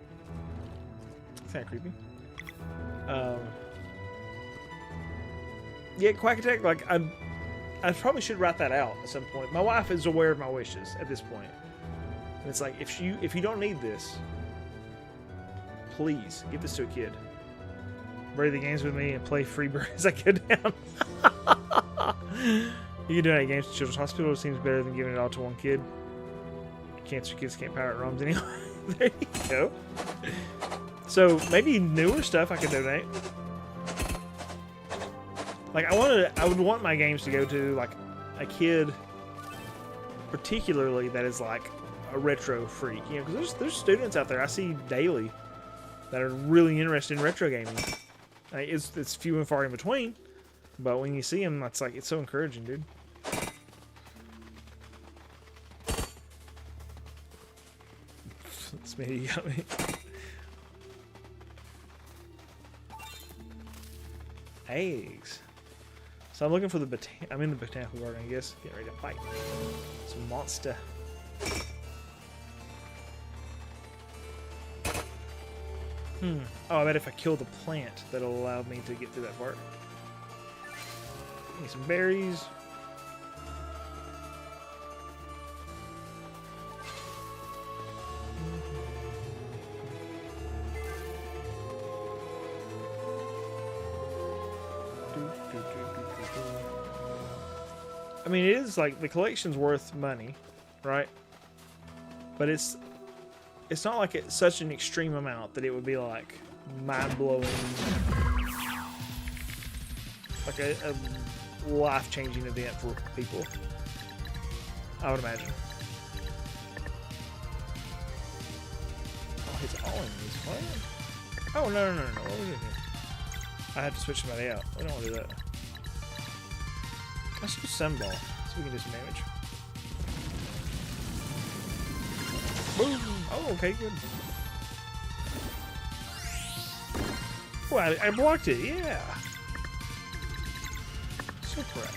It's kind of creepy. Yeah, Quack Attack, like, I probably should write that out at some point. My wife is aware of my wishes at this point. And it's like, if you don't need this, please give this to a kid. Bury the games with me and play Freebird as I go down. You can donate games to Children's Hospital. It seems better than giving it all to one kid. Cancer kids can't pirate ROMs anyway. There you go. So maybe newer stuff I could donate. Like I would want my games to go to like a kid, particularly that is like a retro freak. You know, because there's students out there I see daily that are really interested in retro gaming. It's few and far in between, but when you see them, it's like it's so encouraging, dude. Smitty, you got me. Eggs. So I'm looking for the I'm in the botanical garden, I guess. Getting ready to fight some monster. Oh, I bet if I kill the plant, that'll allow me to get through that part. Need some berries. I mean, it is like the collection's worth money, right? But it's not like it's such an extreme amount that it would be like mind-blowing, like a life-changing event for people, I would imagine. Oh, it's all in this. What? Oh, no. What are we doing here? I have to switch somebody out. We don't want to do that. Let's do Sunball so we can do some damage. Boom! Oh, okay, good. Oh, I blocked it, yeah! So proud.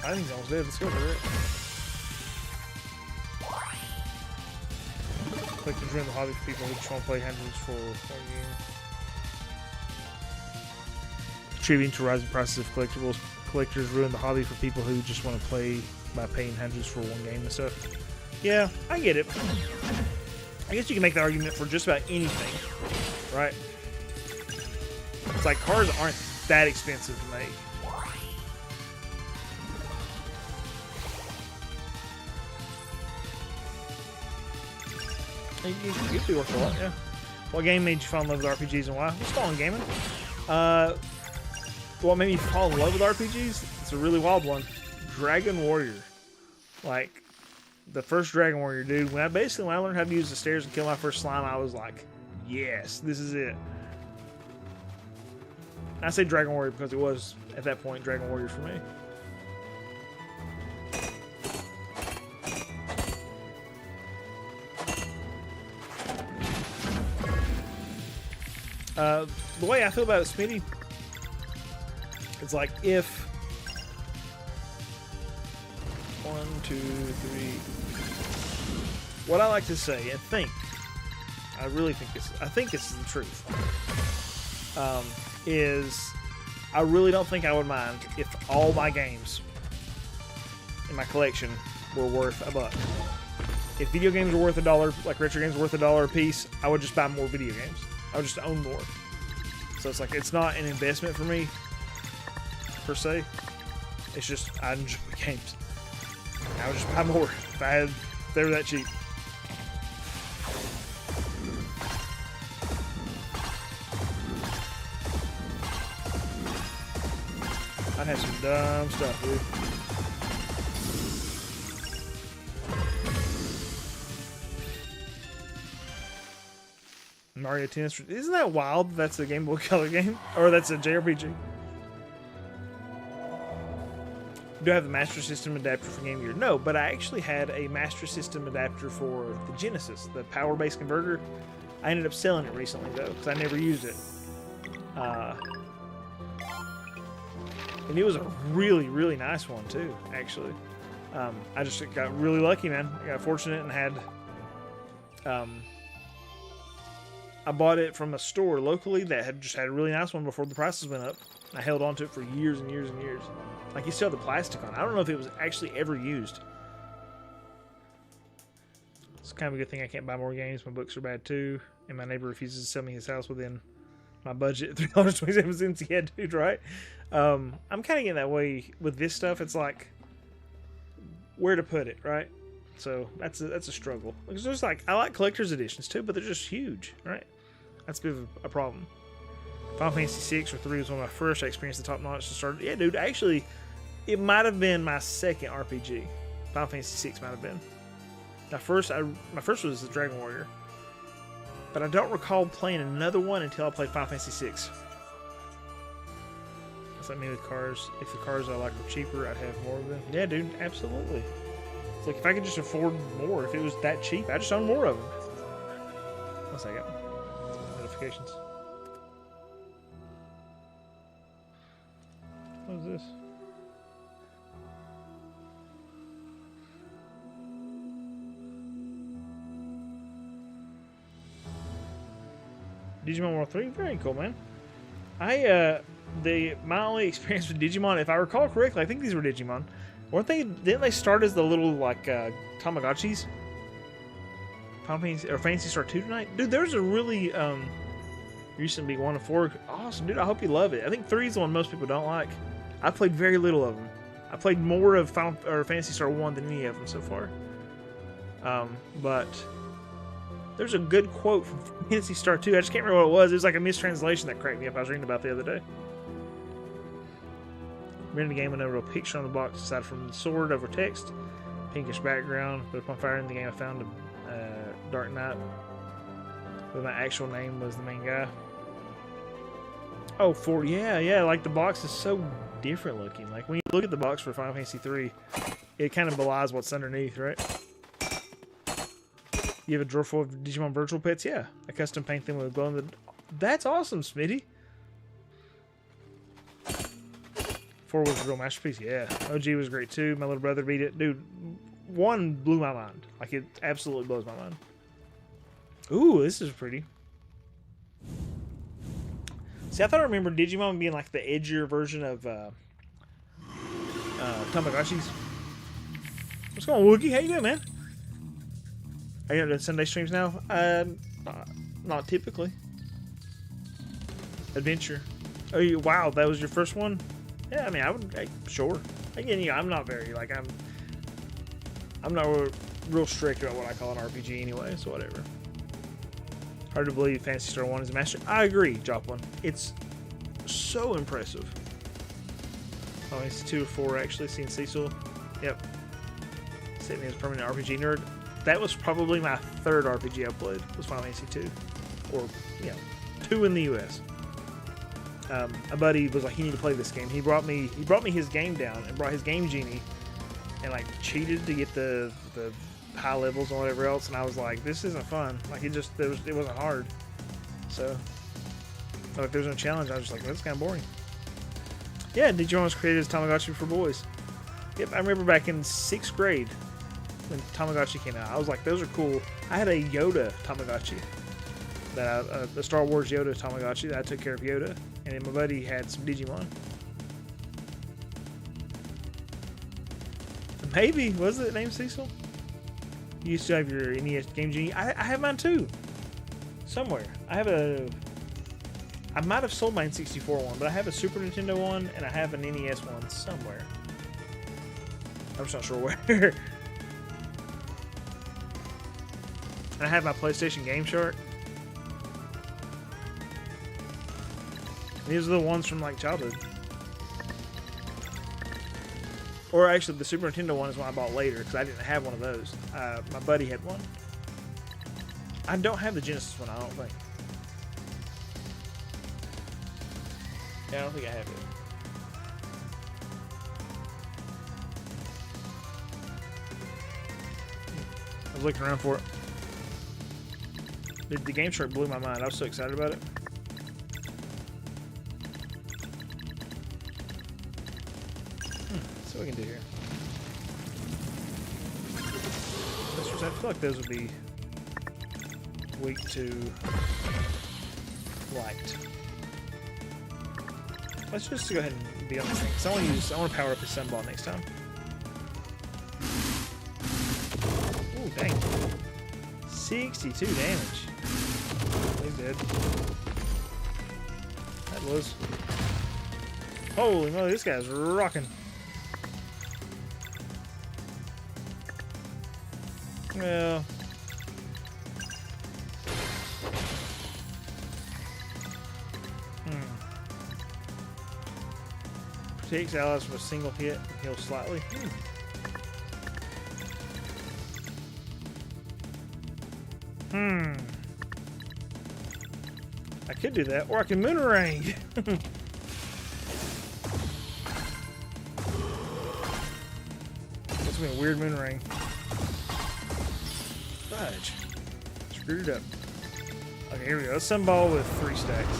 I think he's almost dead. Let's go for it. Collectors ruin the hobby for people who just want to play hundreds for one game. Contributing to rising prices of collectibles. Collectors ruin the hobby for people who just want to play by paying hundreds for one game and stuff. Yeah, I get it. I guess you can make the argument for just about anything, right? It's like cars aren't that expensive to make. You'd be worth a lot, yeah. What game made you fall in love with RPGs and why? What's fun gaming? What made me fall in love with RPGs? It's a really wild one. Dragon Warrior. Like, the first Dragon Warrior, dude. When I learned how to use the stairs and kill my first slime, I was like, yes, this is it. I say Dragon Warrior because it was, at that point, Dragon Warrior for me. The way I feel about it, Smitty, it's like if 1, 2, 3. What I like to say and think, I really think this. I think this is the truth. Is I really don't think I would mind if all my games in my collection were worth $1. If video games were worth $1, like retro games were worth $1 a piece, I would just buy more video games. I would just own more. So it's like, it's not an investment for me, per se. It's just, I enjoy games. I would just buy more if they were that cheap. I'd have some dumb stuff, dude. Mario Tennis. Isn't that wild? That's a Game Boy Color game? Or that's a JRPG. Do I have the Master System adapter for Game Gear? No, but I actually had a Master System adapter for the Genesis, the power-based converter. I ended up selling it recently, though, because I never used it. And it was a really, really nice one, too, actually. I just got really lucky, man. I got fortunate and had... I bought it from a store locally that had just had a really nice one before the prices went up. I held on to it for years and years and years. Like, you still have the plastic on it. I don't know if it was actually ever used. It's kind of a good thing I can't buy more games. My books are bad too. And my neighbor refuses to sell me his house within my budget. $3.27. Yeah, dude, right? I'm kind of getting that way with this stuff. It's like, where to put it, right? So that's a struggle. Because there's like, I like collector's editions too, but they're just huge, right? That's a bit of a problem. Final Fantasy 6 or 3 was one of my first I experienced the top notch to start. Yeah, dude, actually, it might have been my second RPG. Final Fantasy 6 might have been. My first was the Dragon Warrior. But I don't recall playing another one until I played Final Fantasy 6. That's like me with cars. If the cars I like were cheaper, I'd have more of them. Yeah, dude, absolutely. It's like if I could just afford more, if it was that cheap, I'd just own more of them. 1 second. Notifications. What is this? Digimon World 3? Very cool, man. My only experience with Digimon, if I recall correctly, I think these were Digimon. Didn't they start as the little, like, Tamagotchis? Fantasy Star 2 tonight? Dude, there's a really, used to be 1 of 4. Awesome, dude, I hope you love it. I think 3 is the one most people don't like. I've played very little of them. I played more of Fantasy Star 1 than any of them so far. But there's a good quote from Fantasy Star 2. I just can't remember what it was. It was like a mistranslation that cracked me up. I was reading about the other day. We're in the game with no real picture on the box aside from the sword over text, pinkish background. But upon firing the game, I found a Dark Knight, but my actual name was the main guy. Oh, 4, yeah. Like the box is so different looking. Like when you look at the box for Final Fantasy 3, it kind of belies what's underneath, right? You have a drawer full of Digimon virtual pets? Yeah. I custom paint them with glow in the... That's awesome, Smitty. 4 was a real masterpiece. Yeah. OG was great too. My little brother beat it. Dude, 1 blew my mind. Like, it absolutely blows my mind. Ooh, this is pretty. See, I thought I remember Digimon being like the edgier version of Tamagotchis. What's going on, Wookie? How you doing, man? Are you doing Sunday streams now? Not typically. Adventure. Oh, wow, that was your first one? Yeah, I mean, I would, sure. Again, I'm not very, like, I'm not real strict about what I call an RPG anyway, so whatever. Hard to believe Phantasy Star 1 is a master. I agree, Joplin. It's so impressive. Oh, it's 2 or 4 actually, seeing Cecil. Yep. Sitting as permanent RPG nerd. That was probably my 3rd RPG I played, was Final Fantasy 2. Or, 2 in the US. A buddy was like, "You need to play this game." He brought me his game down and brought his Game Genie, and like cheated to get the high levels and whatever else. And I was like, "This isn't fun." Like it wasn't hard. So, if there was no challenge, I was just like, "That's kind of boring." Yeah, Did You Almost created as Tamagotchi for boys? Yep, I remember back in 6th grade when Tamagotchi came out. I was like, "Those are cool." I had a Yoda Tamagotchi. The Star Wars Yoda Tamagotchi that I took care of Yoda, and then my buddy had some Digimon. Maybe was it named Cecil? You used to have your NES Game Genie. I have mine too. Somewhere. I might have sold my N64 one, but I have a Super Nintendo one and I have an NES one somewhere. I'm just not sure where. And I have my PlayStation Game Shark. These are the ones from like childhood. Or actually, the Super Nintendo one is one I bought later because I didn't have one of those. My buddy had one. I don't have the Genesis one, I don't think. Yeah, I don't think I have it. I was looking around for it. The Game Shark blew my mind. I was so excited about it. Let's see what we can do here. I feel like those would be weak to light. Let's just go ahead and be on this thing. So I want to power up his sunball next time. Ooh, dang. 62 damage. He's dead. That was. Holy moly, this guy's rocking. Well. Protects allies from a single hit and heals slightly. I could do that, or I can Moonerang. That's gonna be a weird Moonerang. Fudge. Screwed it up. Okay, here we go. Sunball with 3 stacks.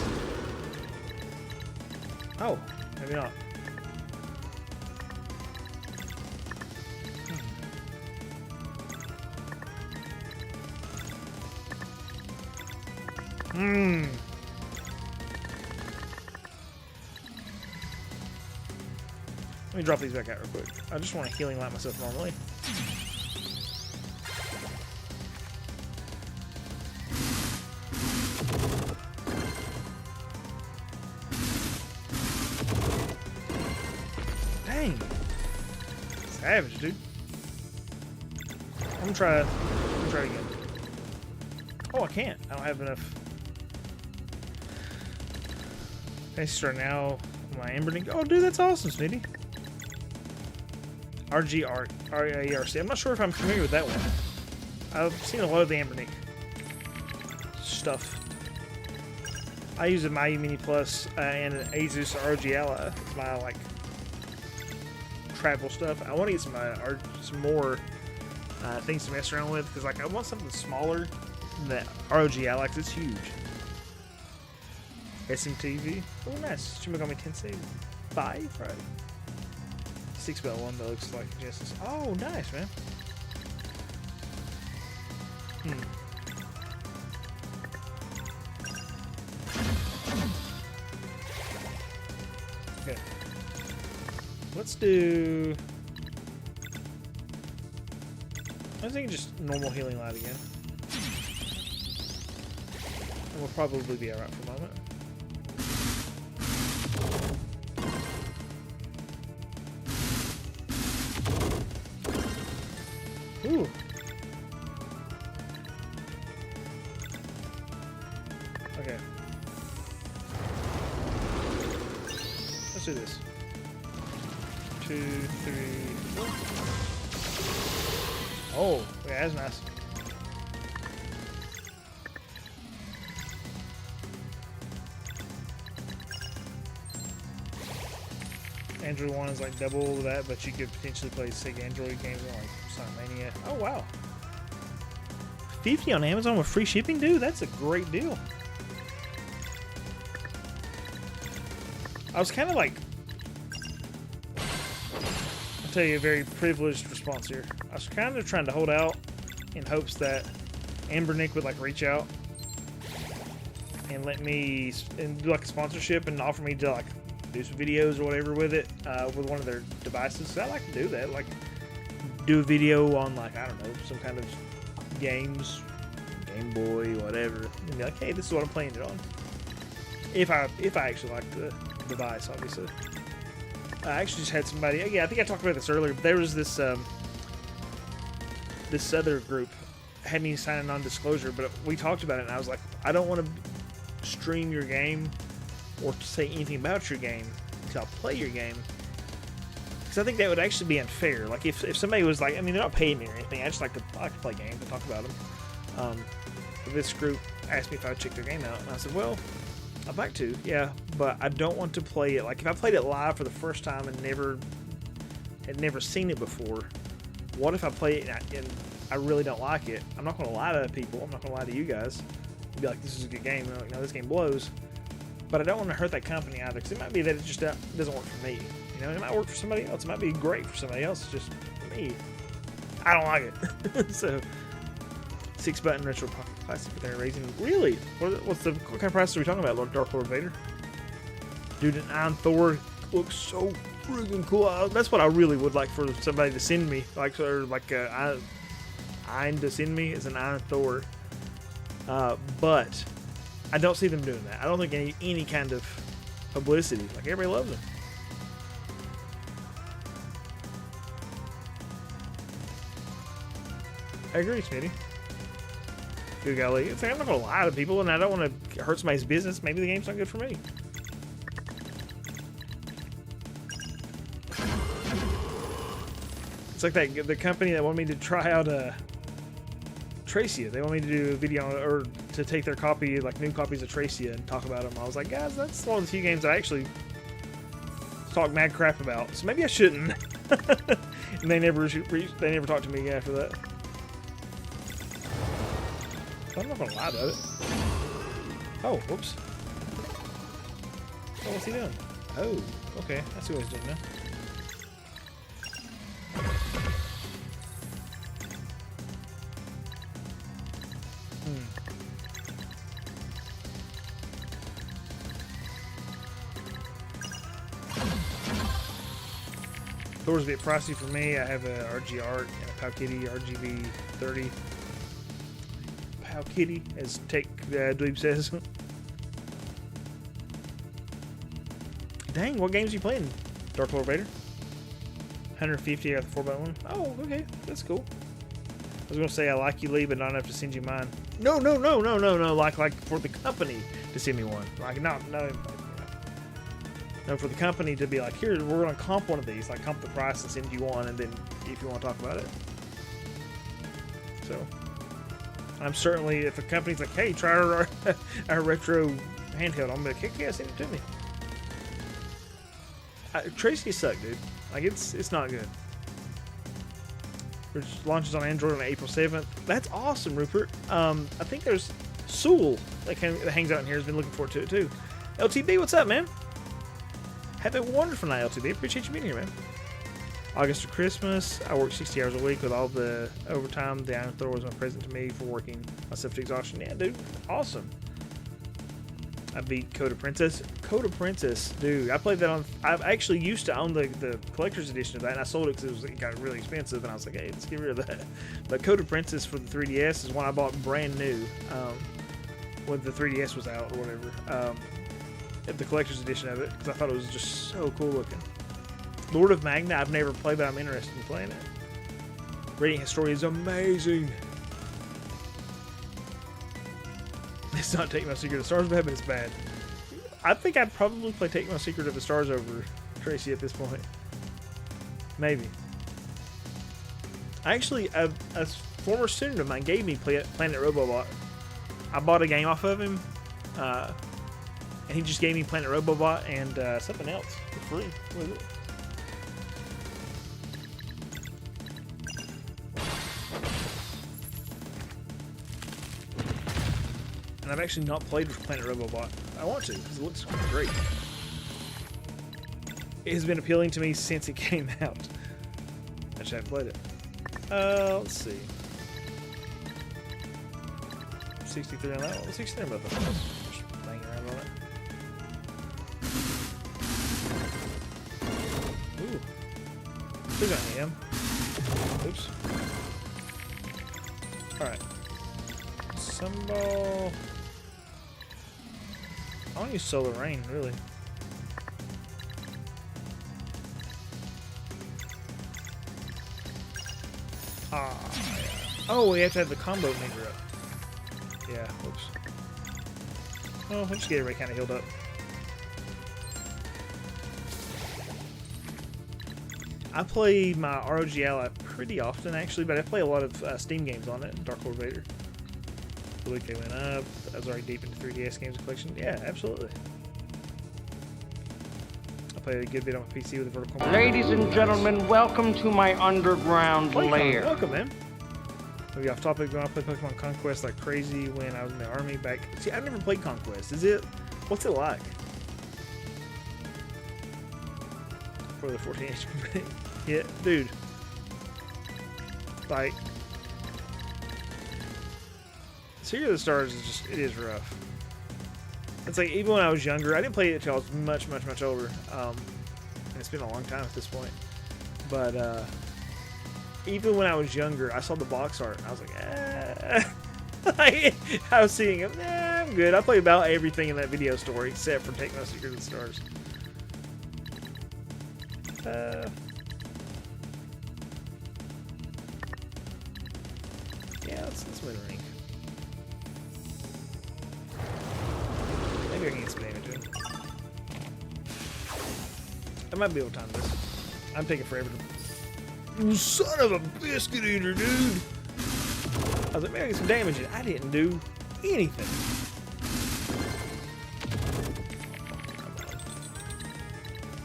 Oh, maybe not. Let me drop these back out real quick. I just want to healing light myself normally. Dang. Savage, dude. I'm gonna try it again. Oh, I can't. I don't have enough. Fantasy Star now. My Embernik. Oh, dude, that's awesome, Smitty. RGRC. I'm not sure if I'm familiar with that one. I've seen a lot of the Embernik stuff. I use a Mayu Mini Plus and an Asus ROG Ally. It's my like travel stuff. I want to get some more things to mess around with because like I want something smaller than that ROG Ally because it's huge. SMTV. Oh, nice. Shimigami Tensei 5, right? 6x1 that looks like Genesis. Oh, nice, man. Okay. Let's do. I was thinking just normal healing light again. we'll probably be alright for a moment. Ooh. Okay. Let's do this. 2, 3, 4. Oh, yeah, that's nice. Android 1 is like double that, but you could potentially play Sega Android games like Sonic Mania. Oh, wow. 50 on Amazon with free shipping? Dude, that's a great deal. I was kind of like... I'll tell you a very privileged response here. I was kind of trying to hold out in hopes that Amber Nick would like reach out and let me and do like a sponsorship and offer me to like do some videos or whatever with it with one of their devices. So I like to do that, like do a video on like, I don't know, some kind of games, Game Boy, whatever, and be like, hey, this is what I'm playing it on. If I actually like the device, obviously. I actually just had somebody. Yeah, I think I talked about this earlier. But there was this this other group had me sign a non-disclosure, but we talked about it, and I was like, I don't want to stream your game or to say anything about your game until I play your game, because I think that would actually be unfair. Like if somebody was like, I mean, they're not paying me or anything. I just like to play games and talk about them. This group asked me if I would check their game out, and I said, well, I'd like to, yeah, but I don't want to play it. Like if I played it live for the first time and had never seen it before, what if I play it and I really don't like it? I'm not going to lie to people. I'm not going to lie to you guys. Be like, this is a good game. And I'm like, no, this game blows. But I don't want to hurt that company either, because it might be that it just doesn't work for me. You know, it might work for somebody else. It might be great for somebody else. It's just for me, I don't like it. So, 6-button retro pocket classic with their raising. Really? What kind of price are we talking about, Dark Lord Vader? Dude, an Iron Thor looks so friggin' cool. That's what I really would like for somebody to send me, like, or like Iron to send me is an Iron Thor. But I don't see them doing that. I don't think any kind of publicity. Like, everybody loves them. I agree, Smitty. Good golly. It's like, I'm not going to lie to people, and I don't want to hurt somebody's business. Maybe the game's not good for me. It's like that the company that wanted me to try out Tracia. They want me to do a video or to take their copy, like new copies of Tracia, and talk about them. I was like, guys, that's one of the few games I actually talk mad crap about. So maybe I shouldn't. And they never talked to me again after that. I'm not gonna lie about it. Oh, whoops. Oh, what's he doing? Oh, okay. I see what he's doing now. Thor's a bit pricey for me. I have a RG Art and a Powkiddy RGB 30. Powkiddy, as Tech Dweeb says. Dang, what games are you playing, Dark Lord Vader? 150 out of the 4x1. Oh, okay, that's cool. I was gonna say I like you, Lee, but not enough to send you mine. No. Like for the company to send me one. Like no, for the company to be like, here, we're gonna comp one of these, like comp the price and send you one, and then if you want to talk about it. So, I'm certainly, if a company's like, hey, try our retro handheld, I'm gonna be like, heck yeah, send it to me. Tracy sucked, dude. Like it's not good. Which launches on Android on April 7th. That's awesome, Rupert. I think there's Sewell that hangs out in here has been looking forward to it too. LTB, what's up, man? Have a wonderful night, LTB. Appreciate you being here, man. August to Christmas, I work 60 hours a week with all the overtime. The Iron Thor was my present to me for working myself to exhaustion. Yeah, dude, awesome. I beat Coda Princess. Coda Princess, dude, I played that on. I actually used to own the collector's edition of that, and I sold it because it got really expensive, and I was like, hey, let's get rid of that. But Coda Princess for the 3DS is one I bought brand new. when the 3DS was out or whatever. The collector's edition of it, because I thought it was just so cool looking. Lord of Magna, I've never played, but I'm interested in playing it. Radiant Historia is amazing. It's not Take My Secret of the Stars, but it's bad. I think I'd probably play Take My Secret of the Stars over Tracy at this point. Maybe. Actually, a former student of mine gave me Planet Robobot. I bought a game off of him, and he just gave me Planet Robobot and something else for free with it. And I've actually not played with Planet Robobot. I want to, because it looks great. It has been appealing to me since it came out. I just haven't played it. Let's see. 63 on that one. 63 on both of them. Just banging around on it. Ooh. Still got an EM. Oops. Alright. Sunball. I want to use Solar Rain, really. Ah, yeah. Oh, we have to have the combo meter up. Yeah, whoops. Well, we'll just get everybody kind of healed up. I play my ROG Ally pretty often, actually, but I play a lot of Steam games on it. Dark Lord Vader. The week they went up. I was already deep into 3DS games collection. Yeah, absolutely. I play a good bit on my PC with the vertical. Ladies and gentlemen, welcome to my underground lair. Welcome, man. Maybe off topic, when I played Pokemon Conquest like crazy when I was in the army back. See, I've never played Conquest. What's it like? For the 14-inch. Yeah, dude. Like, Secret of the Stars is just, it is rough. It's like, even when I was younger, I didn't play it until I was much, much, much older. And it's been a long time at this point. But, even when I was younger, I saw the box art, and I was like, I was seeing it, I'm good. I play about everything in that video store, except for Take My Secret of the Stars. Yeah, let's win a ring. Maybe I can get some damage in. I might be able to time this. I'm taking forever to... Son of a biscuit eater, dude! I was like, maybe I get some damage in. I didn't do anything.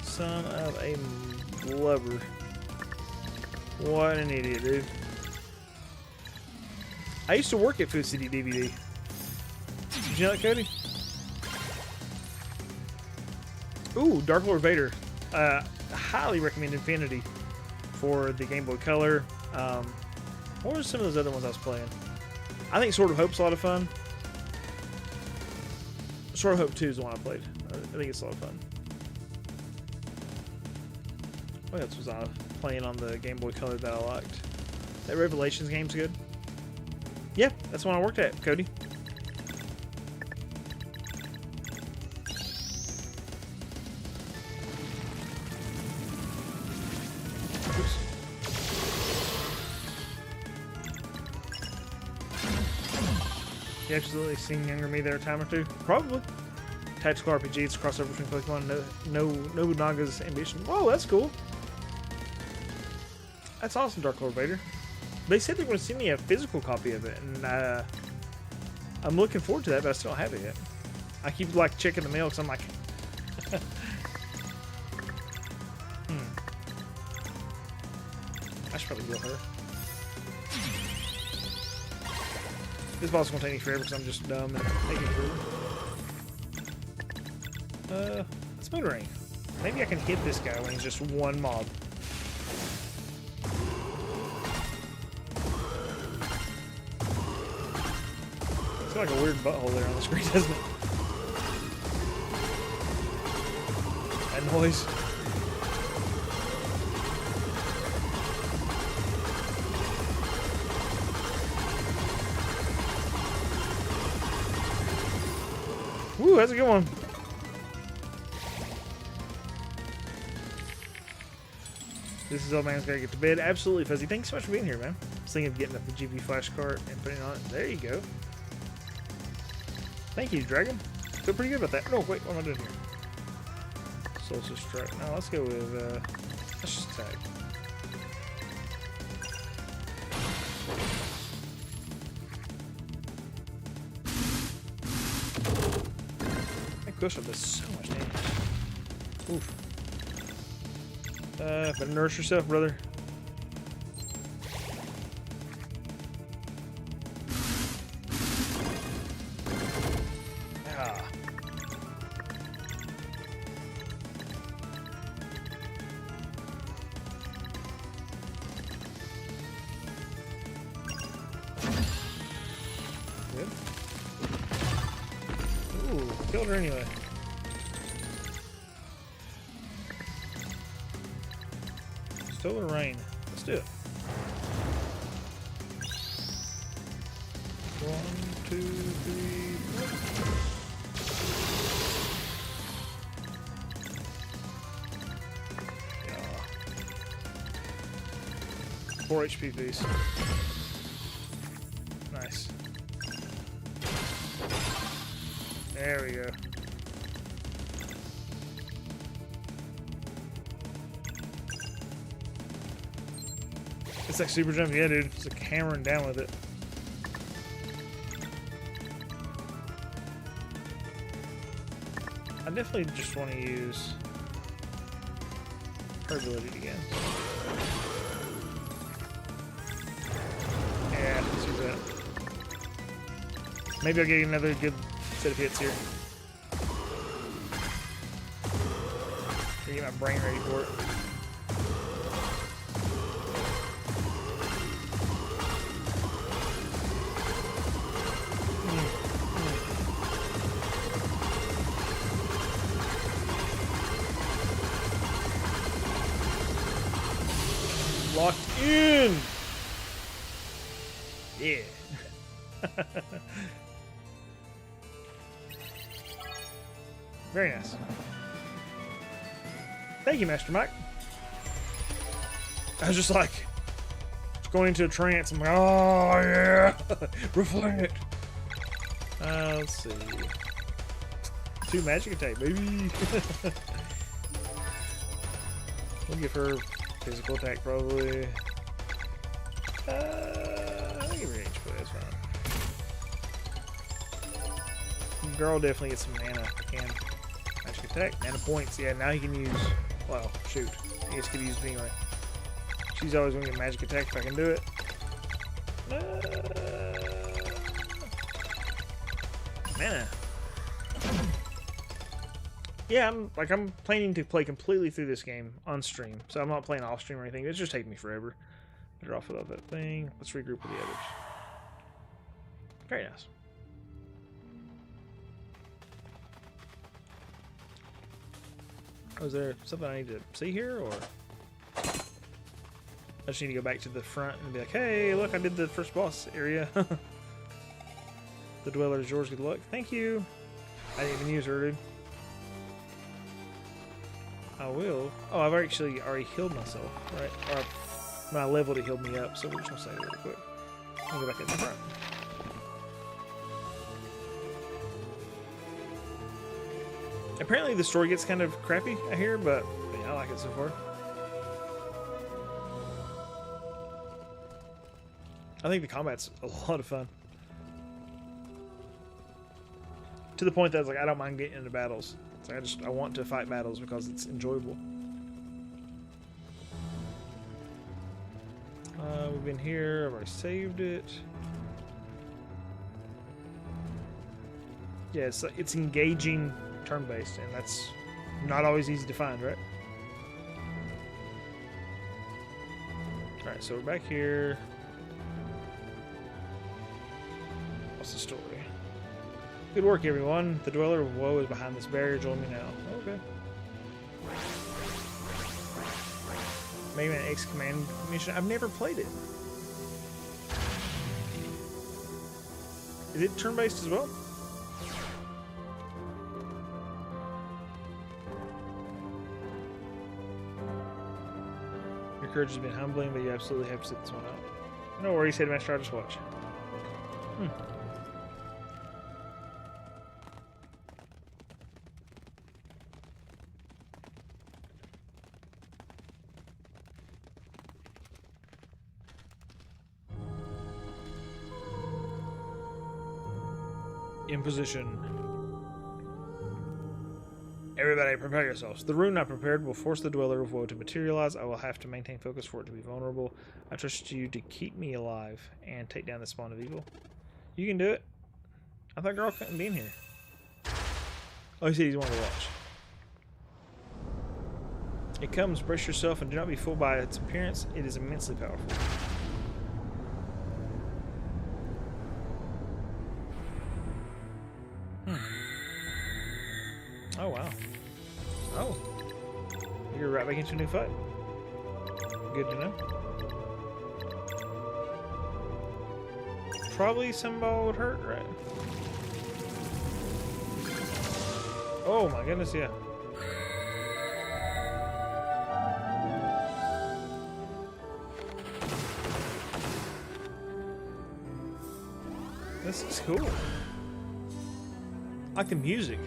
Son of a blubber. What an idiot, dude. I used to work at Food City DVD. Did you know that, Cody? Ooh, Dark Lord Vader. Highly recommend Infinity for the Game Boy Color. What were some of those other ones I was playing? I think Sword of Hope's a lot of fun. Sword of Hope 2 is the one I played. I think it's a lot of fun. What else was I playing on the Game Boy Color that I liked? That Revelations game's good. Yeah, that's the one I worked at, Cody. Oops. You absolutely seen younger me there a time or two? Probably. Tactical RPG, it's a crossover between Pokemon Nobunaga's Ambition. Whoa, that's cool. That's awesome, Dark Lord Vader. They said they're going to send me a physical copy of it, and I'm looking forward to that, but I still don't have it yet. I keep like checking the mail because I'm like, I should probably heal her. This boss is going to take me forever because I'm just dumb and taking forever. Let's Moon Ring. Maybe I can hit this guy when he's just one mob. It's like a weird butthole there on the screen, doesn't it? That noise. Woo, that's a good one. This is old man's gotta get to bed. Absolutely, Fuzzy. Thanks so much for being here, man. I was thinking of getting up the GV flash cart and putting it on it. There you go. Thank you, Dragon. Feel pretty good about that. No, wait, what am I doing here? Solstice strike. No, let's go with, let's just attack. That cushion does so much damage. Oof. Better nourish yourself, brother. Ah. Good. Ooh, killed her anyway. Solar rain. Let's do it. 1, 2, 3, 4. 4 HP, please. Nice. There we go. It's like super jump, yeah, dude. It's like hammering down with it. I definitely just want to use her ability again. Yeah, let's use that. Maybe I'll get another good set of hits here. Get my brain ready for it. Locked in! Yeah. Very nice. Thank you, Master Mike. I was just like, going into a trance. I'm like, oh yeah! Reflect! Let's see. 2 magic attack, baby! We'll give her physical attack, probably. I'll give her HP, that's fine. Girl definitely gets some mana if I can. Magic attack, mana points. Yeah, now he can use. Well, shoot. I guess he could use it anyway. She's always going to get magic attack if I can do it. Mana. Yeah, I'm planning to play completely through this game on stream, so I'm not playing off stream or anything. It's just taking me forever. Better off without that thing. Let's regroup with the others. Very nice. Oh, is there something I need to see here, or I just need to go back to the front and be like, "Hey, look, I did the first boss area." The Dweller is yours. Good luck. Thank you. I didn't even use her, dude. I will. Oh, I've actually already healed myself, right? Or my level to heal me up, so we're just gonna save it really quick. I'll go back in the front. Apparently the story gets kind of crappy, I hear, but yeah, I like it so far. I think the combat's a lot of fun. To the point that it's like I don't mind getting into battles. It's like I want to fight battles because it's enjoyable. We've been here. I've already saved it. Yeah, it's engaging turn-based, and that's not always easy to find, right? Alright, so we're back here. What's the story? Good work, everyone. The Dweller of Woe is behind this barrier. Join me now. Okay. Maybe an X Command mission. I've never played it. Is it turn-based as well? courage has been humbling, but you absolutely have to sit this one out. No worries, Headmaster, I'll just watch. In position. Everybody, prepare yourselves. The rune not prepared will force the Dweller of Woe to materialize. I will have to maintain focus for it to be vulnerable. I trust you to keep me alive and take down the spawn of evil. You can do it. I thought girl couldn't be in here. Oh, he said he's wanted to watch. It comes, brace yourself, and do not be fooled by its appearance. It is immensely powerful. Oh, wow. Oh. You're right back into a new fight. Good to know. Probably some ball would hurt, right? Oh my goodness, yeah. This is cool. I like the music.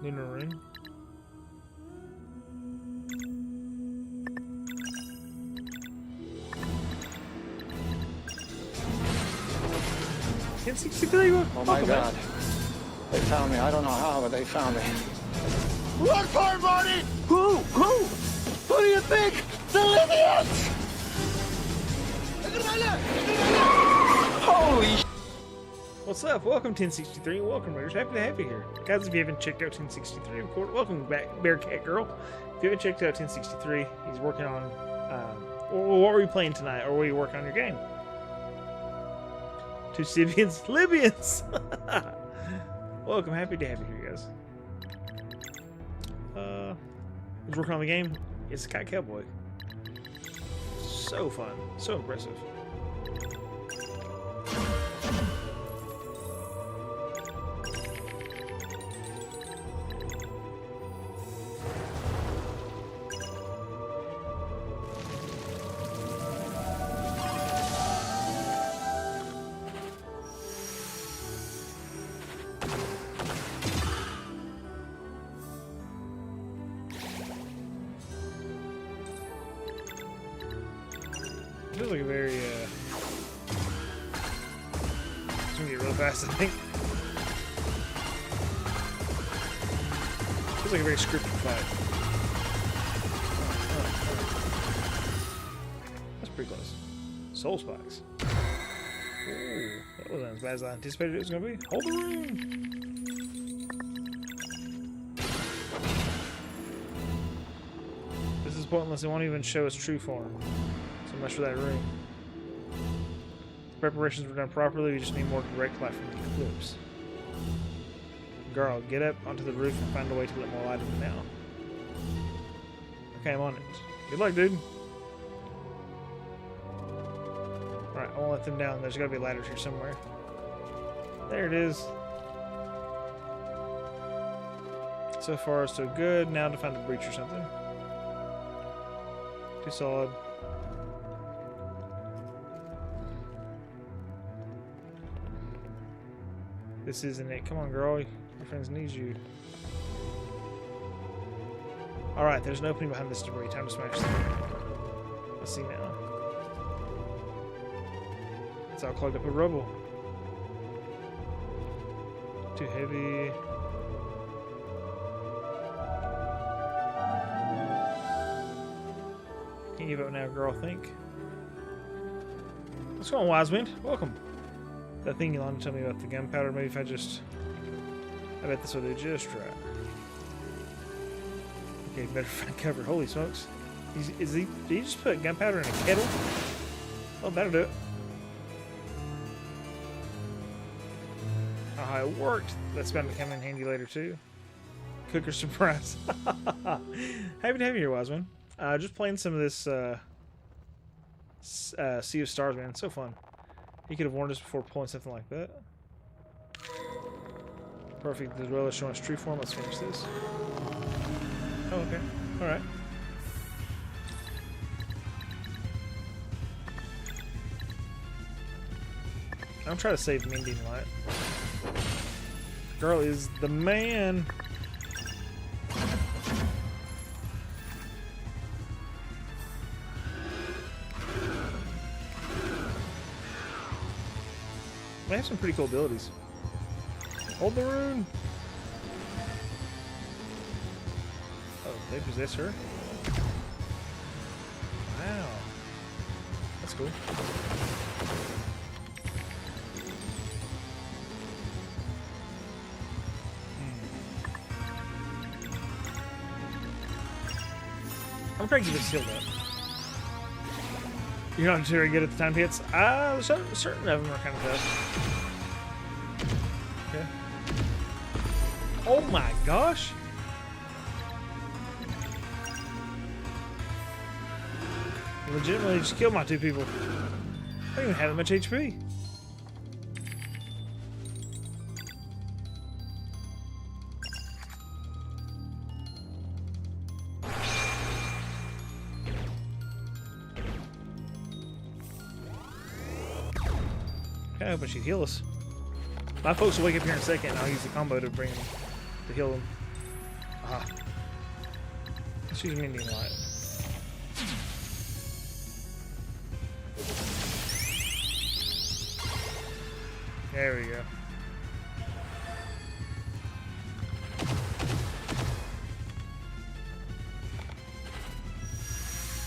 Lunar ring. Oh my God. They found me. I don't know how, but they found me. Run for it, Marty! Who? Who do you think? The Libyans! Holy sh**. What's up? Welcome 1063. Welcome, Raiders. Happy to have you here. Guys, if you haven't checked out 1063, of course, welcome back, Bearcat Girl. If you haven't checked out 1063, he's working on, what were you playing tonight, or were you working on your game? Two Sibians, Libyans! Welcome, happy to have you here, guys. He's working on the game. It's Sky Cowboy. So fun, so impressive. It feels like a very, it's gonna get real fast, I think. Feels like a very scripted fight. That's pretty close. Soul spikes. Ooh, that wasn't as bad as I anticipated it was gonna be. Hold the room! This is pointless, it won't even show its true form. So much for that ring. The preparations were done properly, we just need more direct light from the eclipse. Girl, get up onto the roof and find a way to let more light in now. Okay, I'm on it. Good luck, dude. Alright, I won't let them down. There's gotta be ladders here somewhere. There it is. So far, so good. Now to find the breach or something. Too solid. This isn't it. Come on, girl. Your friends need you. Alright, there's an opening behind this debris. Time to smash them. Let's see now. It's all clogged up with rubble. Too heavy. Can't give up now, girl, think. What's going on, Wisewind? Welcome. That thing you wanted to tell me about the gunpowder, maybe if I bet this will do just right. Okay, better find cover. Holy smokes. Did he just put gunpowder in a kettle? Oh, that'll do it. Oh, how it worked. That's bound to come in handy later, too. Cooker surprise. Happy to have you here, Wiseman. Just playing some of this Sea of Stars, man. So fun. He could have warned us before pulling something like that. Perfect. The dweller showing us true form. Let's finish this. Oh, okay. All right. I'm trying to save Mending Light. Girl is the man. They have some pretty cool abilities. Hold the rune. Oh, they possess her. Wow, that's cool. I'm trying to get this sealed up. You're not very good at the time hits? Certain of them are kind of tough. Okay. Oh my gosh! Legitimately just killed my two people. I don't even have that much HP. I hope she'd heal us. My folks will wake up here in a second and I'll use the combo to bring them to heal them. Aha. Let's use Mending Light. There we go.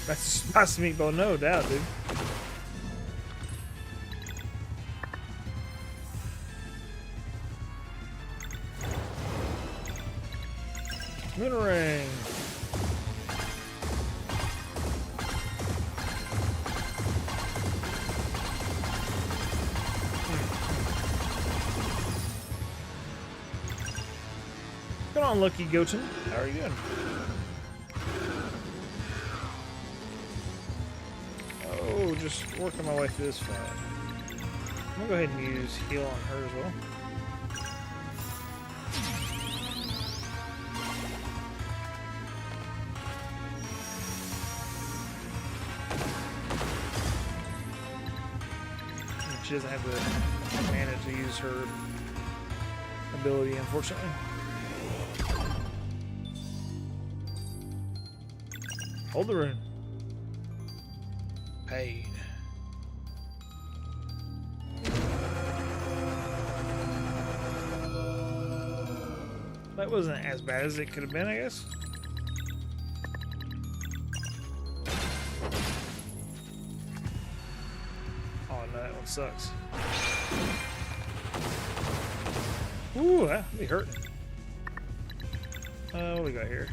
That's a spicy meatball, no doubt, dude. Moonerang. Come on, Lucky Goten. How are you doing? Oh, just working my way through this fight. I'm gonna go ahead and use heal on her as well. She doesn't have the mana to use her ability, unfortunately. Hold the rune. Pain. That wasn't as bad as it could have been, I guess. Oh no, that one sucks. Ooh, that be hurting. What do we got here?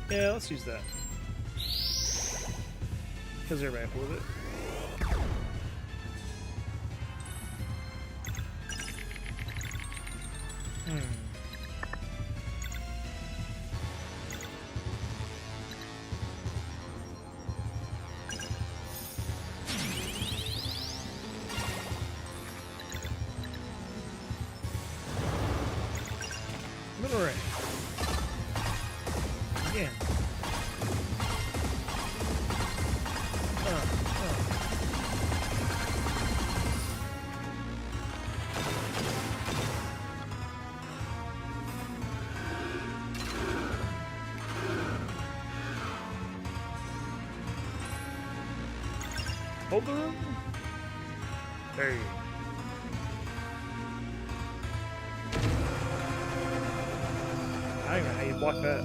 Yeah, let's use that. Because they're back with it. Boomerang. Again. Hold the room. There you go. I don't know how you block that.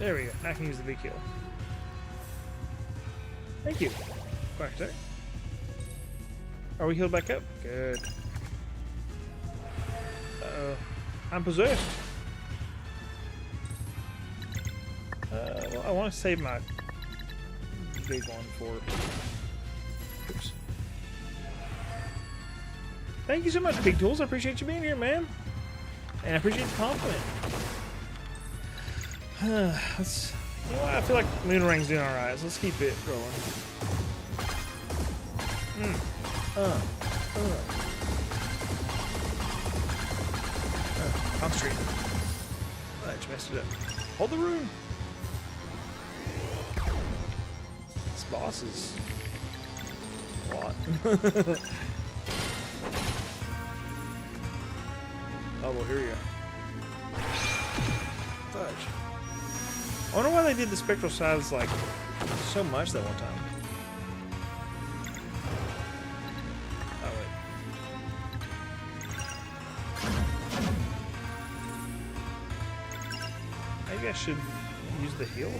There we go. Now I can use the big kill. Thank you. Quack attack. Are we healed back up? Good. Uh-oh. I'm possessed. Well, I want to save my big one for... Oops. Thank you so much, Big Tools. I appreciate you being here, man. And I appreciate the compliment. Let's, you know what? I feel like Moonerang's doing alright, so let's keep it rolling. Concentrate. I just messed it up. Hold the room. This boss is a lot. Oh, well, here you go. Fudge. I wonder why they did the spectral sides like so much that one time. Oh, wait. Maybe I should use the heal.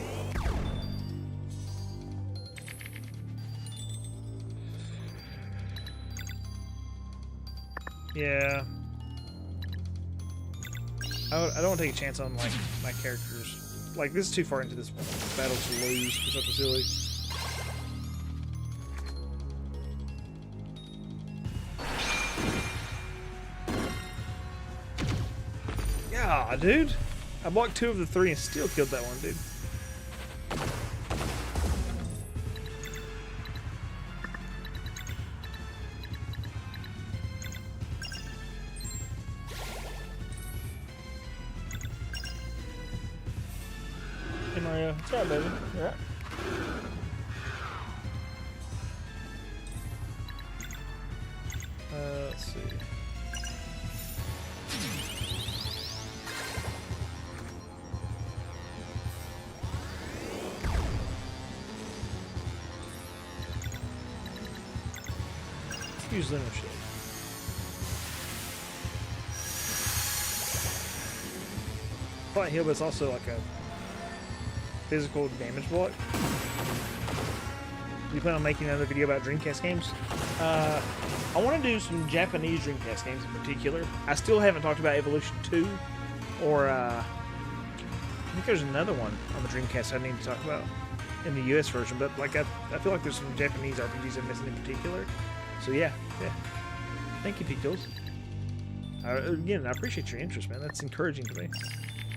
Yeah. I don't want to take a chance on like my characters. Like this is too far into this battle to lose for something silly. Yeah, dude. I blocked 2 of the 3 and still killed that one, dude. Hey Mario, what's up, baby? You alright? Let's see. Use Lunar Shield. Flight heal, but it's also like a physical damage block. You plan on making another video about Dreamcast games? I want to do some Japanese Dreamcast games in particular. I still haven't talked about Evolution 2, or I think there's another one on the Dreamcast I need to talk about in the US version, but like I feel like there's some Japanese RPGs I'm missing in particular. So yeah. Thank you, Pictos. Again, I appreciate your interest, man. That's encouraging to me.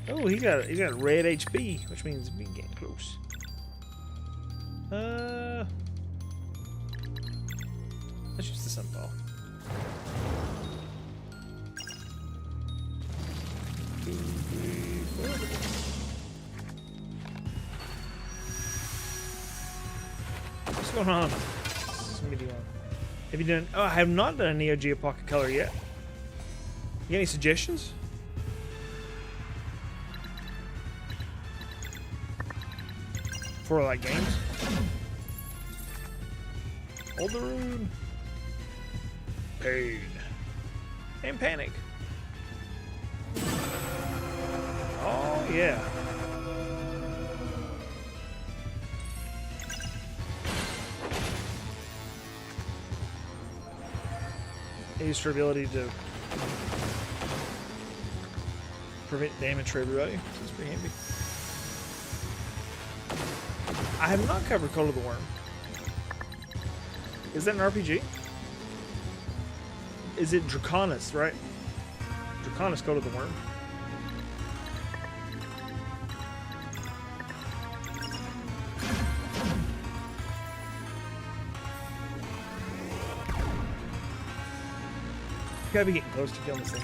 Oh, he's got red HP, which means we can get close. Let's use the sunball. 2, 3, 4. What's going on? Have you done? Oh, I have not done a Neo Geo Pocket Color yet. You got any suggestions? For like games? Hold the room. Pain. And panic. Oh yeah. Use your ability to prevent damage for everybody. So it's pretty handy. I have not covered Call of the Worm. Is that an RPG? Is it Draconis, right? Draconis Call of the Worm. You gotta be getting close to killing this thing.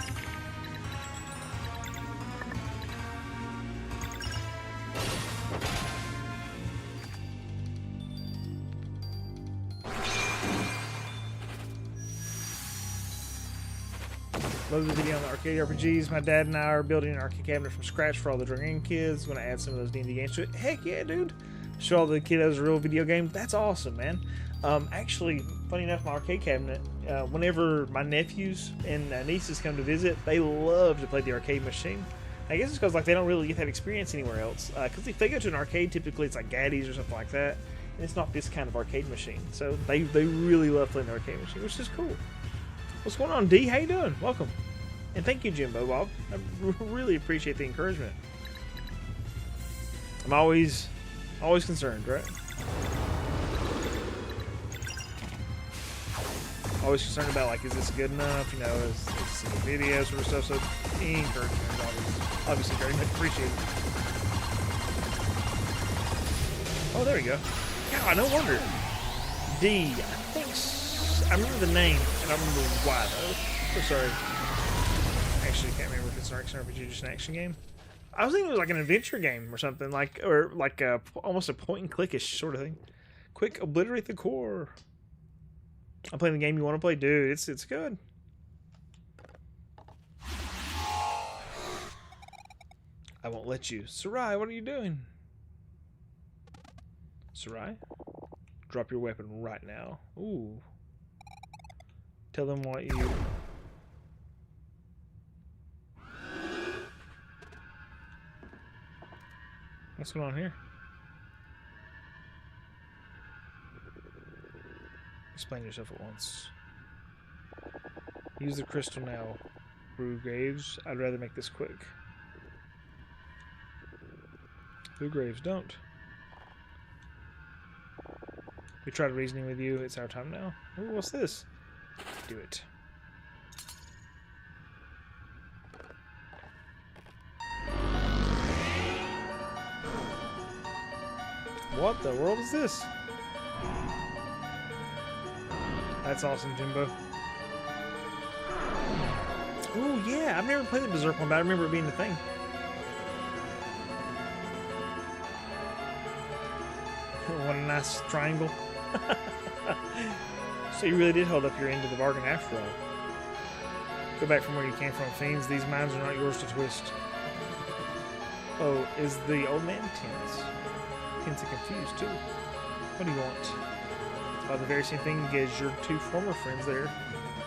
Love the video on the arcade RPGs. My dad and I are building an arcade cabinet from scratch for all the Dragon kids. Going to add some of those D&D games to it. Heck yeah, dude! Show all the kiddos a real video game. That's awesome, man. Actually, funny enough, my arcade cabinet, whenever my nephews and nieces come to visit, they love to play the arcade machine. I guess it's because like they don't really get that experience anywhere else. Because if they go to an arcade, typically it's like Gaddy's or something like that, and it's not this kind of arcade machine. So they really love playing the arcade machine, which is cool. What's going on, D? How you doing? Welcome, and thank you, Jimbo Bob. I really appreciate the encouragement. I'm always concerned, right? Always concerned about like, is this good enough? You know, is this a good video sort of stuff? So any encouragement is obviously very much appreciated. Oh, there we go. God, no wonder. D. I remember the name, and I don't remember why though. So sorry. Actually, can't remember if it's an action RPG or just an action game. I was thinking it was like an adventure game or something, like almost a point and click-ish sort of thing. Quick, obliterate the core. I'm playing the game you want to play, dude. It's good. I won't let you. Sarai, what are you doing? Sarai? Drop your weapon right now. Ooh. Tell them what you... What's going on here? Explain yourself at once. Use the crystal now. Blue Graves. I'd rather make this quick. Blue Graves, don't. We tried reasoning with you. It's our time now. Ooh, what's this? Do it. What the world is this? That's awesome, Jimbo. Ooh, yeah. I've never played the Berserk one, but I remember it being the thing. What a nice triangle. So you really did hold up your end of the bargain after all. Go back from where you came from, fiends. These minds are not yours to twist. Oh, is the old man tense? Tense and confused, too. What do you want? The very same thing as your two former friends there.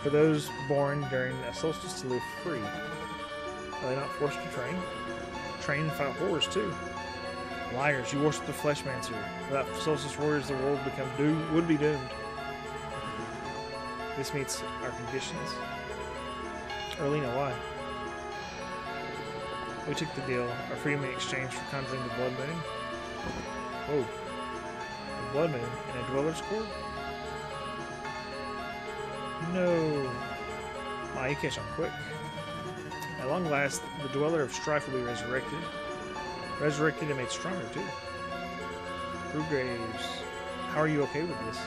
For those born during a solstice to live free. Are they not forced to train? Train and fight horrors too. Liars, you worship the Fleshmancer. Without solstice warriors, the world would be doomed. This meets our conditions. Erlina, why? We took the deal. Our freedom in exchange for conjuring the Blood Moon. Whoa. The Blood Moon and a Dweller's Core? No. Wow, you catch on quick. At long last, the Dweller of Strife will be resurrected. Resurrected and made stronger, too. Blue Graves, how are you okay with this?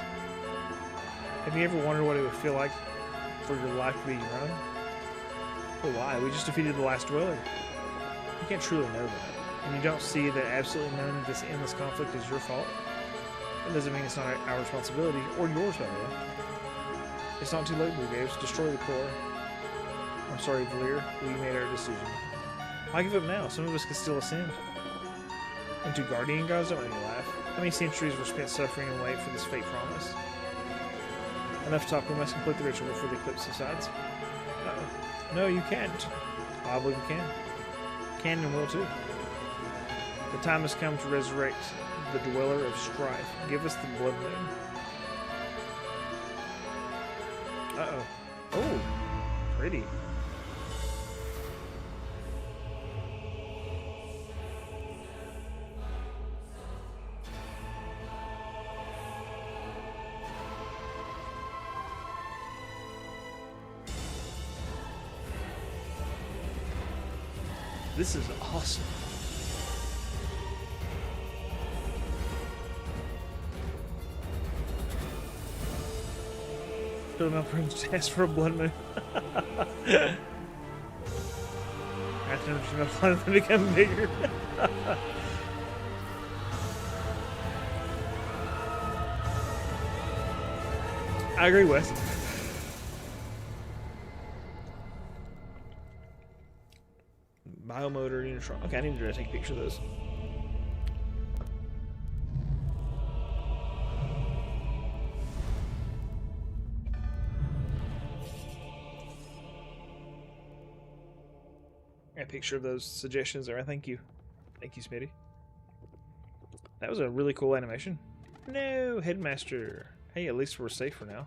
Have you ever wondered what it would feel like for your life to be your own? But why? We just defeated the last Dweller. You can't truly know that. And you don't see that absolutely none of this endless conflict is your fault. That doesn't mean it's not our responsibility, or yours, by the way. It's not too late, Blue Graves. Destroy the core. I'm sorry, Valir. We made our decision. Why give up now? Some of us can still ascend. And two guardian gods don't make me laugh. How many centuries were spent suffering and wait for this fate promise? Enough talk. We must complete the ritual before the eclipse subsides. Uh-oh. No, you can't. I believe you can. Can and will too. The time has come to resurrect the Dweller of Strife. Give us the Blood Moon. Uh-oh. Oh, pretty. This is awesome. Fill up rooms to ask for a blood moon. After them become bigger. I agree, Wes. Biomotor, Unitron. Okay, I need to take a picture of those. a picture of those suggestions there. Thank you. Thank you, Smitty. That was a really cool animation. No, Headmaster. Hey, at least we're safe for now.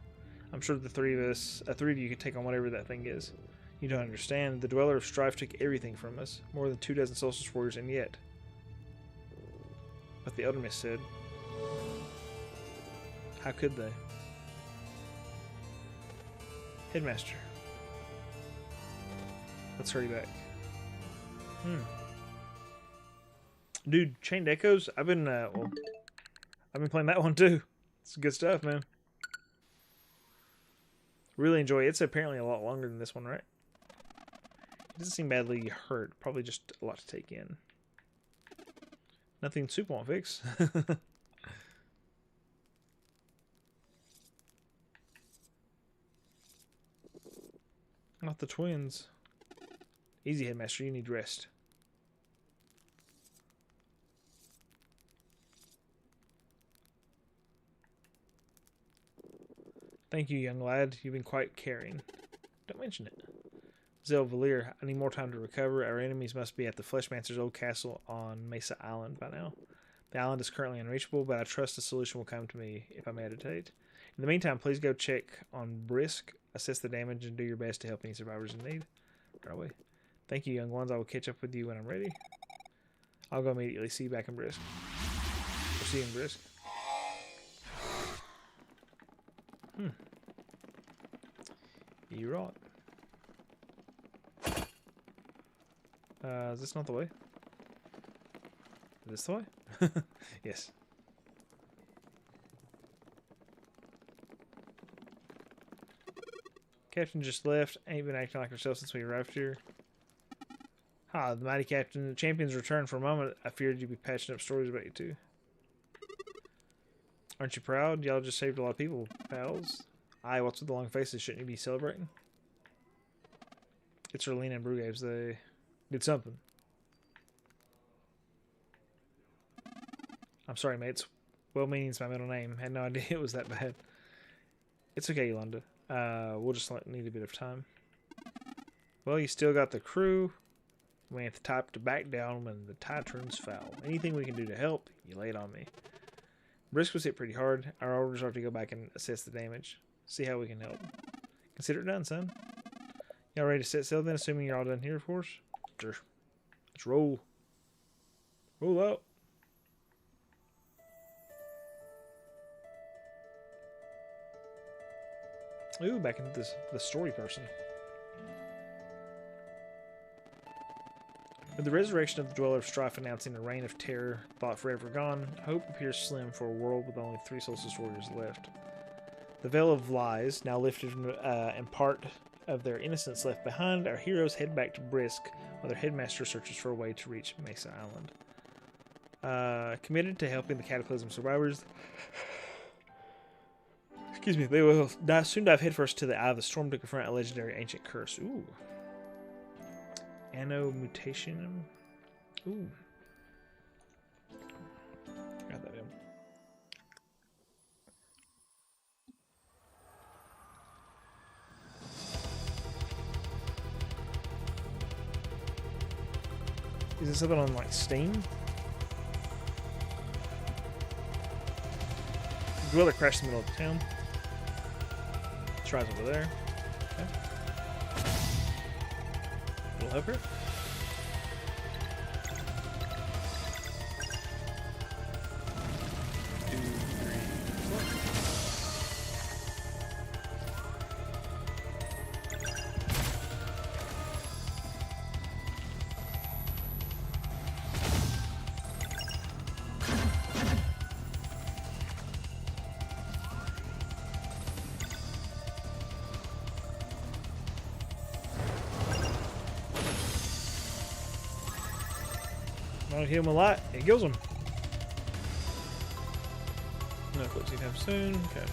I'm sure the three of you can take on whatever that thing is. You don't understand. The Dweller of Strife took everything from us. More than 24 Solstice Warriors, and yet. But the Elder Mist said. How could they? Headmaster. Let's hurry back. Dude, Chained Echoes. I've been playing that one too. It's good stuff, man. Really enjoy it. It's apparently a lot longer than this one, right? It doesn't seem badly hurt. Probably just a lot to take in. Nothing Soup won't fix. Not the twins. Easy, Headmaster. You need rest. Thank you, young lad. You've been quite caring. Don't mention it. Zel Valir, I need more time to recover. Our enemies must be at the Fleshmancer's old castle on Mesa Island by now. The island is currently unreachable, but I trust a solution will come to me if I meditate. In the meantime, please go check on Brisk, assess the damage, and do your best to help any survivors in need. Right away. Thank you, young ones. I will catch up with you when I'm ready. I'll go immediately. See you back in Brisk. We'll see you in Brisk. You're right. Is this not the way? Is this the way? Yes. Captain just left. Ain't been acting like herself since we arrived here. Ah, the mighty captain. The champions returned for a moment. I feared you'd be patching up stories about you too. Aren't you proud? Y'all just saved a lot of people, pals. Aye, what's with the long faces? Shouldn't you be celebrating? It's Erlina and Brugaves. They did something. I'm sorry, mates. Well-meaning's my middle name. Had no idea it was that bad. It's okay, Yolanda. We'll just need a bit of time. Well, you still got the crew. We have the type to back down when the tide turns foul. Anything we can do to help, you lay it on me. Brisk was hit pretty hard. Our orders are to go back and assess the damage. See how we can help. Consider it done, son. Y'all ready to set sail then, assuming you're all done here, of course? Sure. Let's roll. Roll out. Ooh, back into the story person. With the resurrection of the Dweller of Strife announcing a reign of terror thought forever gone, hope appears slim for a world with only 3 Solstice Warriors left. The veil of lies, now lifted and part of their innocence left behind, our heroes head back to Brisk while their headmaster searches for a way to reach Mesa Island. Committed to helping the Cataclysm survivors, excuse me, they will soon dive headfirst to the Eye of the Storm to confront a legendary ancient curse. Ooh. Anno Mutationum. Ooh. Got that in. Is this something on like Steam? Dweller crashed in the middle of the town. Tries over there. Okay. Little help here. I'll hit him a lot. It kills him. No clues anytime soon. Okay.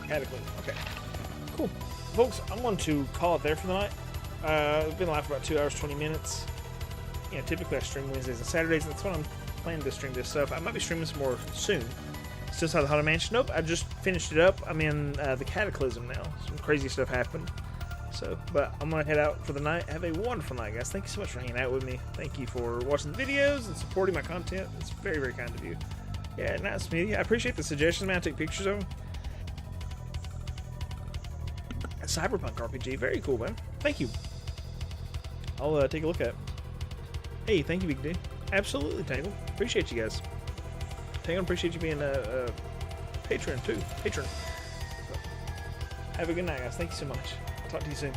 Cataclysm. Okay. Cool. Folks, I'm going to call it there for the night. I've been live for about 2 hours, 20 minutes. You know, typically I stream Wednesdays and Saturdays, and that's when I'm planning to stream this stuff. I might be streaming some more soon. Still inside the Haunted Mansion? Nope, I just finished it up. I'm in the Cataclysm now. Some crazy stuff happened. So, but I'm going to head out for the night. Have a wonderful night, guys. Thank you so much for hanging out with me. Thank you for watching the videos and supporting my content. It's very, very kind of you. Yeah, nice to meet you. I appreciate the suggestions, man. I take pictures of them. Cyberpunk RPG. Very cool, man. Thank you. I'll take a look at it. Hey, thank you, Big D. Absolutely, Tangle. Appreciate you guys. Tangle, appreciate you being a patron, too. Patron. So, have a good night, guys. Thank you so much. Talk to you soon.